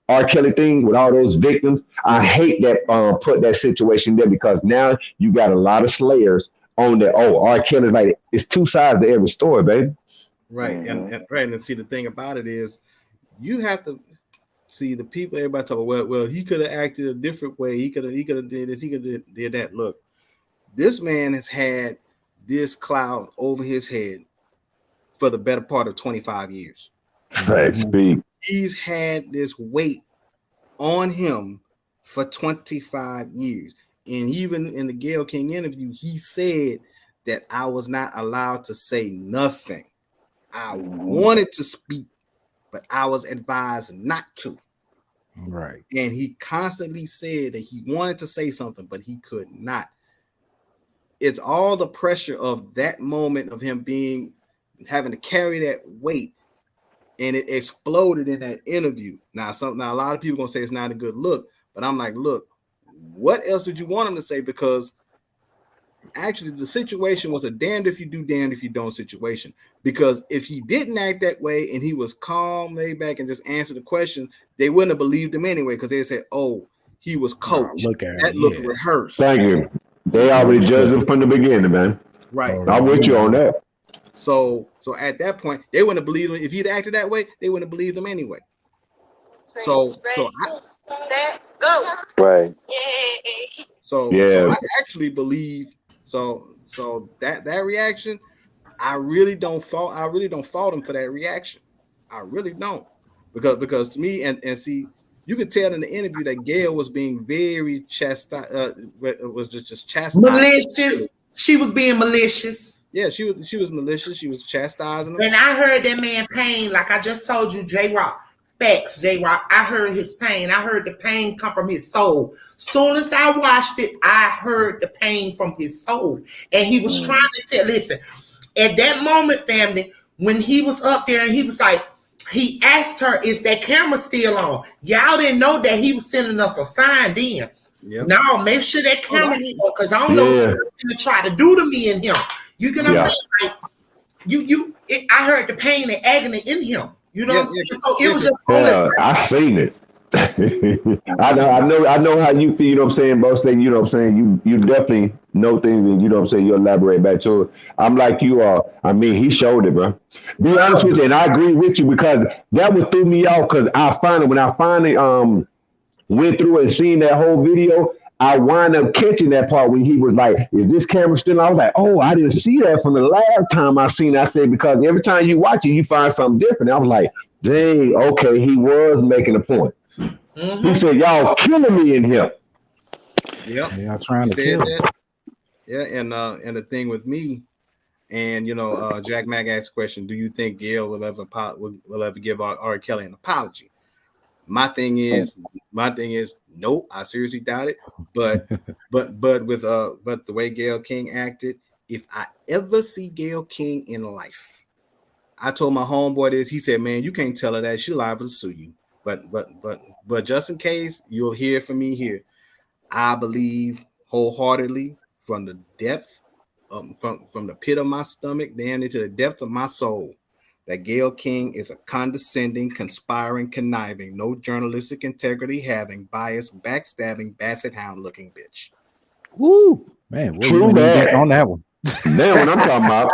R. Kelly thing with all those victims. I hate that put that situation there, because now you got a lot of slayers on that. Oh, R. Kelly's like, it's two sides to every story, baby. Right. And see, the thing about it is you have to see the people, everybody talk about, well, he could have acted a different way. He could have did this, he could have did that. Look, this man has had this cloud over his head for the better part of 25 years. He's had this weight on him for 25 years. And even in the Gayle King interview, he said that I was not allowed to say nothing. I wanted to speak, but I was advised not to. Right. And he constantly said that he wanted to say something, but he could not. It's all the pressure of that moment of him having to carry that weight, and it exploded in that interview. Now a lot of people gonna say it's not a good look, but I'm like, look, what else would you want him to say? Because actually the situation was a damned if you do, damned if you don't situation. Because if he didn't act that way and he was calm, laid back, and just answered the question, they wouldn't have believed him anyway, because they said, oh, he was coached. Looked rehearsed. Thank you. They already judged him from the beginning, man. Right. I'm with you on that. So at that point, they wouldn't have believed him. If he'd acted that way, they wouldn't have believed him anyway. So I actually believe so that reaction, I really don't fault him for that reaction. I really don't. Because to me, and see, you could tell in the interview that Gayle was being very chastised, was just chastised. Malicious. She was being malicious. Yeah, she was malicious. She was chastising him. And I heard that man Payne, like I just told you, J-Rock, Facts, J-Rock. I heard his pain. I heard the pain come from his soul. Soon as I watched it, I heard the pain from his soul. And he was trying to tell, listen, at that moment, family, when he was up there and he was like, he asked her, is that camera still on? Y'all didn't know that he was sending us a sign then. Yep. Now, make sure that camera, because I don't know what you're going to try to do to me and him. You get what I'm saying? Like, I heard the pain and agony in him. You know what I'm saying? So it was just I seen it. I know how you feel, you know what I'm saying, boss thing, you know what I'm saying. You definitely know things and you know what I'm saying, you elaborate back to it. I'm like you are. I mean, he showed it, bro. Be honest with you, and I agree with you because that would threw me off because when I finally went through and seen that whole video, I wind up catching that part when he was like, is this camera still on? I was like, oh, I didn't see that from the last time I seen it. I said, because every time you watch it, you find something different. I was like, dang, okay, he was making a point. He said, y'all killing me in here. Yep. Y'all trying to kill that. Yeah, and the thing with me, and Jack Mack asked a question, do you think Gail will ever give R. Kelly an apology? My thing is, nope, I seriously doubt it. But but the way Gayle King acted, if I ever see Gayle King in life, I told my homeboy this. He said, "Man, you can't tell her that. She's liable to sue you." But just in case, you'll hear from me here. I believe wholeheartedly from the depth, from the pit of my stomach down into the depth of my soul, that Gayle King is a condescending, conspiring, conniving, no journalistic integrity having, biased, backstabbing, basset hound looking bitch. Woo, man, well, you deep on that one. Damn, what I'm talking about.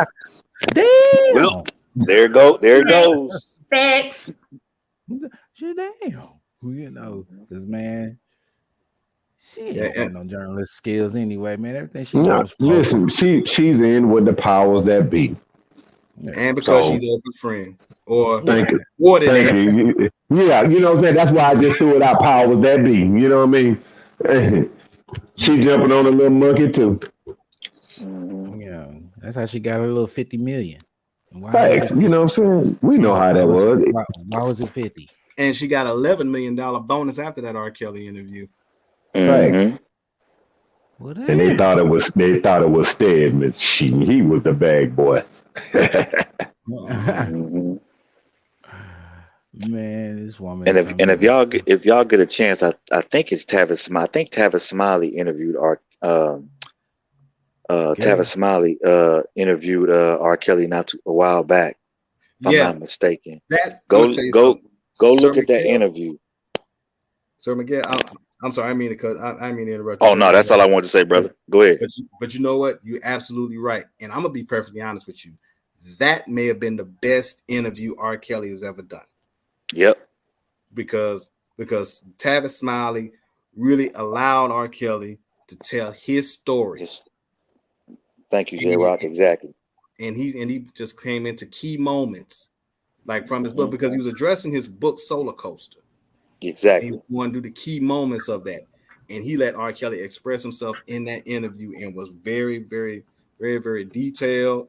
Damn. Well, there it goes. Facts. Damn. You know, because man, she ain't got no journalist skills anyway, man. Everything she does. Listen, she's in with the powers that be. And because she's a good friend. Or thank you. Yeah, you know what I'm saying? That's why I just threw it out, powers that be. You know what I mean? She jumping on a little monkey too. Yeah, that's how she got her little 50 million. Thanks. You know what I'm saying? We know how that was. Why was it 50? And she got $11 million bonus after that R. Kelly interview. Thanks. And they thought it was Stedman. He was the bag boy. Man, this woman. And if y'all get a chance, I think it's Tavis Smiley. I think Tavis Smiley interviewed Tavis Smiley interviewed R. Kelly a while back. If I'm not mistaken. Go look at that interview. Sir Miguel, I'm sorry, I mean to interrupt you. Oh no, that's all I wanted to say, brother. Go ahead. But you know what? You're absolutely right. And I'm gonna be perfectly honest with you. That may have been the best interview R. Kelly has ever done. Yep. Because Tavis Smiley really allowed R. Kelly to tell his story. Thank you, J-Rock. Exactly. And he just came into key moments, like from his book, because he was addressing his book Solar Coaster. Exactly. He wanted to do the key moments of that, and he let R. Kelly express himself in that interview, and was very, very, very, very detailed,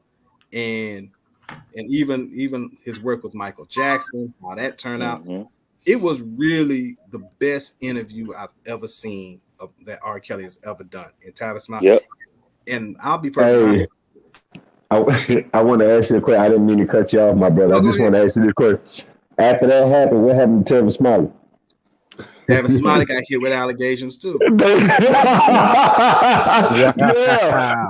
and even his work with Michael Jackson, how that turned out. It was really the best interview I've ever seen that R. Kelly has ever done. And Tavis Smiley. Yep. And I'll be perfect. I want to ask you a question. I didn't mean to cut you off, my brother. I just want to ask you this question. After that happened, what happened to Tavis Smiley? Tavis Smiley got hit with allegations too.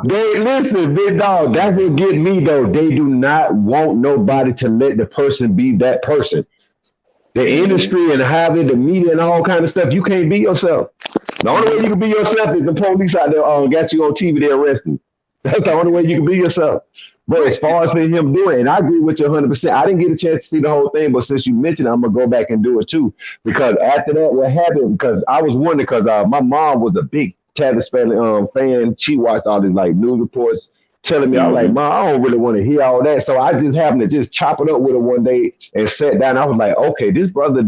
Listen, big dog. That's what get me though. They do not want nobody to let the person be that person. The industry and how the media and all kind of stuff. You can't be yourself. The only way you can be yourself is the police out there got you on TV. They arrest you. That's the only way you can be yourself. But as far as for him doing it, and I agree with you 100%. I didn't get a chance to see the whole thing, but since you mentioned it, I'm gonna go back and do it too. Because after that, what happened? Because I was wondering, because my mom was a big Tavis fan. She watched all these like news reports telling me, I was like, Mom, I don't really want to hear all that. So I just happened to just chop it up with her one day and sat down. I was like, okay, this brother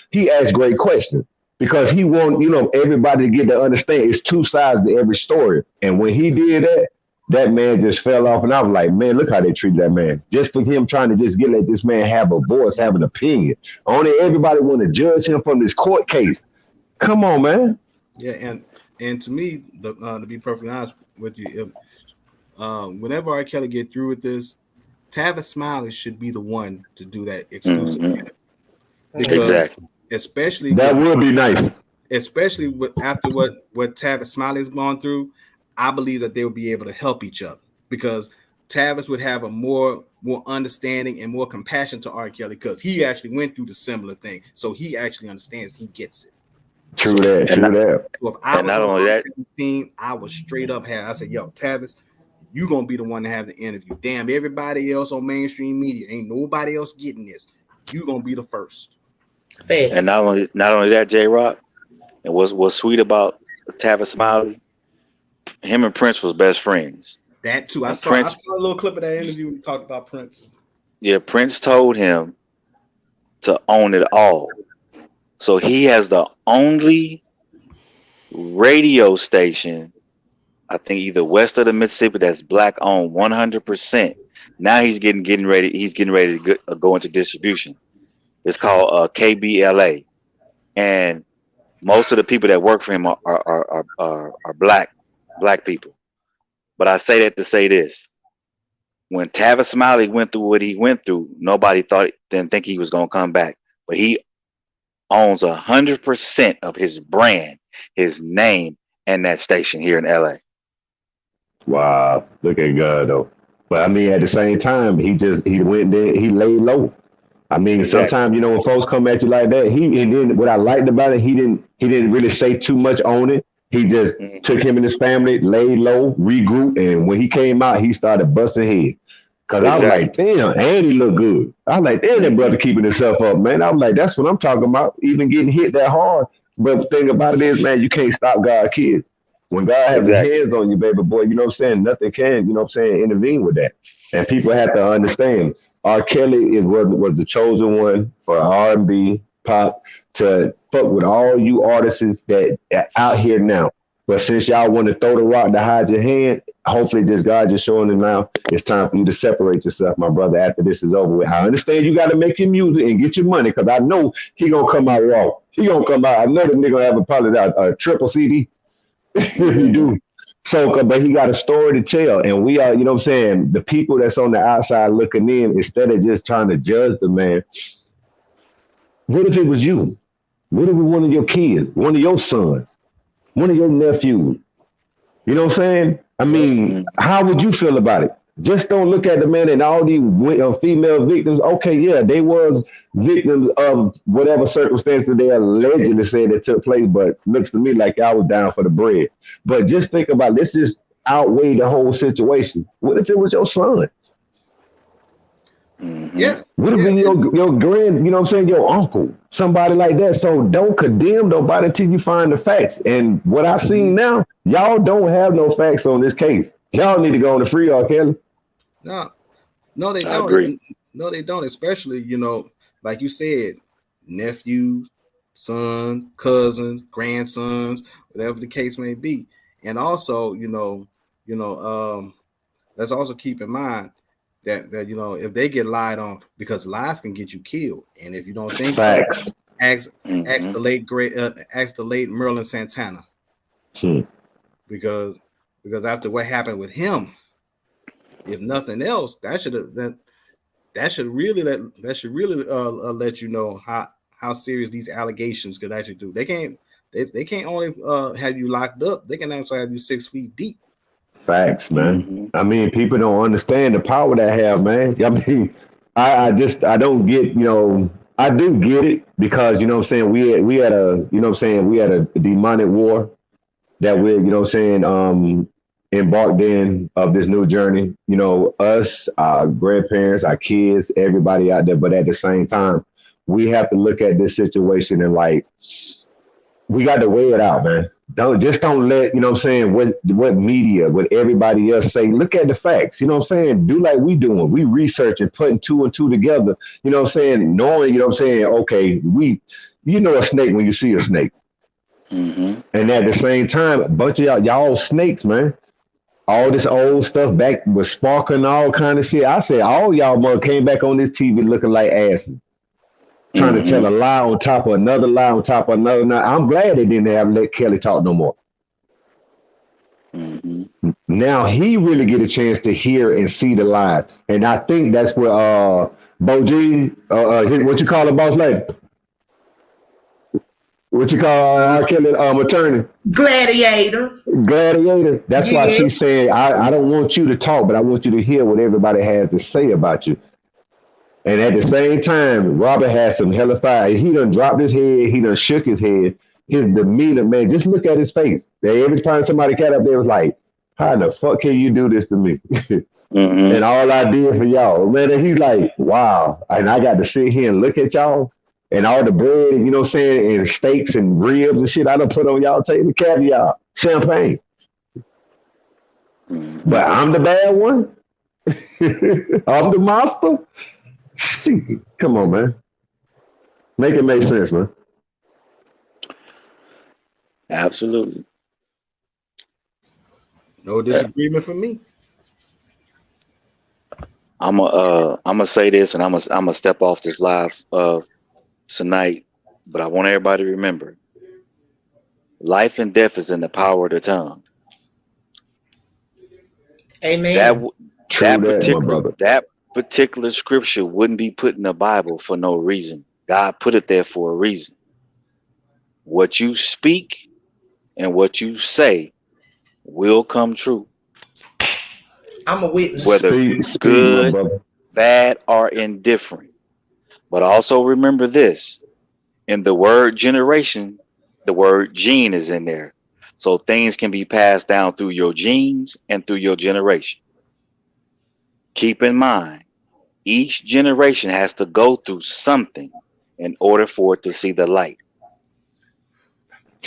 he asked great questions. Because he want, everybody to get to understand it's two sides to every story. And when he did that, that man just fell off. And I was like, man, look how they treated that man. Just for him trying to just let this man have a voice, have an opinion. Only everybody want to judge him from this court case. Come on, man. Yeah, and to me, to be perfectly honest with you, whenever R. Kelly get through with this, Tavis Smiley should be the one to do that exclusive. Because exactly. Especially that would be nice. Especially after what Tavis Smiley has gone through, I believe that they will be able to help each other because Tavis would have a more understanding and more compassion to R. Kelly because he actually went through the similar thing, so he actually understands. He gets it. True that. So if I was on that team, I was straight up. I said, "Yo, Tavis, you gonna be the one to have the interview. Damn, everybody else on mainstream media ain't nobody else getting this. You gonna be the first." And not only that, J-Rock, and what's sweet about Tavis Smiley, him and Prince was best friends. That too. I saw a little clip of that interview when he talked about Prince. Yeah, Prince told him to own it all. So he has the only radio station, I think either west of the Mississippi, that's black owned 100%. Now he's getting ready. He's getting ready to go into distribution. It's called KBLA, and most of the people that work for him are black people. But I say that to say this: when Tavis Smiley went through what he went through, nobody didn't think he was gonna come back. But he owns 100% of his brand, his name, and that station here in LA. Wow, look at God though. But I mean, at the same time, he went there, he laid low. I mean, sometimes, when folks come at you like that, and then what I liked about it, he didn't really say too much on it. He just took him and his family, laid low, regrouped, and when he came out, he started busting heads. Cause I was like, damn, and he looked good. I was like, damn, that brother keeping himself up, man. I was like, that's what I'm talking about. Even getting hit that hard. But the thing about it is, man, you can't stop God's kids. When God has his hands on you, baby boy, you know what I'm saying? Nothing can, intervene with that. And people have to understand, R. Kelly was the chosen one for R&B, pop, to fuck with all you artists that are out here now. But since y'all want to throw the rock to hide your hand, hopefully this God just showing them now it's time for you to separate yourself, my brother, after this is over with. I understand you got to make your music and get your money because I know he going to come out raw. He going to come out. I know the nigga have a triple CD if you do. So, but he got a story to tell. And we are, the people that's on the outside looking in, instead of just trying to judge the man, what if it was you? What if it was one of your kids, one of your sons, one of your nephews? You know what I'm saying? I mean, how would you feel about it? Just don't look at the man and all these female victims. Okay, yeah, they was victims of whatever circumstances they allegedly said that took place, but looks to me like I was down for the bread. But just think about, let's just outweigh the whole situation. What if it was your son? Yeah. What if it was your grand, your uncle, somebody like that? So don't condemn nobody until you find the facts. And what I've seen now, y'all don't have no facts on this case. Y'all need to go on the free R. Kelly. No, they don't. Agree. No, they don't. Especially, like you said, nephews, sons, cousins, grandsons, whatever the case may be. And also, let's also keep in mind that if they get lied on, because lies can get you killed. And if you don't think so, ask the late Merlin Santana. Because after what happened with him, if nothing else, that should really let you know how serious these allegations could actually do. They can't only have you locked up; they can actually have you 6 feet deep. Facts, man. I mean, people don't understand the power they have, man. I mean, I don't get, I do get it because we had a demonic war that we're embarked in of this new journey. Us, our grandparents, our kids, everybody out there. But at the same time, we have to look at this situation and we got to weigh it out, man. Don't let, what media, what everybody else say. Look at the facts, do like we doing. We researching, putting 2 and 2 together, knowing, okay, a snake when you see a snake. And at the same time, a bunch of y'all snakes, man. all this old stuff back with sparking all kind of shit. I said, all y'all mother came back on this TV looking like asses, trying to tell a lie on top of another lie on top of another. Now, I'm glad they didn't have let Kelly talk no more. Now he really get a chance to hear and see the lies, and I think that's where BOJEAN, what you call a boss lady? What you call R. Kelly attorney? Gladiator. Gladiator. That's why she said, I don't want you to talk, but I want you to hear what everybody has to say about you. And at the same time, Robert has some hella fire. He done dropped his head. He done shook his head. His demeanor, man, just look at his face. Every time somebody got up there was like, how the fuck can you do this to me? And all I did for y'all. Man, and he's like, wow. And I got to sit here and look at y'all. And all the bread, you know what I'm saying, and steaks and ribs and shit I done put on y'all table, caviar, champagne. But I'm the bad one? I'm the monster? Come on, man. Make it make sense, man. Absolutely. No disagreement for me. I'm gonna say this, and I'm gonna step off this live tonight, but I want everybody to remember: life and death is in the power of the tongue. Amen. That particular scripture wouldn't be put in the Bible for no reason. God put it there for a reason. What you speak and what you say will come true. I'm a witness. Whether good, bad, or indifferent. But also remember this: in the word generation, the word gene is in there. So things can be passed down through your genes and through your generation. Keep in mind, each generation has to go through something in order for it to see the light.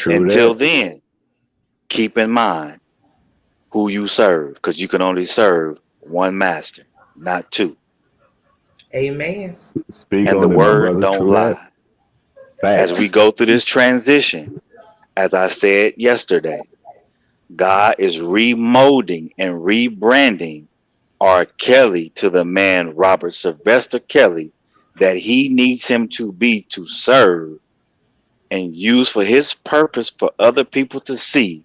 Until then, keep in mind who you serve, because you can only serve one master, not two. Amen. And the word don't lie. As we go through this transition, as I said yesterday, God is remolding and rebranding R. Kelly to the man Robert Sylvester Kelly that he needs him to be, to serve and use for his purpose, for other people to see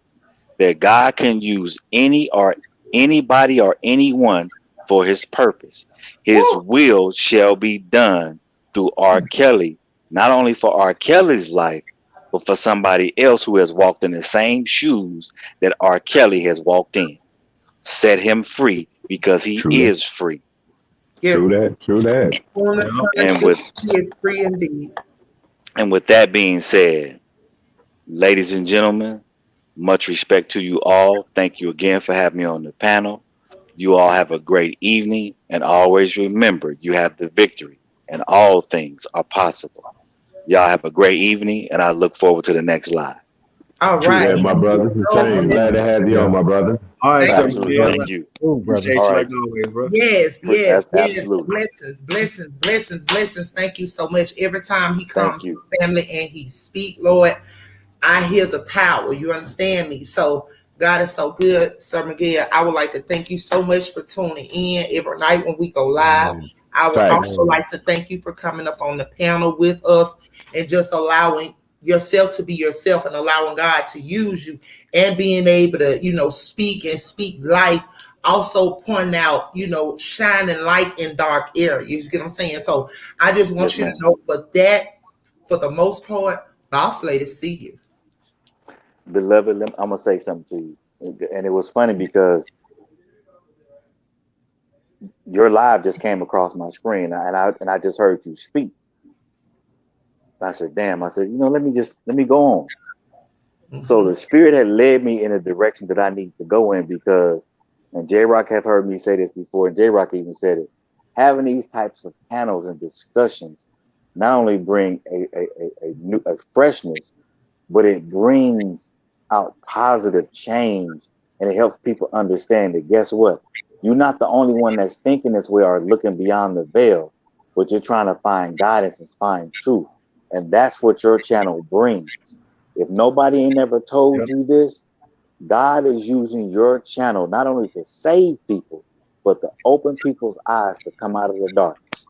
that God can use anybody or anyone for his purpose. His will shall be done through R. Kelly, not only for R. Kelly's life, but for somebody else who has walked in the same shoes that R. Kelly has walked in. Set him free, because he is free. Yes. True that. He is free indeed. And with that being said, ladies and gentlemen, much respect to you all. Thank you again for having me on the panel. You all have a great evening, and always remember, you have the victory, and all things are possible. Y'all have a great evening, and I look forward to the next live. All right, my brother. Glad to have you on, my brother. All right, thank you. Appreciate you like always, bro. Yes. Absolutely. Blessings. Thank you so much. Every time he comes to family and he speak, Lord, I hear the power. You understand me? So God is so good. Sir Miguel, I would like to thank you so much for tuning in every night when we go live. I would also like to thank you for coming up on the panel with us and just allowing yourself to be yourself and allowing God to use you and being able to, speak and speak life. Also point out, shining light in dark areas. You get what I'm saying? So I just want you to know for the most part, boss lady see you. Beloved, I'm going to say something to you. And it was funny because your live just came across my screen, and I just heard you speak. I said, damn. I said, let me go on. Mm-hmm. So the Spirit had led me in a direction that I need to go in, because, and J-Rock have heard me say this before, and J-Rock even said it, having these types of panels and discussions not only bring a freshness, but it brings out positive change, and it helps people understand that, guess what? You're not the only one that's thinking this way or looking beyond the veil, but you're trying to find guidance and find truth. And that's what your channel brings. If nobody ain't ever told you this, God is using your channel not only to save people, but to open people's eyes to come out of the darkness.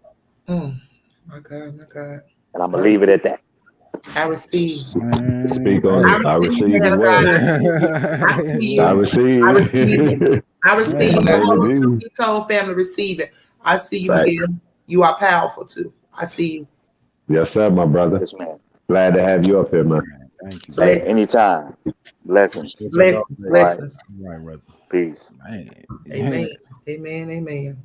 My God, my God. And I'm going to leave it at that. I receive. Speak on it. I receive the word. I see I you. receive. I receive it. I receive it. All of you. the whole family receive it. I see you again. You are powerful too. I see you. Yes, sir, my brother. Yes, man. Glad to have you up here, man. Thank you. Hey, anytime. Blessings. Blessings. Right, brother. Peace. Man. Amen. Amen. Amen.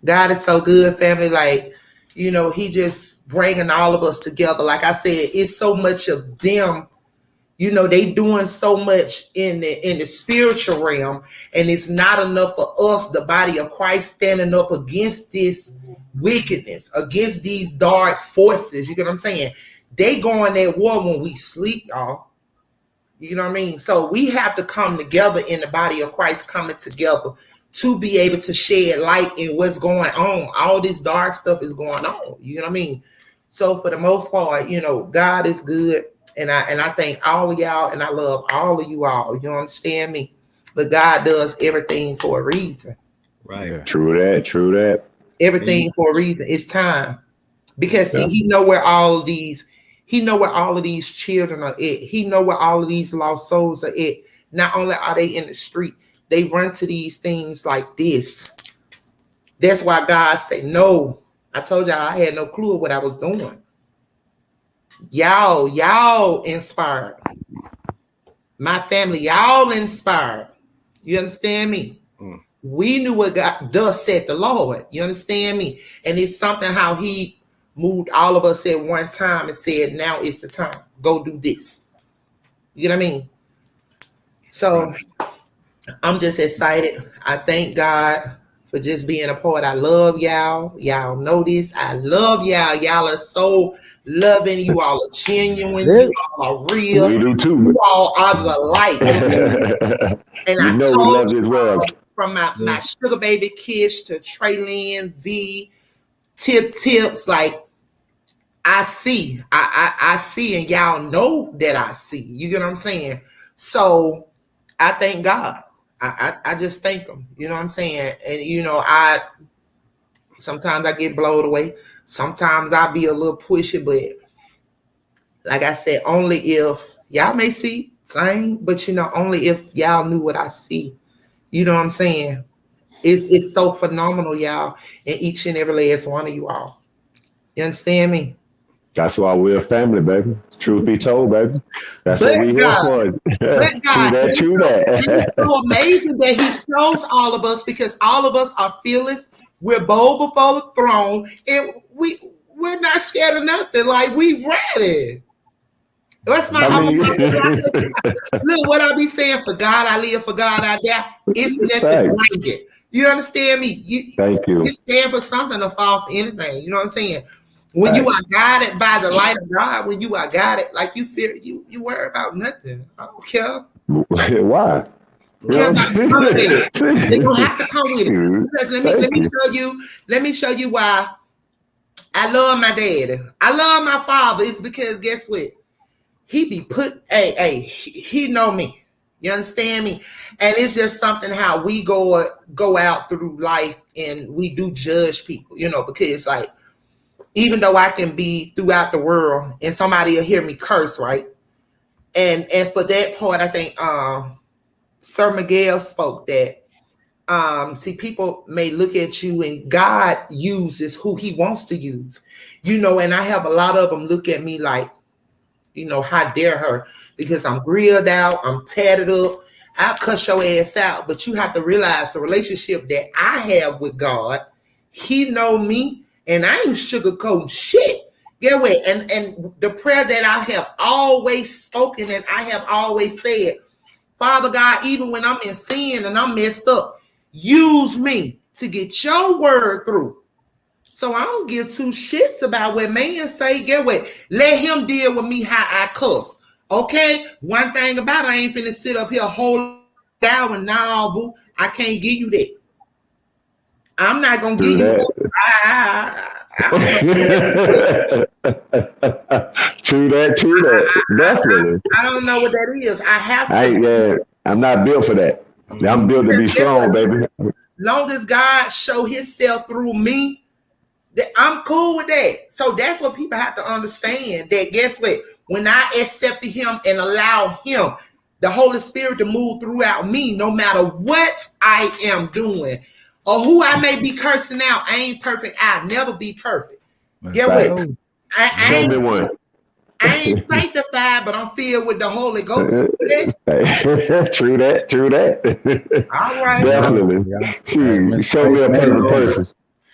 God is so good, family. Like, you know, he just bringing all of us together. Like I said, it's so much of them. You know, they doing so much in the spiritual realm, and it's not enough for us, the body of Christ, standing up against this wickedness, against these dark forces. You get what I'm saying? They going at war when we sleep, y'all. You know what I mean? So we have to come together in the body of Christ, coming together to be able to shed light in what's going on. All this dark stuff is going on. You know what I mean? So for the most part, you know, God is good. And I thank all of y'all, and I love all of you all. You understand me? But God does everything for a reason. Right. Yeah. True that. Everything for a reason. It's time. Because see, he know where all of these children are at. He know where all of these lost souls are at. Not only are they in the street, they run to these things like this. That's why God said, no. I told y'all I had no clue of what I was doing. Y'all inspired. My family, y'all inspired. You understand me? We knew what God does said the Lord. You understand me? And it's something how he moved all of us at one time and said, now is the time. Go do this. You know what I mean? So I'm just excited. I thank God for just being a part. I love y'all. Y'all know this. I love y'all. Y'all are so loving. You all are genuine. You all are real. We do too. You all are the light. And you I know we love you as well. From my sugar baby Kish to Traylyn, V, Tips, like I see. I see, and y'all know that I see. You get what I'm saying? So I thank God. I just thank him. You know what I'm saying? And you know, sometimes I get blown away. Sometimes I be a little pushy, but like I said, only if y'all may see same, but you know, only if y'all knew what I see. You know what I'm saying? It's so phenomenal, y'all, and each and every last one of you all. You understand me? That's why we're a family, baby. Truth be told, baby. That's what we're here for. But God, True that. It's so amazing that he chose all of us, because all of us are fearless. We're bold before the throne, and we're not scared of nothing. Like, we ready. That's my look, what I be saying, for God I live, for God I die. It's nothing like it. You understand me? Thank you. You stand for something to fall for anything. You know what I'm saying? When you are guided by the light of God, when you are guided, like you fear, you worry about nothing. I don't care. Why? They're gonna have to come with it. Because let me show you why I love my daddy. I love my father. It's because guess what? He be he know me. You understand me? And it's just something how we go out through life, and we do judge people, you know, because like, even though I can be throughout the world and somebody will hear me curse, right? And for that part, I think Sir Miguel spoke that. See, people may look at you, and God uses who he wants to use, you know, and I have a lot of them look at me like, you know, how dare her, because I'm grilled out, I'm tatted up, I'll cuss your ass out. But you have to realize the relationship that I have with God, he know me, and I ain't sugarcoating shit. Get what? And the prayer that I have always spoken, and I have always said, Father God, even when I'm in sin and I'm messed up, use me to get your word through. So I don't give two shits about what man say. Get what? Let him deal with me how I cuss. Okay? One thing about it, I ain't finna sit up here hold down and nah, boo. I can't give you that. I'm not gonna give you that. True that. Definitely. I don't know what that is. I have to. I'm not built for that. I'm built to be strong, baby. Long as God show himself through me, I'm cool with that. So that's what people have to understand, that guess what? When I accepted him and allow him, the Holy Spirit, to move throughout me, no matter what I am doing or who I may be cursing out, I ain't perfect. I'll never be perfect. Get what? I ain't sanctified, but I'm filled with the Holy Ghost. True that. All right. Definitely. Show me a perfect person.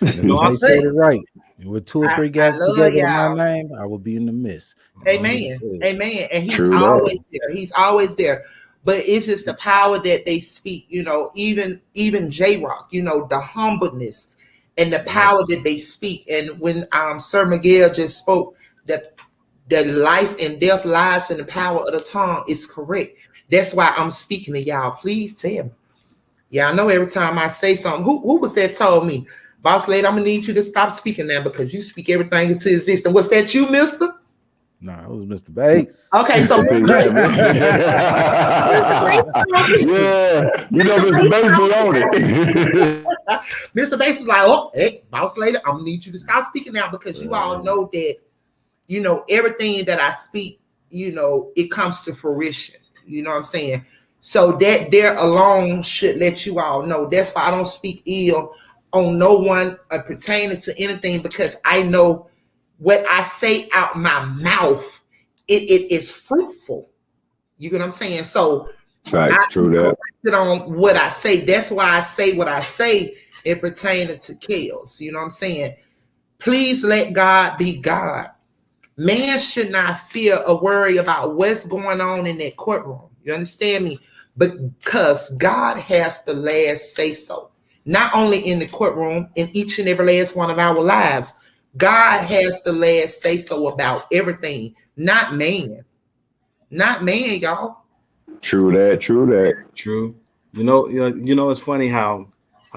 I said it right. With 2 or 3 guys together in my name, I will be in the midst. Amen. Amen. And he's always there. He's always there. But it's just the power that they speak, even J-Rock, the humbleness and the power that they speak. And when Sir Miguel just spoke that the life and death lies in the power of the tongue is correct. That's why I'm speaking to y'all. Please tell me. Yeah, I know every time I say something, who was that told me, boss lady, I'm gonna need you to stop speaking now because you speak everything into existence. Was that you, mister? No, it was Mr. Bates. Okay, so Mr. Bates. Mr. Bates be on it. Mr. Bates is like, oh, hey, boss lady, I'm gonna need you to stop speaking now because you all know that, everything that I speak, it comes to fruition. You know what I'm saying? So that there alone should let you all know. That's why I don't speak ill on no one pertaining to anything, because I know what I say out my mouth, it is fruitful. You get what I'm saying? So true that. On what I say. That's why I say what I say it pertaining to chaos. You know what I'm saying? Please let God be God. Man should not fear or worry about what's going on in that courtroom. You understand me? Because God has the last say so. Not only in the courtroom, in each and every last one of our lives. God has the last say so about everything, not man. Not man, y'all. True that. True. It's funny how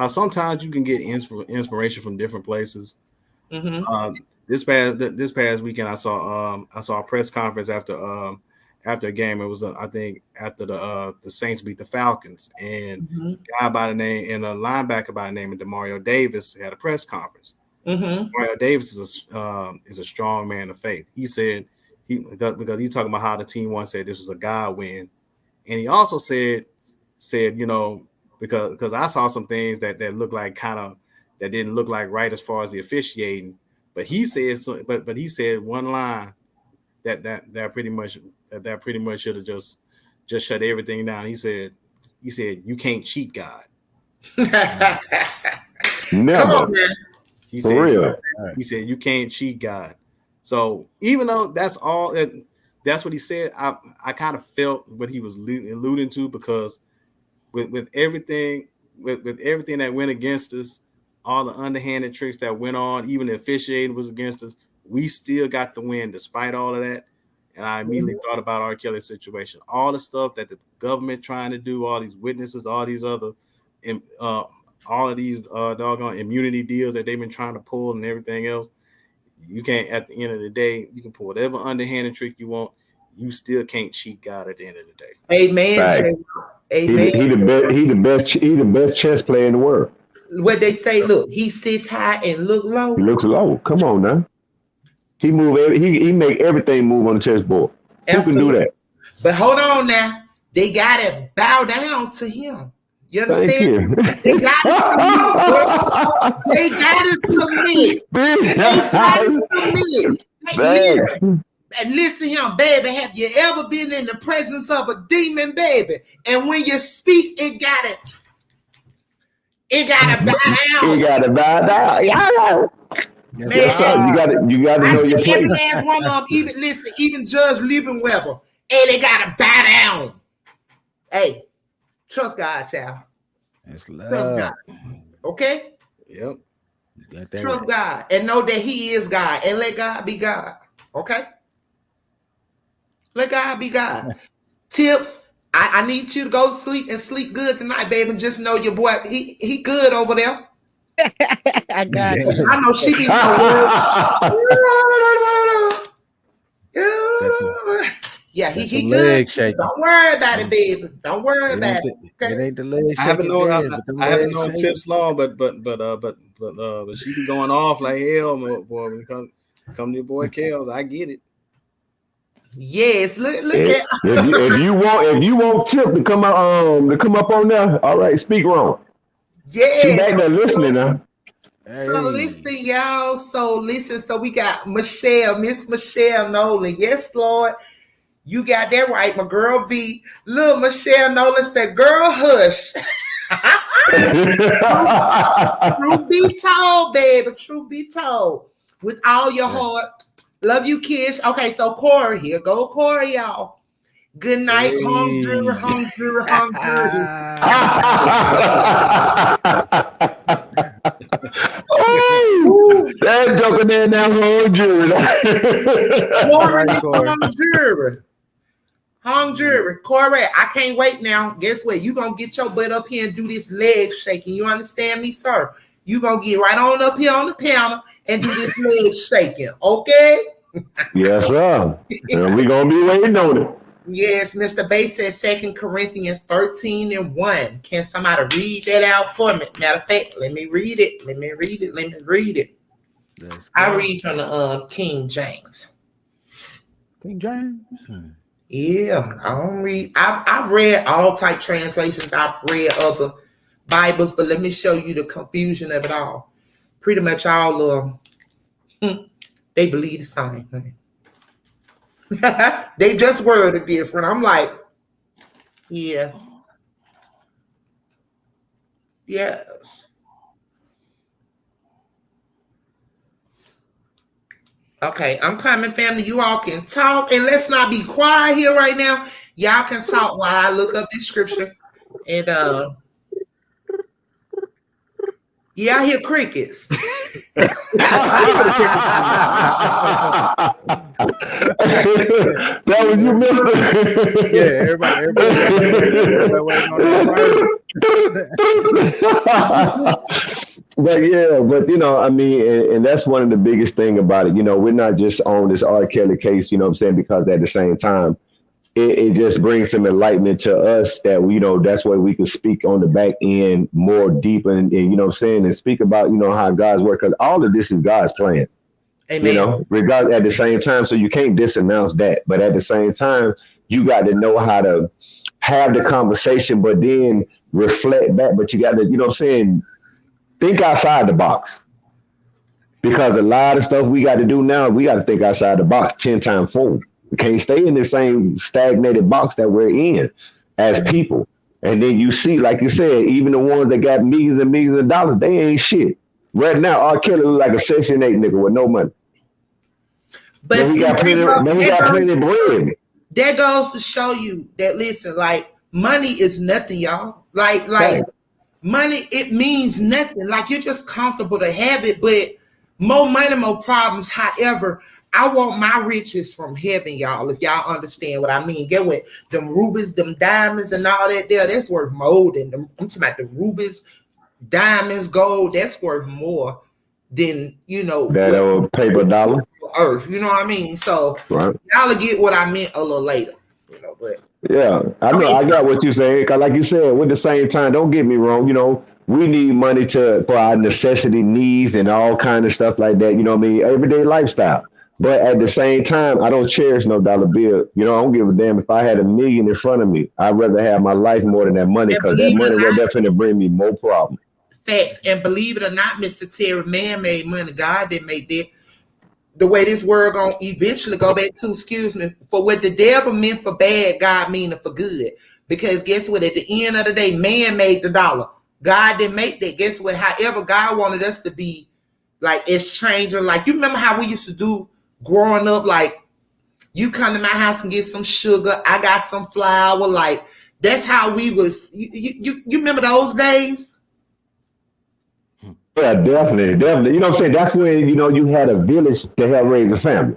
sometimes you can get inspiration from different places. Mm-hmm. This past weekend, I saw a press conference after a game. It was I think after the Saints beat the Falcons, and a linebacker by the name of Demario Davis had a press conference. Demario Davis is a strong man of faith. He said because he's talking about how the team once said this was a God win, and he also said because I saw some things that looked like that didn't look like right as far as the officiating. But he said, but he said one line that pretty much should have just shut everything down. He said, you can't cheat God. Never. Come on, man. He For said, real. He said you can't cheat God. So even though that's what he said, I kind of felt what he was alluding to, because with everything that went against us, all the underhanded tricks that went on, even the officiating was against us, we still got the win despite all of that. And I immediately thought about R. Kelly's situation, all the stuff that the government trying to do, all these witnesses, all these other, all of these doggone immunity deals that they've been trying to pull and everything else. You can't, at the end of the day, you can pull whatever underhanded trick you want. You still can't cheat God at the end of the day. Amen. Amen. He the best chess player in the world. What they say, look, he sits high and look low. He looks low. Come on now. He make everything move on the chessboard. Absolutely. Who can do that? But hold on now. They gotta bow down to him. You understand? They gotta submit. They gotta submit. Listen here, baby. Have you ever been in the presence of a demon, baby? And when you speak, it gotta bow down. It gotta bow down. Yeah. Man, you gotta know your place. Every last one of them, even Judge Liebenweber, hey, they gotta bow down. Hey, trust God, child. That's love. Trust God. Okay? Yep. Trust God and know that He is God, and let God be God. Okay? Let God be God. Tips. I need you to go to sleep and sleep good tonight, baby. And just know your boy, he good over there. I got you. I know she be so worried. Yeah, He good. Don't worry about it, baby. Don't worry about it. Okay? It ain't the leg shaking. I haven't known Tips long, but she be going off like hell, boy. When it come to your boy Kels, I get it. Yes, look at if you want Tip to come up on there, all right, speak wrong. Yeah, she back there listening now. So listen, y'all. So we got Miss Michelle Nolan. Yes, Lord. You got that right, my girl V. Look, Michelle Nolan said, girl, hush. Truth be told, baby. Truth be told. With all your heart. Love you, kids. Okay, so Corey, here go Corey, y'all. Good night, home jury. Oh, that joker there now, home jury. Hung jury. Corey, I can't wait now. Guess what? You gonna get your butt up here and do this leg shaking. You understand me, sir? You gonna get right on up here on the panel and do this leg shaking, okay? Yes, sir. And we gonna be waiting on it. Yes, Mr. Bay says 2 Corinthians 13:1. Can somebody read that out for me? Matter of fact, let me read it. I read from the King James. King James? Yeah, I don't read. I've read all type translations. I've read other Bibles, but let me show you the confusion of it all. Pretty much all they believe the same thing. They just worded different. I'm like, yeah. Yes. Okay, I'm coming, family. You all can talk, and let's not be quiet here right now. Y'all can talk while I look up this scripture. And yeah, I hear crickets. That was you, mister. Yeah, everybody waiting on that. But you know, I mean, and that's one of the biggest thing about it. You know, we're not just on this R. Kelly case, you know what I'm saying? Because at the same time, it just brings some enlightenment to us that we, you know, that's why we can speak on the back end more deep and you know what I'm saying, and speak about, you know, how God's work, because all of this is God's plan. Amen. You know, regardless at the same time, so you can't disenounce that. But at the same time, you got to know how to have the conversation, but then reflect back. But you got to, you know what I'm saying, think outside the box. Because a lot of stuff we got to do now, we got to think outside the box 10 times forward. We can't stay in the same stagnated box that we're in as people. And then you see, like you said, even the ones that got millions and millions of dollars, they ain't shit. Right now, R. Kelly look like a Section 8 nigga with no money. But he got plenty of bread. That goes to show you that, listen, like, money is nothing, y'all. Like money, it means nothing. Like, you're just comfortable to have it, but more money, more problems. However, I want my riches from heaven, y'all, if y'all understand what I mean. Get what? Them rubies, them diamonds, and all that there, that's worth more than them. I'm talking about the rubies, diamonds, gold, that's worth more than, you know, that old paper dollar. Earth, you know what I mean? So right. Y'all will get what I meant a little later, you know, but yeah, I know, I got what you're saying. Cause like you said, with the same time, don't get me wrong, you know, we need money for our necessity needs and all kind of stuff like that, you know what I mean? Everyday lifestyle. But at the same time, I don't cherish no dollar bill. You know, I don't give a damn if I had $1 million in front of me. I'd rather have my life more than that money, because that money will definitely bring me more problems. Facts. And believe it or not, Mr. Terry, man made money. God didn't make that. The way this world gonna eventually go back to, for what the devil meant for bad, God mean it for good. Because guess what? At the end of the day, man made the dollar. God didn't make that. Guess what? However, God wanted us to be like exchanger. Like, you remember how we used to do growing up? Like, you come to my house and get some sugar. I got some flour. Like, that's how we was. You remember those days? Yeah, definitely. You know what I'm saying? That's when, you know, you had a village to help raise a family.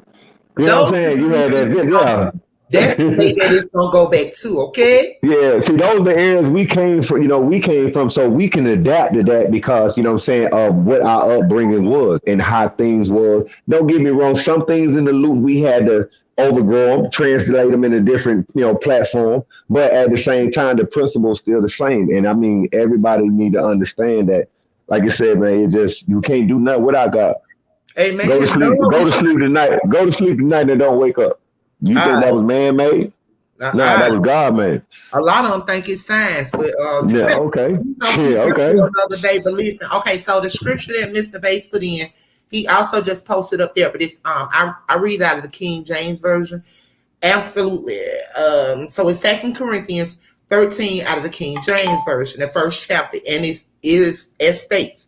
You know what I'm saying? You had that village. Yeah. That's the way that it's gonna go back to, okay? Yeah, see, those are the areas we came from, so we can adapt to that because, what I'm saying, of what our upbringing was and how things was. Don't get me wrong, some things in the loop we had to overgrow them, translate them in a different, platform, but at the same time, the principle is still the same. And I mean, everybody need to understand that, like I said, man, you can't do nothing without God. Amen. Go to sleep tonight and don't wake up. You think that was man-made? No, that was God made. A lot of them think it's science, but yeah, okay. Okay. Another day, but listen, okay. So the scripture that Mr. Bass put in, he also just posted up there, but it's I read out of the King James version. Absolutely. So it's 2 Corinthians 13 out of the King James version, the first chapter, and it states,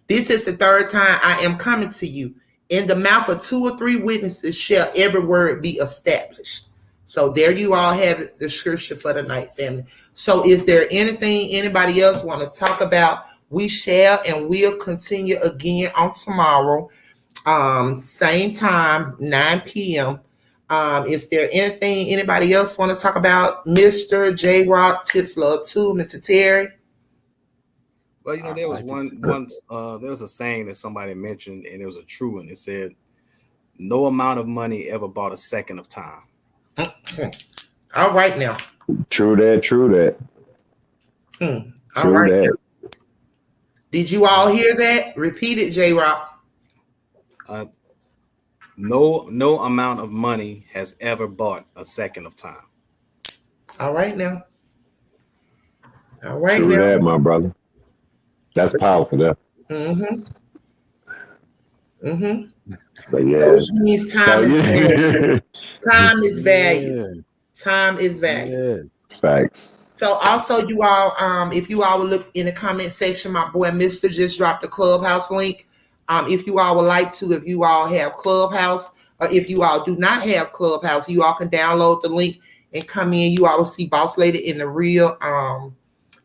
"This is the third time I am coming to you. In the mouth of 2 or 3 witnesses shall every word be established." So there you all have it, the scripture for the night, family. So is there anything anybody else want to talk about? We shall and will continue again on tomorrow, same time, 9 p.m. Is there anything anybody else want to talk about? Mr. J Rock, tips love too, Mr. Terry. Well, there was there was a saying that somebody mentioned, and it was a true one. It said, "No amount of money ever bought a second of time." All right now. True that. All right. Now. Did you all hear that? Repeat it, J Rock. No amount of money has ever bought a second of time. All right now. All right. True now. That, my brother. That's powerful, there. But yeah. Which means time is value. Time is value. Time is value. Facts. So also you all, if you all would look in the comment section, my boy Mr. just dropped the Clubhouse link. If you all would like to, if you all have Clubhouse, or if you all do not have Clubhouse, you all can download the link and come in. You all will see Boss Lady in the real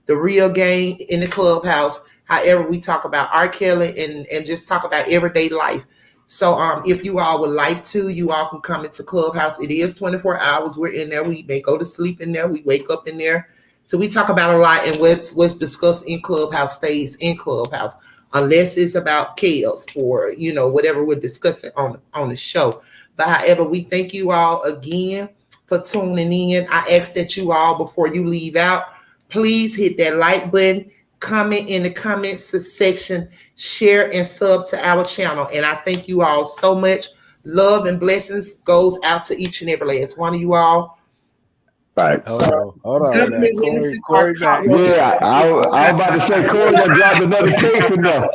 game in the Clubhouse. However, we talk about rkelly and just talk about everyday life. So if you all would like to, you all can come into Clubhouse. It is 24 hours. We're in there. We may go to sleep in there. We wake up in there. So we talk about a lot, and what's discussed in Clubhouse stays in Clubhouse, unless it's about chaos or, whatever we're discussing on the show. But however, we thank you all again for tuning in. I ask that you all, before you leave out, please hit that like button, comment in the comments section, share and sub to our channel. And I thank you all so much. Love and blessings goes out to each and every last one of you all. Right. Hold on. Corey back. Yeah, I was about to say Corey done dropped another case in there.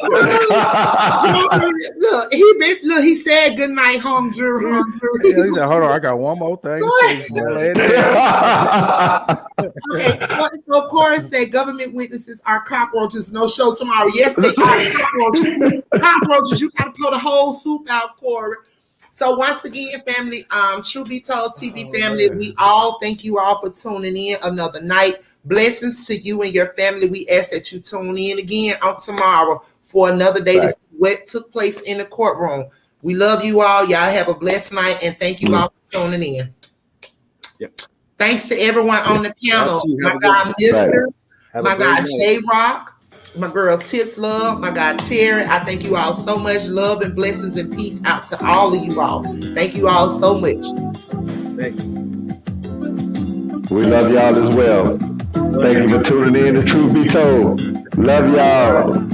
Look, he said good night, home Drew. Yeah, he said, hold on, I got one more thing to say. Okay, so Corey said government witnesses are cockroaches. No show tomorrow. Yes, they are cockroaches. Cockroaches, you gotta pull the whole soup out, Corey. So once again, family, Truth Be Told TV family, we all thank you all for tuning in another night. Blessings to you and your family. We ask that you tune in again on tomorrow for another day to see what took place in the courtroom. We love you all. Y'all have a blessed night, and thank you all for tuning in. Yep. Thanks to everyone on the panel. My guy, Mr. My guy, J Rock. My girl Tips Love, my guy Terry. I thank you all so much. Love and blessings and peace out to all of you all. Thank you all so much. Thank you. We love y'all as well. Thank you for tuning in to Truth Be Told. Love y'all.